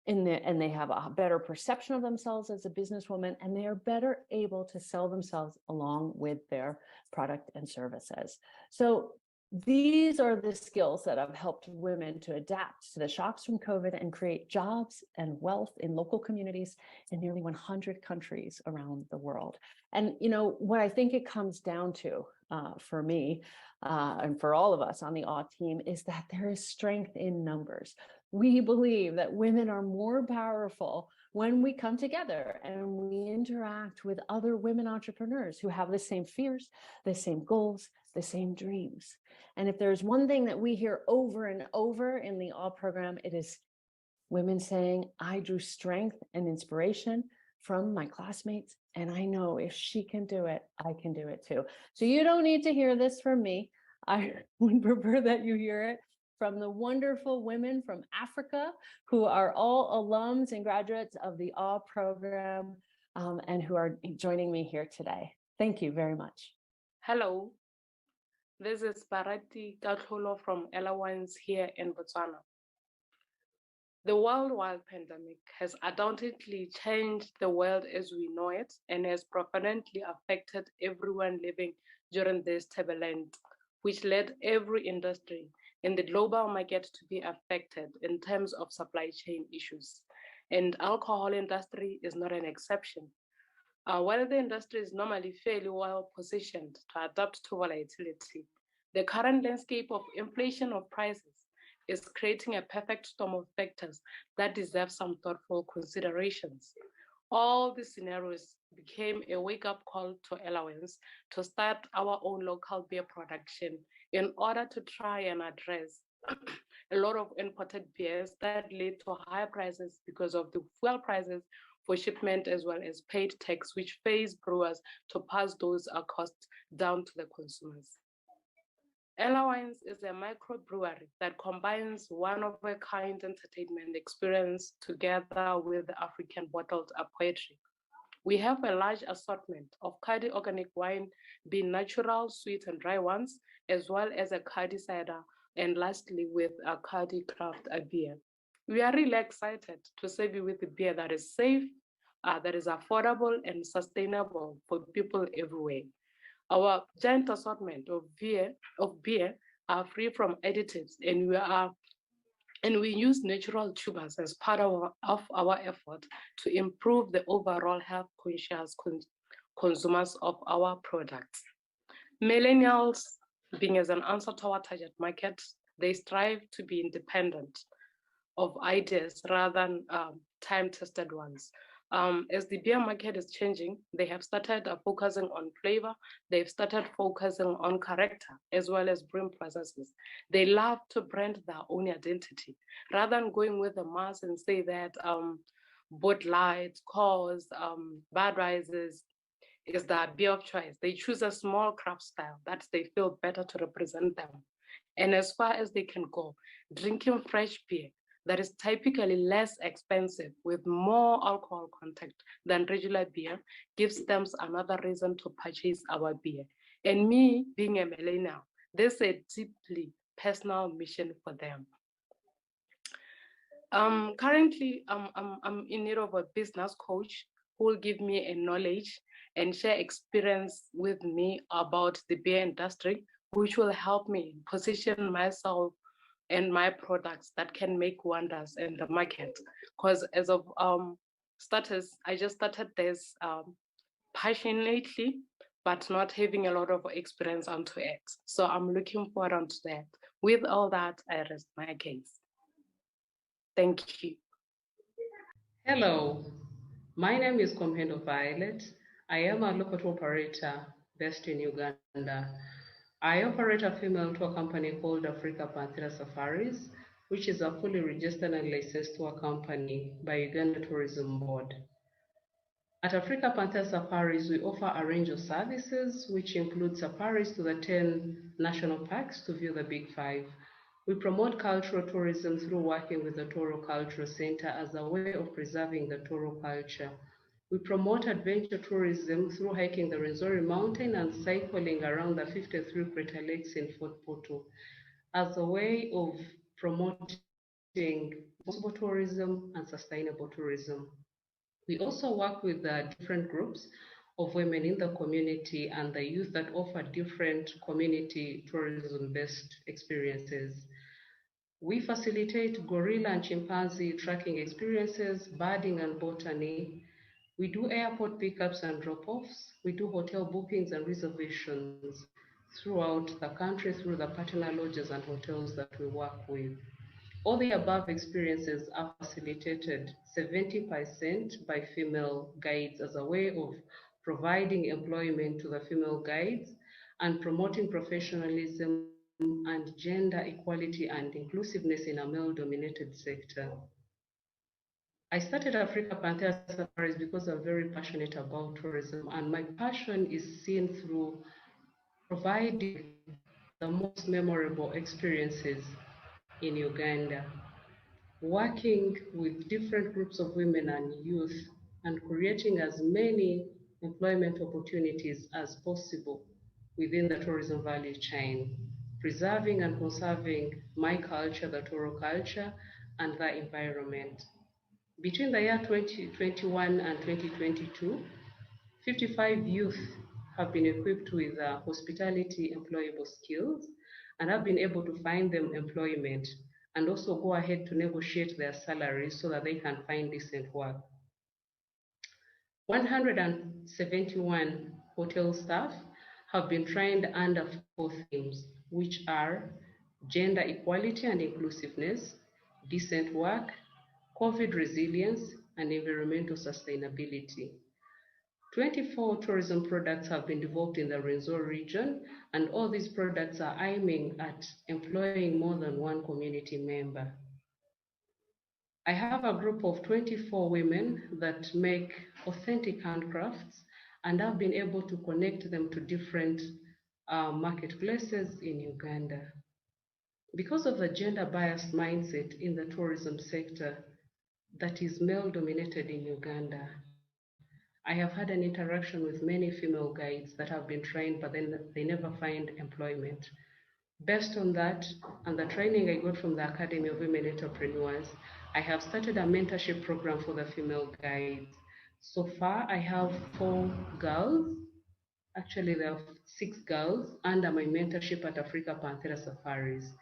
and they have a better perception of themselves as a businesswoman, and they are better able to sell themselves along with their product and services. So these are the skills that have helped women to adapt to the shocks from COVID and create jobs and wealth in local communities in nearly 100 countries around the world. And you know what I think it comes down to for me and for all of us on the ALL team is that there is strength in numbers. We believe that women are more powerful when we come together and we interact with other women entrepreneurs who have the same fears, the same goals, the same dreams. And if there's one thing that we hear over and over in the ALL program, it is women saying, I drew strength and inspiration from my classmates, and I know if she can do it, I can do it too. So you don't need to hear this from me. I would prefer that you hear it from the wonderful women from Africa who are all alums and graduates of the ALL program and who are joining me here today. Thank you very much. Hello, this is Barati Katlolo from Airlines here in Botswana. The worldwide pandemic has undoubtedly changed the world as we know it and has profoundly affected everyone living during this turbulence, which led every industry in the global market to be affected in terms of supply chain issues. And alcohol industry is not an exception. While the industry is normally fairly well positioned to adapt to volatility, the current landscape of inflation of prices is creating a perfect storm of factors that deserve some thoughtful considerations. All these scenarios became a wake-up call to Airlines to start our own local beer production in order to try and address a lot of imported beers that lead to higher prices because of the fuel prices for shipment, as well as paid tax, which pays brewers to pass those costs down to the consumers. Airlines is a microbrewery that combines one-of-a-kind entertainment experience together with the African bottled poetry. We have a large assortment of Cardi organic wine, being natural, sweet, and dry ones, as well as a Cardi cider, and lastly with a Cardi craft beer. We are really excited to serve you with a beer that is safe, that is affordable, and sustainable for people everywhere. Our giant assortment of beer are free from additives, and we use natural tubers as part of our effort to improve the overall health conscious consumers of our products. Millennials, being as an answer to our target market, they strive to be independent of ideas rather than time-tested ones. As the beer market is changing, they have started focusing on flavor, they've started focusing on character, as well as brewing processes. They love to brand their own identity, rather than going with the mass and say that Bud Light, Coors, Budweiser is their beer of choice. They choose a small craft style that they feel better to represent them. And as far as they can go, drinking fresh beer that is typically less expensive with more alcohol content than regular beer gives them another reason to purchase our beer. And me, being a millennial, this is a deeply personal mission for them. Currently, I'm in need of a business coach who will give me a knowledge and share experience with me about the beer industry, which will help me position myself and my products that can make wonders in the market. Because as of starters, I just started this passionately, but not having a lot of experience onto it. So I'm looking forward to that. With all that, I rest my case. Thank you. Hello, my name is Komhendo Violet. I am a local operator based in Uganda. I operate a female tour company called Africa Panthera Safaris, which is a fully registered and licensed tour company by Uganda Tourism Board. At Africa Panthera Safaris, we offer a range of services, which include safaris to the 10 national parks to view the Big Five. We promote cultural tourism through working with the Toro Cultural Center as a way of preserving the Toro culture. We promote adventure tourism through hiking the Rwenzori Mountain and cycling around the 53 crater lakes in Fort Portal as a way of promoting responsible tourism and sustainable tourism. We also work with different groups of women in the community and the youth that offer different community tourism-based experiences. We facilitate gorilla and chimpanzee tracking experiences, birding and botany. We do airport pickups and drop-offs. We do hotel bookings and reservations throughout the country through the partner lodges and hotels that we work with. All the above experiences are facilitated 70% by female guides as a way of providing employment to the female guides and promoting professionalism and gender equality and inclusiveness in a male-dominated sector. I started Africa Panthera Safaris because I'm very passionate about tourism, and my passion is seen through providing the most memorable experiences in Uganda, working with different groups of women and youth and creating as many employment opportunities as possible within the tourism value chain, preserving and conserving my culture, the Toro culture, and the environment. Between the year 2021 and 2022, 55 youth have been equipped with hospitality employable skills and have been able to find them employment and also go ahead to negotiate their salaries so that they can find decent work. 171 hotel staff have been trained under 4 themes, which are gender equality and inclusiveness, decent work, COVID resilience, and environmental sustainability. 24 tourism products have been developed in the Rwenzori region, and all these products are aiming at employing more than one community member. I have a group of 24 women that make authentic handcrafts, and I've been able to connect them to different marketplaces in Uganda. Because of the gender-biased mindset in the tourism sector that is male-dominated in Uganda, I have had an interaction with many female guides that have been trained, but then they never find employment. Based on that and the training I got from the Academy of Women Entrepreneurs, I have started a mentorship program for the female guides. So far, I have 4 girls. Actually, there are 6 girls under my mentorship at Africa Panthera Safaris.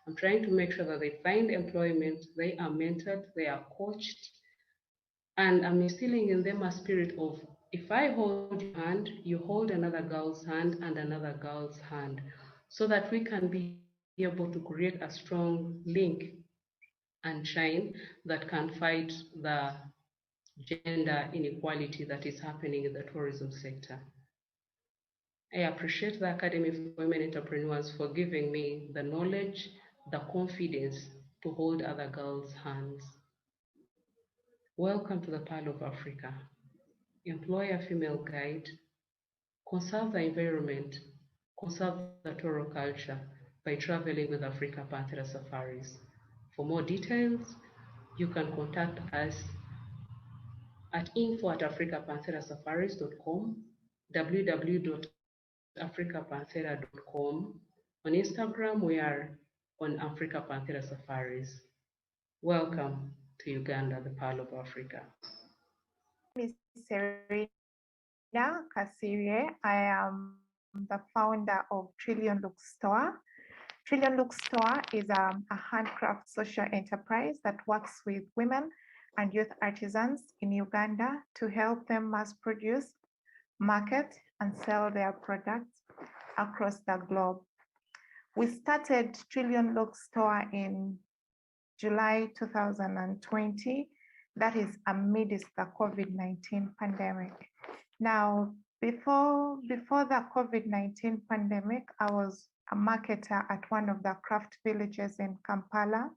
I'm trying to make sure that they find employment, they are mentored, they are coached, and I'm instilling in them a spirit of, if I hold your hand, you hold another girl's hand and another girl's hand, so that we can be able to create a strong link and chain that can fight the gender inequality that is happening in the tourism sector. I appreciate the Academy for Women Entrepreneurs for giving me the knowledge, the confidence to hold other girls' hands. Welcome to the Pearl of Africa. Employ a female guide, conserve the environment, conserve the Toro culture by traveling with Africa Panthera Safaris. For more details, you can contact us at info@africapantherasafaris.com, www.africapanthera.com. On Instagram, we are on Africa Panthera Safaris. Welcome to Uganda, the Pearl of Africa. My name is Serena Kasirie. I am the founder of Trillion Look Store. Trillion Look Store is a handcraft social enterprise that works with women and youth artisans in Uganda to help them mass produce, market, and sell their products across the globe. We started Trillion Look Store in July 2020. That is amidst the COVID-19 pandemic. Now, before the COVID-19 pandemic, I was a marketer at one of the craft villages in Kampala.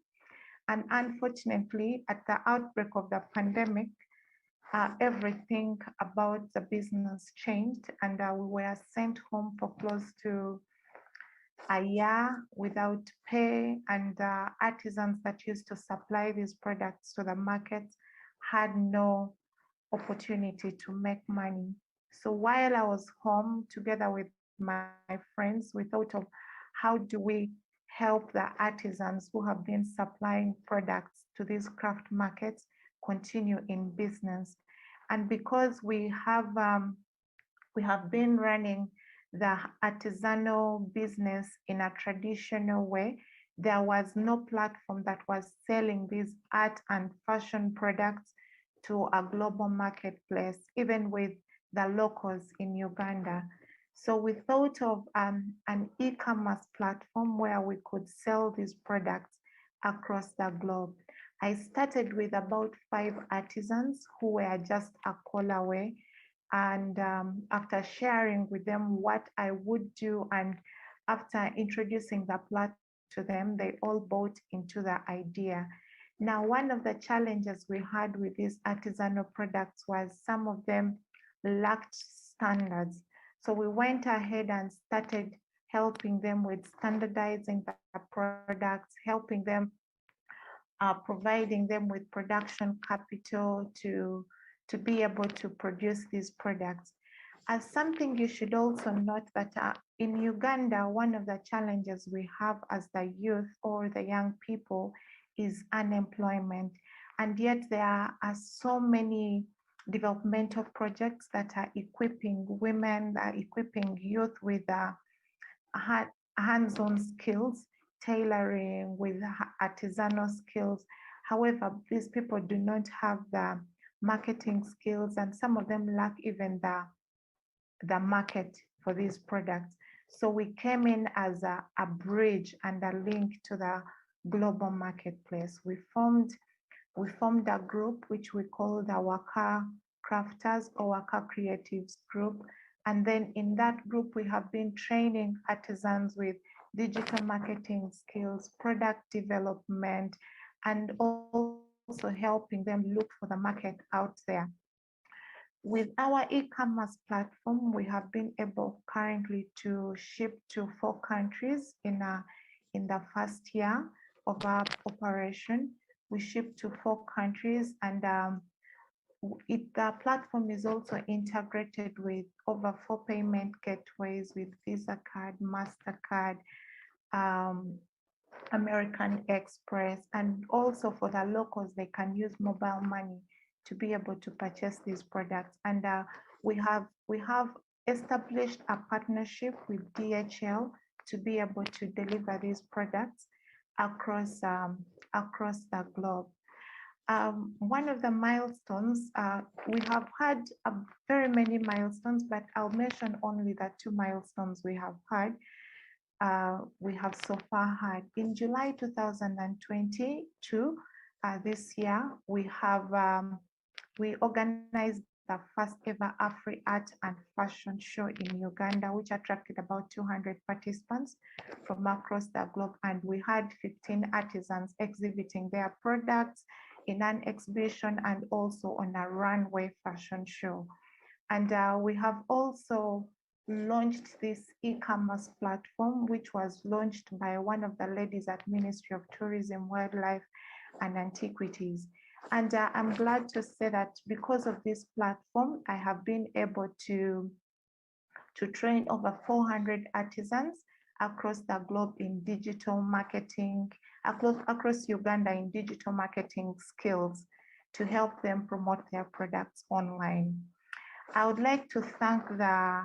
And unfortunately, at the outbreak of the pandemic, everything about the business changed, and we were sent home for close to a year without pay, and artisans that used to supply these products to the market had no opportunity to make money. So while I was home together with my friends, we thought of how do we help the artisans who have been supplying products to these craft markets continue in business. And because we have been running the artisanal business in a traditional way, there was no platform that was selling these art and fashion products to a global marketplace, even with the locals in Uganda. So we thought of an e-commerce platform where we could sell these products across the globe. I started with about 5 artisans who were just a call away. And after sharing with them what I would do, and after introducing the platform to them, they all bought into the idea. Now, one of the challenges we had with these artisanal products was some of them lacked standards. So we went ahead and started helping them with standardizing the products, helping them, providing them with production capital to be able to produce these products. As something you should also note that in Uganda, one of the challenges we have as the youth or the young people is unemployment. And yet there are so many developmental projects that are equipping women, that are equipping youth with hands-on skills, tailoring, with artisanal skills. However, these people do not have the marketing skills, and some of them lack even the market for these products. So we came in as a bridge and a link to the global marketplace. We formed a group which we call the Waka Crafters or Waka Creatives group. And then in that group, we have been training artisans with digital marketing skills, product development, and also helping them look for the market out there. With our e-commerce platform, we have been able currently to ship to 4 countries in the first year of our operation. We ship to 4 countries, and the platform is also integrated with over 4 payment gateways with Visa card, MasterCard, American Express, and also for the locals, they can use mobile money to be able to purchase these products. And we have established a partnership with DHL to be able to deliver these products across the globe. One of the milestones, we have had very many milestones, but I'll mention only the 2 milestones we have had. We have so far had. In July 2022, this year, we organized the first ever Afri Art and Fashion Show in Uganda, which attracted about 200 participants from across the globe. And we had 15 artisans exhibiting their products in an exhibition and also on a runway fashion show. And we have also launched this e-commerce platform, which was launched by one of the ladies at Ministry of Tourism, Wildlife and Antiquities. And I'm glad to say that because of this platform, I have been able to train over 400 artisans across the globe in digital marketing, across Uganda in digital marketing skills. to help them promote their products online. I would like to thank the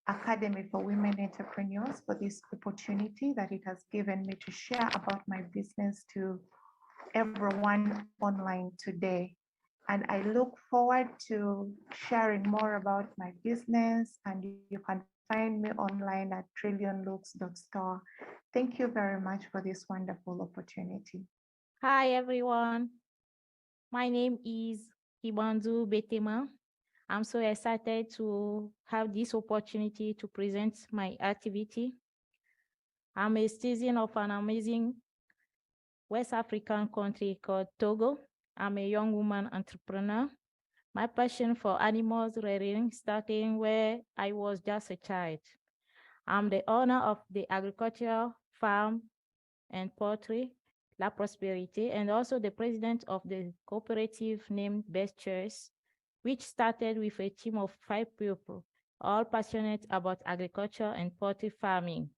Academy for Women Entrepreneurs for this opportunity that it has given me to share about my business to everyone online today. And I look forward to sharing more about my business, and you can find me online at trillionlooks.store. Thank you very much for this wonderful opportunity. Hi, everyone. My name is Ibandu Betema. I'm so excited to have this opportunity to present my activity. I'm a citizen of an amazing West African country called Togo. I'm a young woman entrepreneur. My passion for animals rearing started where I was just a child. I'm the owner of the agricultural farm and poultry, La Prosperity, and also the president of the cooperative named Best Choice, which started with a team of 5 people, all passionate about agriculture and poultry farming.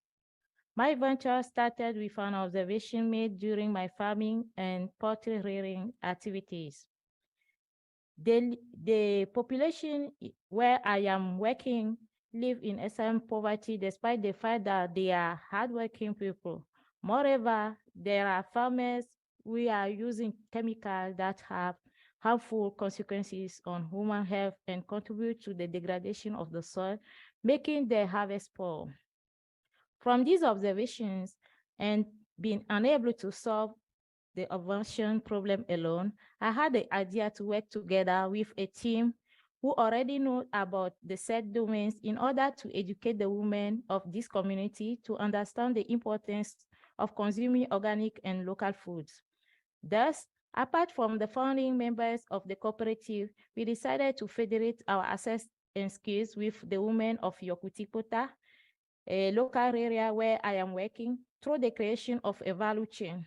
My venture started with an observation made during my farming and poultry rearing activities. The population where I am working live in extreme poverty despite the fact that they are hardworking people. Moreover, there are farmers who are using chemicals that have harmful consequences on human health and contribute to the degradation of the soil, making the harvest poor. From these observations and being unable to solve the aversion problem alone, I had the idea to work together with a team who already know about the said domains in order to educate the women of this community to understand the importance of consuming organic and local foods. Thus, apart from the founding members of the cooperative, we decided to federate our assets and skills with the women of Yokutikota, a local area where I am working, through the creation of a value chain.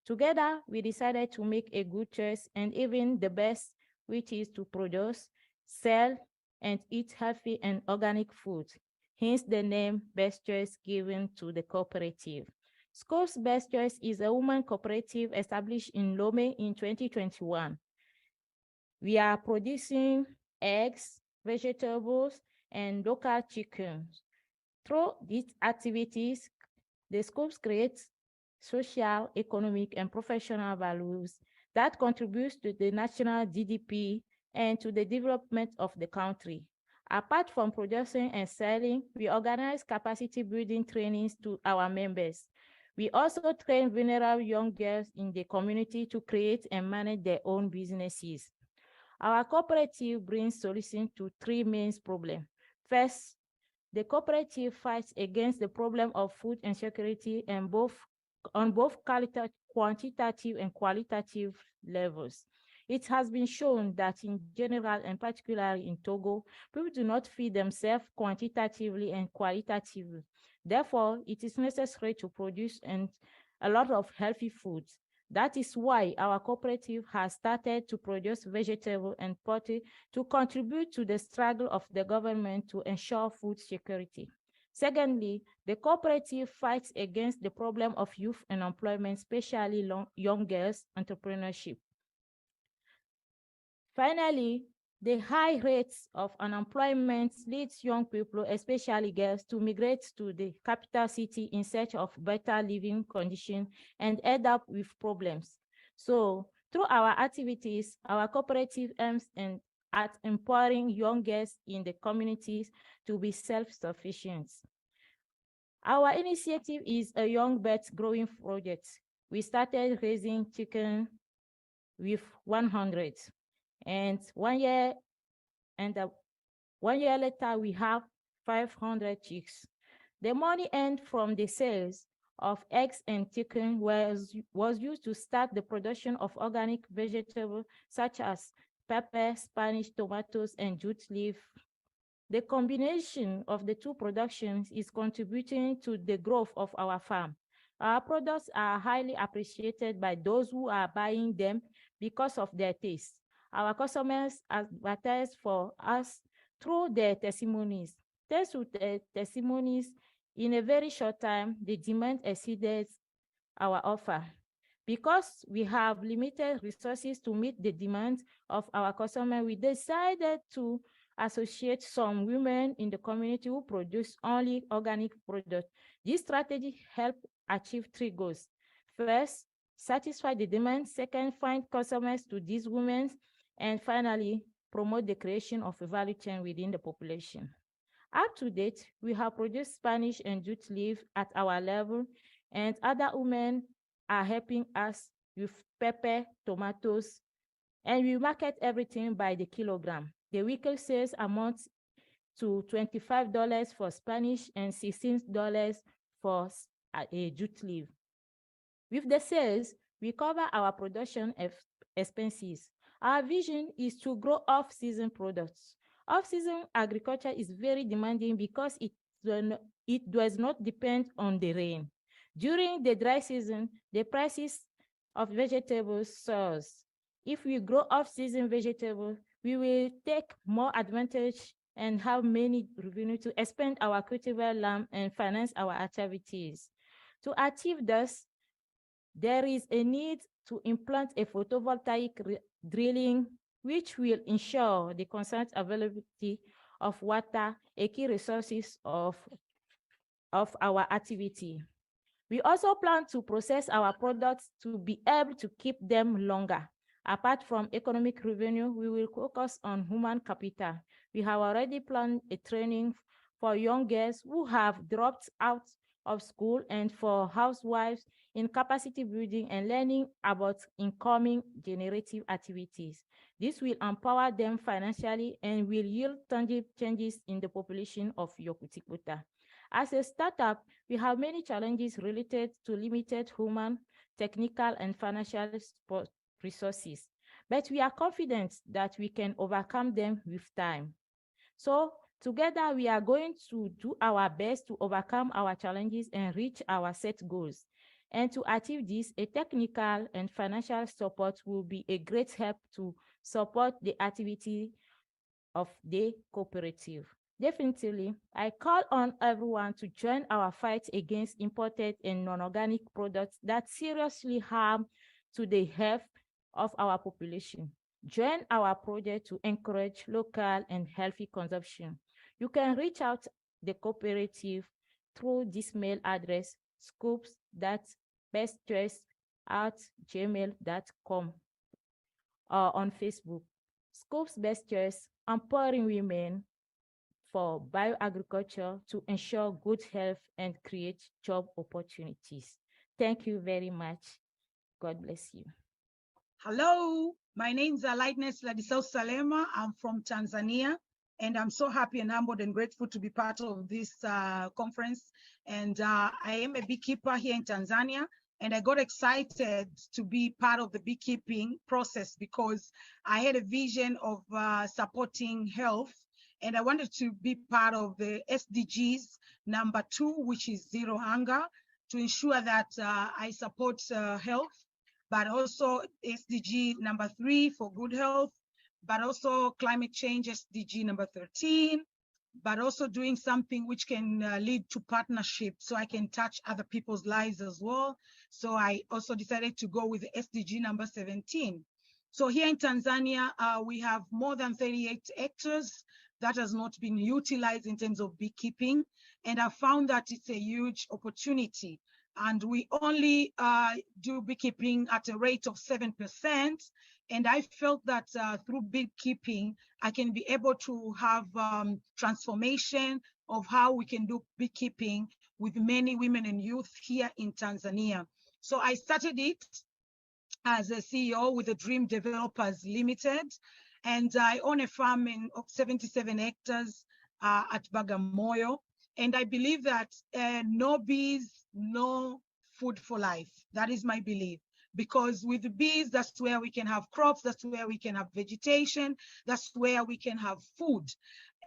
Together, we decided to make a good choice and even the best, which is to produce, sell, and eat healthy and organic food. Hence the name Best Choice given to the cooperative. Scope's Best Choice is a woman cooperative established in Lome in 2021. We are producing eggs, vegetables, and local chickens. Through these activities, the Scopes creates social, economic, and professional values that contributes to the national GDP and to the development of the country. Apart from producing and selling, we organize capacity building trainings to our members. We also train vulnerable young girls in the community to create and manage their own businesses. Our cooperative brings solutions to 3 main problems. First, the cooperative fights against the problem of food insecurity and on both quantitative and qualitative levels. It has been shown that in general, and particularly in Togo, people do not feed themselves quantitatively and qualitatively. Therefore, it is necessary to produce a lot of healthy foods. That is why our cooperative has started to produce vegetable and poultry to contribute to the struggle of the government to ensure food security. Secondly, the cooperative fights against the problem of youth unemployment, especially young girls' entrepreneurship. Finally, the high rates of unemployment leads young people, especially girls, to migrate to the capital city in search of better living conditions and end up with problems. So, through our activities, our cooperative aims at empowering young girls in the communities to be self-sufficient. Our initiative is a young birds growing project. We started raising chicken with 100. And 1 year later, we have 500 chicks. The money earned from the sales of eggs and chicken was used to start the production of organic vegetables such as pepper, Spanish tomatoes, and jute leaf. The combination of the 2 productions is contributing to the growth of our farm. Our products are highly appreciated by those who are buying them because of their taste. Our customers advertise for us through their testimonies. Thanks to the testimonies, in a very short time, the demand exceeded our offer. Because we have limited resources to meet the demands of our customers, we decided to associate some women in the community who produce only organic products. This strategy helped achieve 3 goals. First, satisfy the demand. Second, find customers to these women. And finally, promote the creation of a value chain within the population. Up to date, we have produced Spanish and jute leaf at our level, and other women are helping us with pepper, tomatoes, and we market everything by the kilogram. The weekly sales amount to $25 for Spanish and $16 for a jute leaf. With the sales, we cover our production expenses. Our vision is to grow off-season products. Off-season agriculture is very demanding because it does not depend on the rain. During the dry season, the prices of vegetables soars. If we grow off-season vegetables, we will take more advantage and have many revenue to expand our cultivar land and finance our activities. To achieve this, there is a need to implant a photovoltaic drilling, which will ensure the constant availability of water, a key resources of our activity. We also plan to process our products to be able to keep them longer. Apart from economic revenue, we will focus on human capital. We have already planned a training for young girls who have dropped out of school and for housewives in capacity building and learning about incoming generative activities. This will empower them financially and will yield tangible changes in the population of Yokutiputa. As a startup, we have many challenges related to limited human, technical, and financial support resources, but we are confident that we can overcome them with time. So together, we are going to do our best to overcome our challenges and reach our set goals. And to achieve this, a technical and financial support will be a great help to support the activity of the cooperative. Definitely, I call on everyone to join our fight against imported and non-organic products that seriously harm to the health of our population. Join our project to encourage local and healthy consumption. You can reach out the cooperative through this mail address, scoops.bestchoice@gmail.com, or on Facebook. Scoops Best Choice, empowering women for bioagriculture to ensure good health and create job opportunities. Thank you very much. God bless you. Hello, my name is Lightness Ladisau Salema. I'm from Tanzania, and I'm so happy and humbled and grateful to be part of this conference. And I am a beekeeper here in Tanzania, and I got excited to be part of the beekeeping process because I had a vision of supporting health, and I wanted to be part of the SDGs number 2, which is zero hunger, to ensure that I support health, but also SDG number 3 for good health, but also climate change SDG number 13, but also doing something which can lead to partnership so I can touch other people's lives as well. So I also decided to go with the SDG number 17. So here in Tanzania, we have more than 38 hectares that has not been utilized in terms of beekeeping. And I found that it's a huge opportunity. And we only do beekeeping at a rate of 7%. And I felt that through beekeeping, I can be able to have transformation of how we can do beekeeping with many women and youth here in Tanzania. So I started it as a CEO with the Dream Developers Limited. And I own a farm of 77 hectares at Bagamoyo. And I believe that no bees, no food for life. That is my belief. Because with the bees, that's where we can have crops, that's where we can have vegetation, that's where we can have food.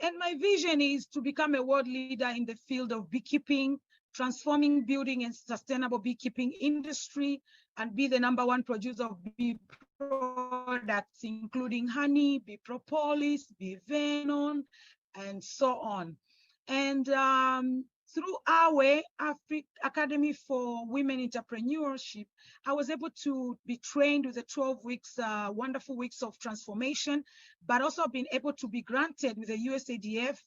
And my vision is to become a world leader in the field of beekeeping, transforming, building, and sustainable beekeeping industry, and be the #1 producer of bee products, including honey, bee propolis, bee venom, and so on. And through our Academy for Women Entrepreneurship, I was able to be trained with the 12 weeks, wonderful weeks of transformation, but also been able to be granted with a USADF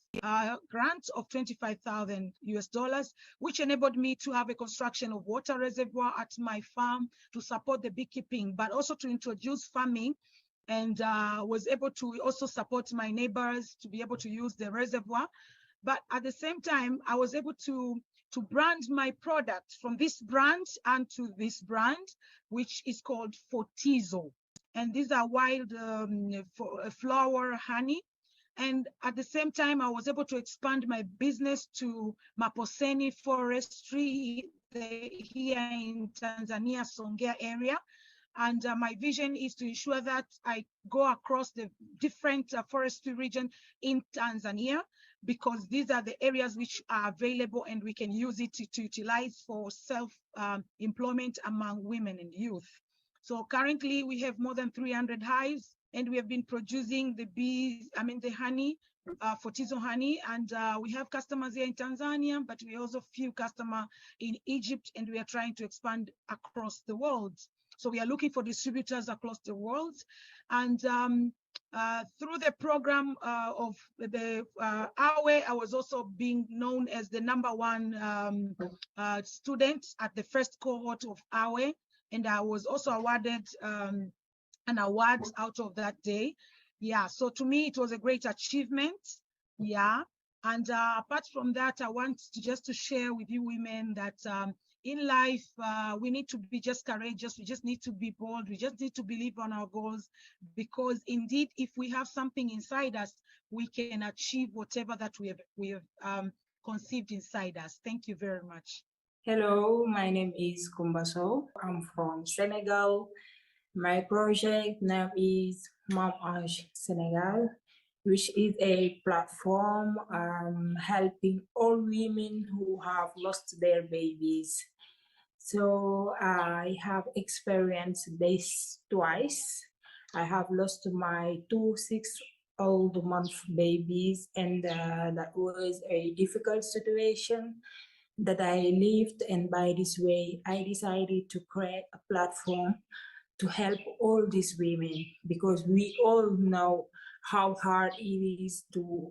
grant of $25,000, which enabled me to have a construction of water reservoir at my farm to support the beekeeping, but also to introduce farming, and was able to also support my neighbors to be able to use the reservoir. But at the same time, I was able to brand my product from this brand and to this brand, which is called Fortizo. And these are wild flower honey. And at the same time, I was able to expand my business to Maposeni Forestry here in Tanzania, Songea area. And my vision is to ensure that I go across the different forestry region in Tanzania, because these are the areas which are available and we can use it to utilize for self-employment among women and youth. So currently we have more than 300 hives, and we have been producing the honey, Fortizo honey, and we have customers here in Tanzania, but we also few customers in Egypt, and we are trying to expand across the world. So we are looking for distributors across the world. And through the program of the AWE, I was also being known as the #1 student at the first cohort of AWE. And I was also awarded an award out of that day. Yeah, so to me, it was a great achievement. Yeah, and apart from that, I want to share with you women that in life, we need to be just courageous. We just need to be bold. We just need to believe on our goals, because indeed, if we have something inside us, we can achieve whatever that we have conceived inside us. Thank you very much. Hello, my name is Kumbaso. I'm from Senegal. My project name is Mom Ange Senegal, which is a platform helping all women who have lost their babies. So I have experienced this twice. I have lost my 2 6-month babies, and that was a difficult situation that I lived. And by this way, I decided to create a platform to help all these women, because we all know how hard it is to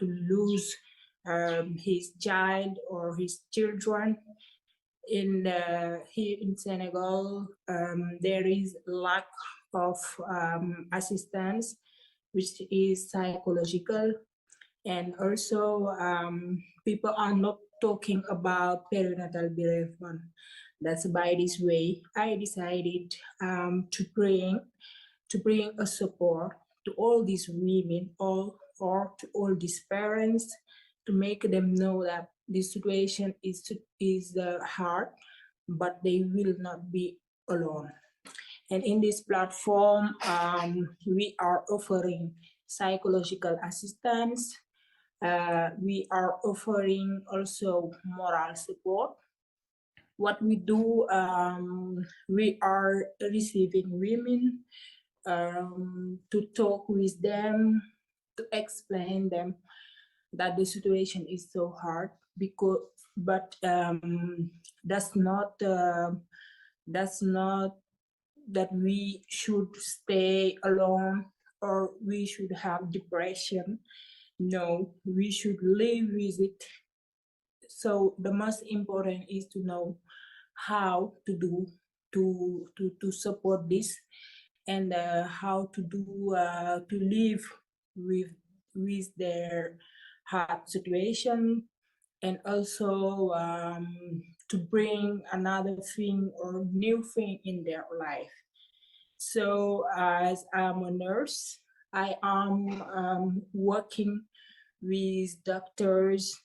lose his child or his children. Here in Senegal, there is lack of assistance, which is psychological, and also people are not talking about perinatal bereavement. That's by this way I decided to bring a support to all these women, or to all these parents, to make them know that this situation is hard, but they will not be alone. And in this platform, we are offering psychological assistance. We are offering also moral support. What we do, we are receiving women to talk with them, to explain them that the situation is so hard, but that's not that we should stay alone or we should have depression. No, we should live with it. So the most important is to know how to do to support this, and how to do to live with their hard situation, and also to bring another thing or new thing in their life. So as I'm a nurse, I am working with doctors,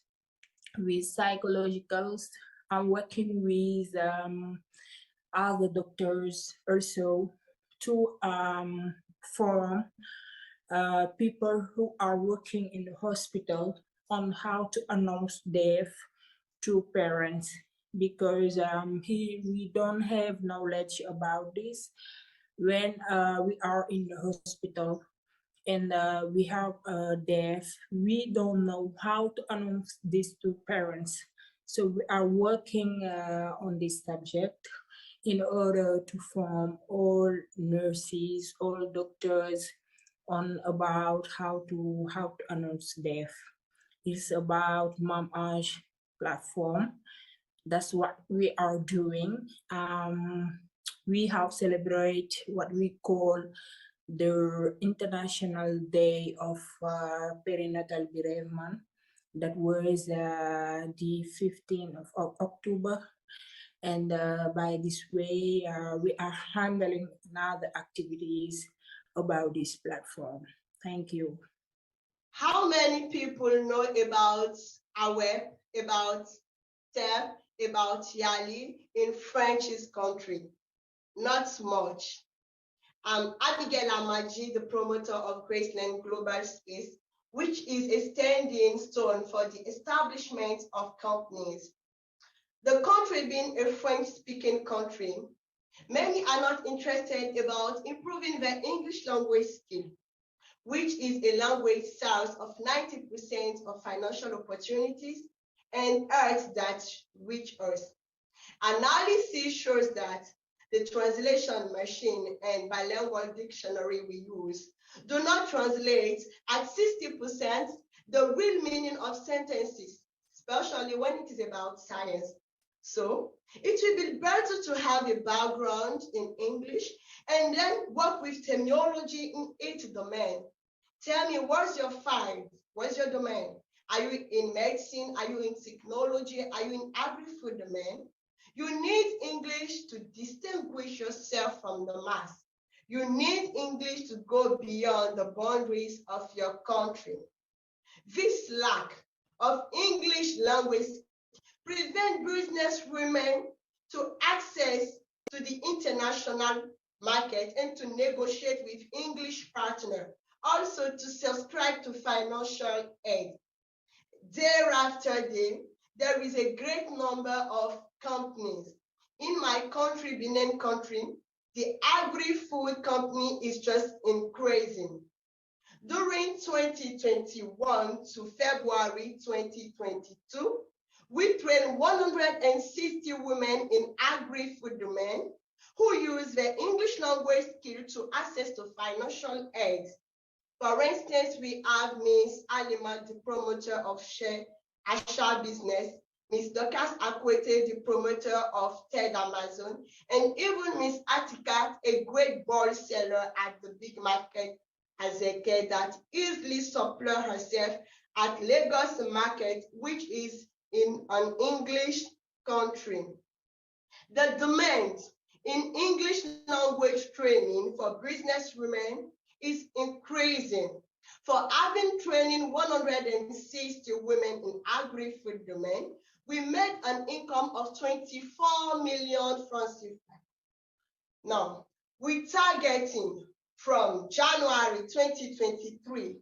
with psychologicals. I'm working with other doctors also to form people who are working in the hospital on how to announce death to parents, because we don't have knowledge about this. When we are in the hospital, and we have deaf. We don't know how to announce this to parents. So we are working on this subject in order to form all nurses, all doctors on about how to announce deaf. It's about Mom Ash platform. That's what we are doing. We have celebrate what we call the International Day of Perinatal Bereavement. That was the 15th of October. And by this way, we are handling other activities about this platform. Thank you. How many people know about AWEB, about TEP, about YALI in French's country? Not much. I'm Abigail Amaji, the promoter of Graceland Global Space, which is a standing stone for the establishment of companies. The country being a French-speaking country, many are not interested about improving their English language skill, which is a language source of 90% of financial opportunities and arts that reach us. Analysis shows that the translation machine and bilingual dictionary we use do not translate at 60% the real meaning of sentences, especially when it is about science. So it will be better to have a background in English and then work with terminology in each domain. Tell me, what's your field? What's your domain? Are you in medicine? Are you in technology? Are you in agri-food domain? You need English to distinguish yourself from the mass. You need English to go beyond the boundaries of your country. This lack of English language prevents business women to access to the international market and to negotiate with English partners, also to subscribe to financial aid. Thereafter, there is a great number of companies. In my country, Benin country, the agri-food company is just increasing. During 2021 to February 2022, we trained 160 women in agri-food domain who use their English language skill to access to financial aid. For instance, we have Ms. Alima, the promoter of Asha Business, Ms. Dorcas Akwete, the promoter of Ted Amazon, and even Ms. Atika, a great ball seller at the big market Azeke that easily supply herself at Lagos market, which is in an English country. The demand in English language training for business women is increasing. For having training 160 women in agri-food domain, we made an income of 24 million francs. Now, we're targeting from January 2023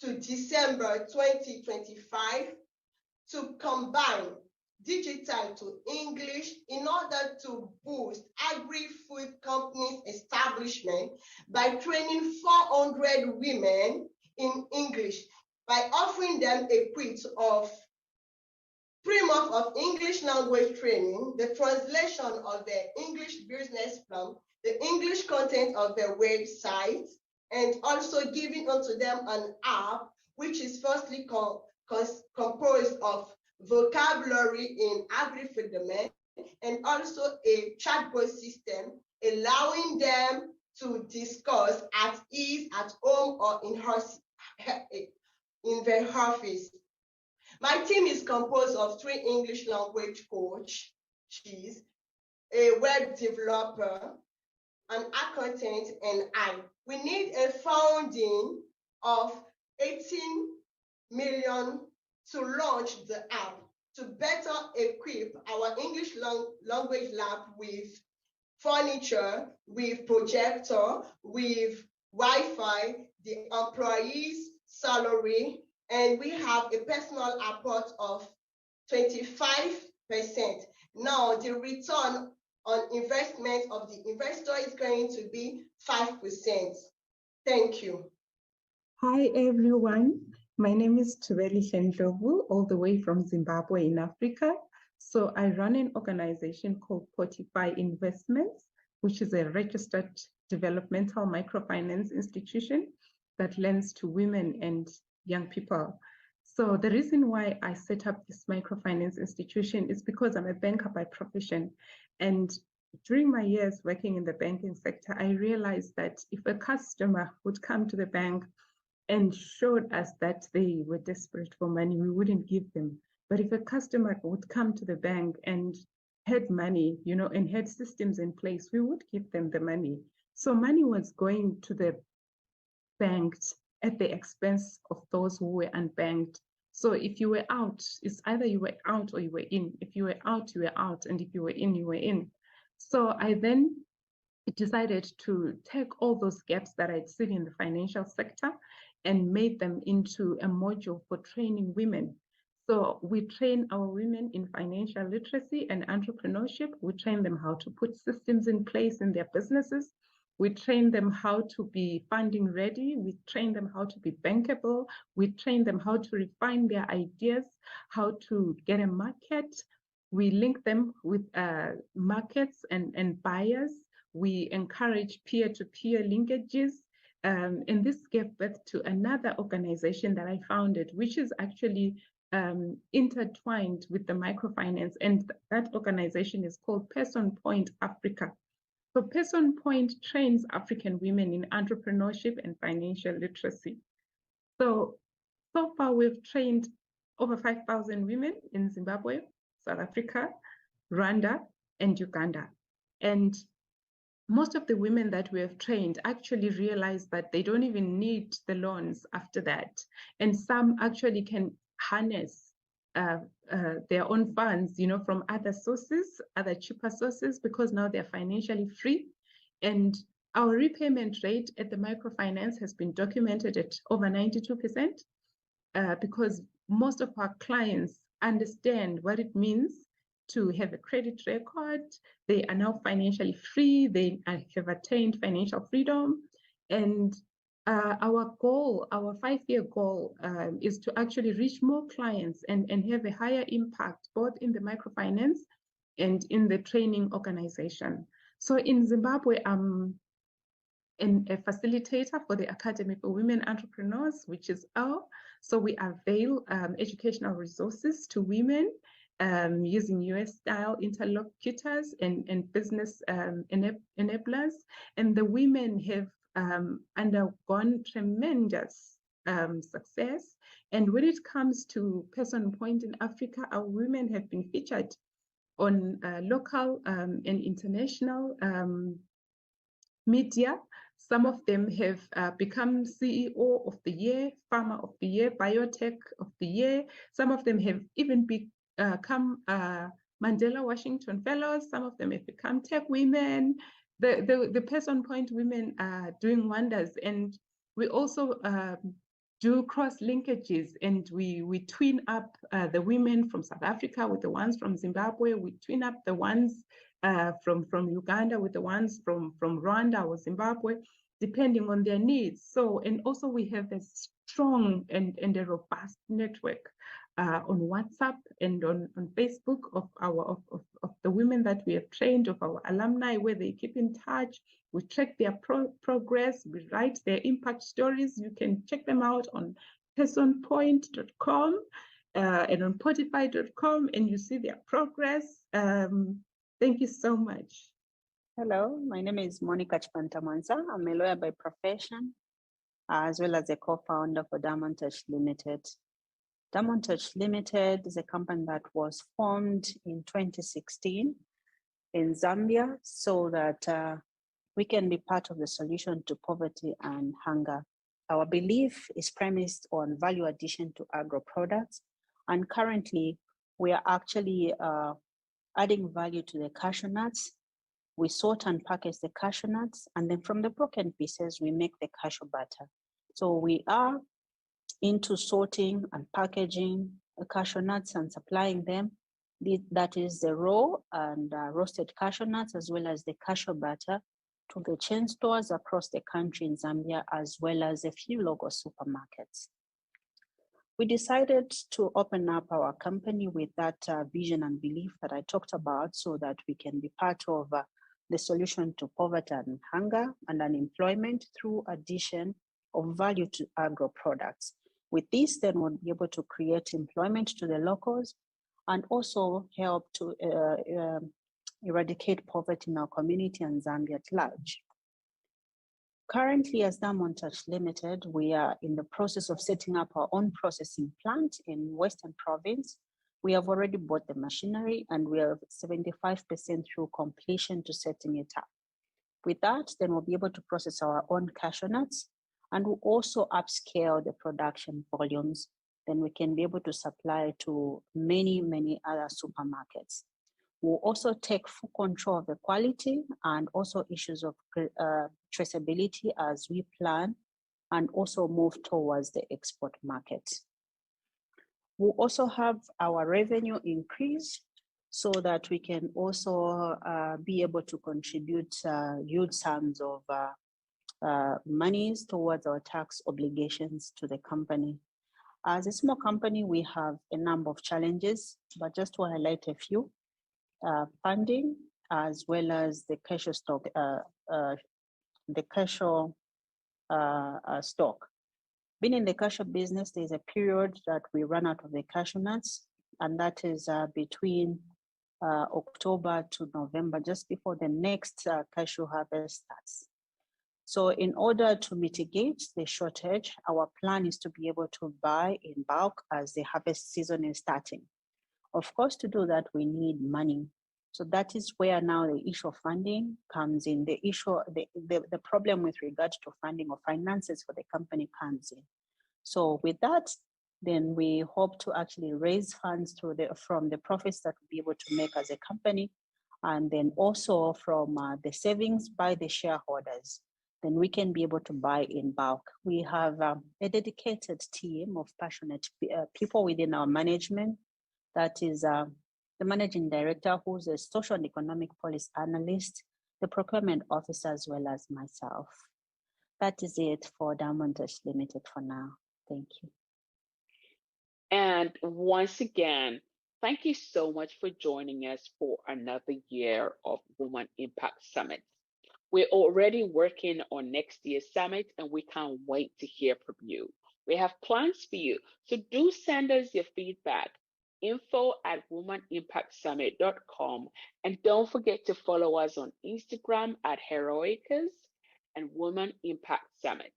to December 2025 to combine digital to English in order to boost agri-food companies establishment by training 400 women in English, by offering them a kit of 3 months of English language training, the translation of their English business plan, the English content of their website, and also giving unto them an app, which is firstly composed of vocabulary in agri-food domain, and also a chatbot system, allowing them to discuss at ease at home or in their office. My team is composed of 3 English language coaches, a web developer, an accountant, and I. We need a funding of 18 million to launch the app, to better equip our English language lab with furniture, with projector, with Wi-Fi, the employees' salary, and we have a personal support of 25%. Now, the return on investment of the investor is going to be 5%. Thank you. Hi everyone, my name is Tubeli Shendovu, all the way from Zimbabwe in Africa. So I run an organization called Fortify Investments, which is a registered developmental microfinance institution that lends to women and young people. So the reason why I set up this microfinance institution is because I'm a banker by profession. And during my years working in the banking sector, I realized that if a customer would come to the bank and showed us that they were desperate for money, we wouldn't give them. But if a customer would come to the bank and had money, and had systems in place, we would give them the money. So money was going to the banked at the expense of those who were unbanked. So if you were out, it's either you were out or you were in. If you were out, you were out. And if you were in, you were in. So I then decided to take all those gaps that I'd seen in the financial sector and made them into a module for training women. So we train our women in financial literacy and entrepreneurship. We train them how to put systems in place in their businesses. We train them how to be funding ready. We train them how to be bankable. We train them how to refine their ideas, how to get a market. We link them with markets and buyers. We encourage peer-to-peer linkages. And this gave birth to another organization that I founded, which is actually intertwined with the microfinance. And that organization is called Person Point Africa. So Person Point trains African women in entrepreneurship and financial literacy. So far we've trained over 5,000 women in Zimbabwe, South Africa, Rwanda, and Uganda. And most of the women that we have trained actually realize that they don't even need the loans after that. And some actually can harness their own funds, from other sources, other cheaper sources, because now they're financially free. And our repayment rate at the microfinance has been documented at over 92%, because most of our clients understand what it means to have a credit record. They are now financially free. They have attained financial freedom. And our goal, our 5-year goal, is to actually reach more clients and have a higher impact, both in the microfinance and in the training organization. So in Zimbabwe, I'm a facilitator for the Academy for Women Entrepreneurs, which is our. So we avail educational resources to women using US-style interlocutors and business enablers. And the women have undergone tremendous success. And when it comes to Person Point in Africa, our women have been featured on local and international media. Some of them have become CEO of the year, Pharma of the year, Biotech of the year. Some of them have even become Mandela Washington Fellows. Some of them have become tech women. The Person Point women are doing wonders. And we also do cross linkages, and we twin up the women from South Africa with the ones from Zimbabwe. We twin up the ones from Uganda with the ones from Rwanda or Zimbabwe, depending on their needs. So, and also we have a strong and a robust network on WhatsApp and on Facebook of the women that we have trained, of our alumni, where they keep in touch. We track their progress, we write their impact stories. You can check them out on personpoint.com and on Spotify.com, and you see their progress. Thank you so much. Hello, my name is Monica Chipantamanza. I'm a lawyer by profession, as well as a co-founder for Diamond Touch Limited. Diamond Touch Limited is a company that was formed in 2016 in Zambia so that we can be part of the solution to poverty and hunger. Our belief is premised on value addition to agro products, and currently we are actually adding value to the cashew nuts. We sort and package the cashew nuts, and then from the broken pieces, we make the cashew butter. So we are into sorting and packaging the cashew nuts and supplying them. That is the raw and roasted cashew nuts, as well as the cashew butter to the chain stores across the country in Zambia, as well as a few local supermarkets. We decided to open up our company with that vision and belief that I talked about, so that we can be part of the solution to poverty and hunger and unemployment through addition of value to agro products. With this, then we'll be able to create employment to the locals and also help to eradicate poverty in our community and Zambia at large. Currently, as Diamond Touch Limited, we are in the process of setting up our own processing plant in Western Province. We have already bought the machinery and we are 75% through completion to setting it up. With that, then we'll be able to process our own cashew nuts, and we'll also upscale the production volumes. Then we can be able to supply to many, many other supermarkets. We'll also take full control of the quality and also issues of traceability as we plan and also move towards the export market. We'll also have our revenue increase so that we can also be able to contribute huge sums of monies towards our tax obligations to the company. As a small company, we have a number of challenges, but just to highlight a few. Funding, as well as the cashew stock, stock. Being in the cashew business, there's a period that we run out of the cashew nuts, and that is between October to November, just before the next cashew harvest starts. So in order to mitigate the shortage, our plan is to be able to buy in bulk as the harvest season is starting. Of course, to do that, we need money. So that is where now the issue of funding comes in. The problem with regards to funding or finances for the company comes in. So with that, then we hope to actually raise funds from the profits that we'll be able to make as a company, and then also from the savings by the shareholders. Then we can be able to buy in bulk. We have a dedicated team of passionate people within our management. That is the managing director, who's a social and economic policy analyst, the procurement officer, as well as myself. That is it for Diamond Touch Limited for now. Thank you. And once again, thank you so much for joining us for another year of Women Impact Summit. We're already working on next year's summit, and we can't wait to hear from you. We have plans for you, so do send us your feedback. info@womanimpactsummit.com, and don't forget to follow us on Instagram at Heroikka and Women Impact Summit.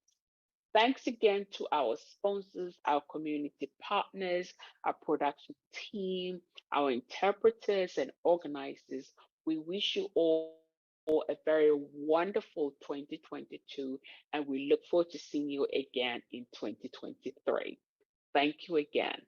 Thanks again to our sponsors, our community partners, our production team, our interpreters and organizers. We wish you all a very wonderful 2022, and we look forward to seeing you again in 2023. Thank you again.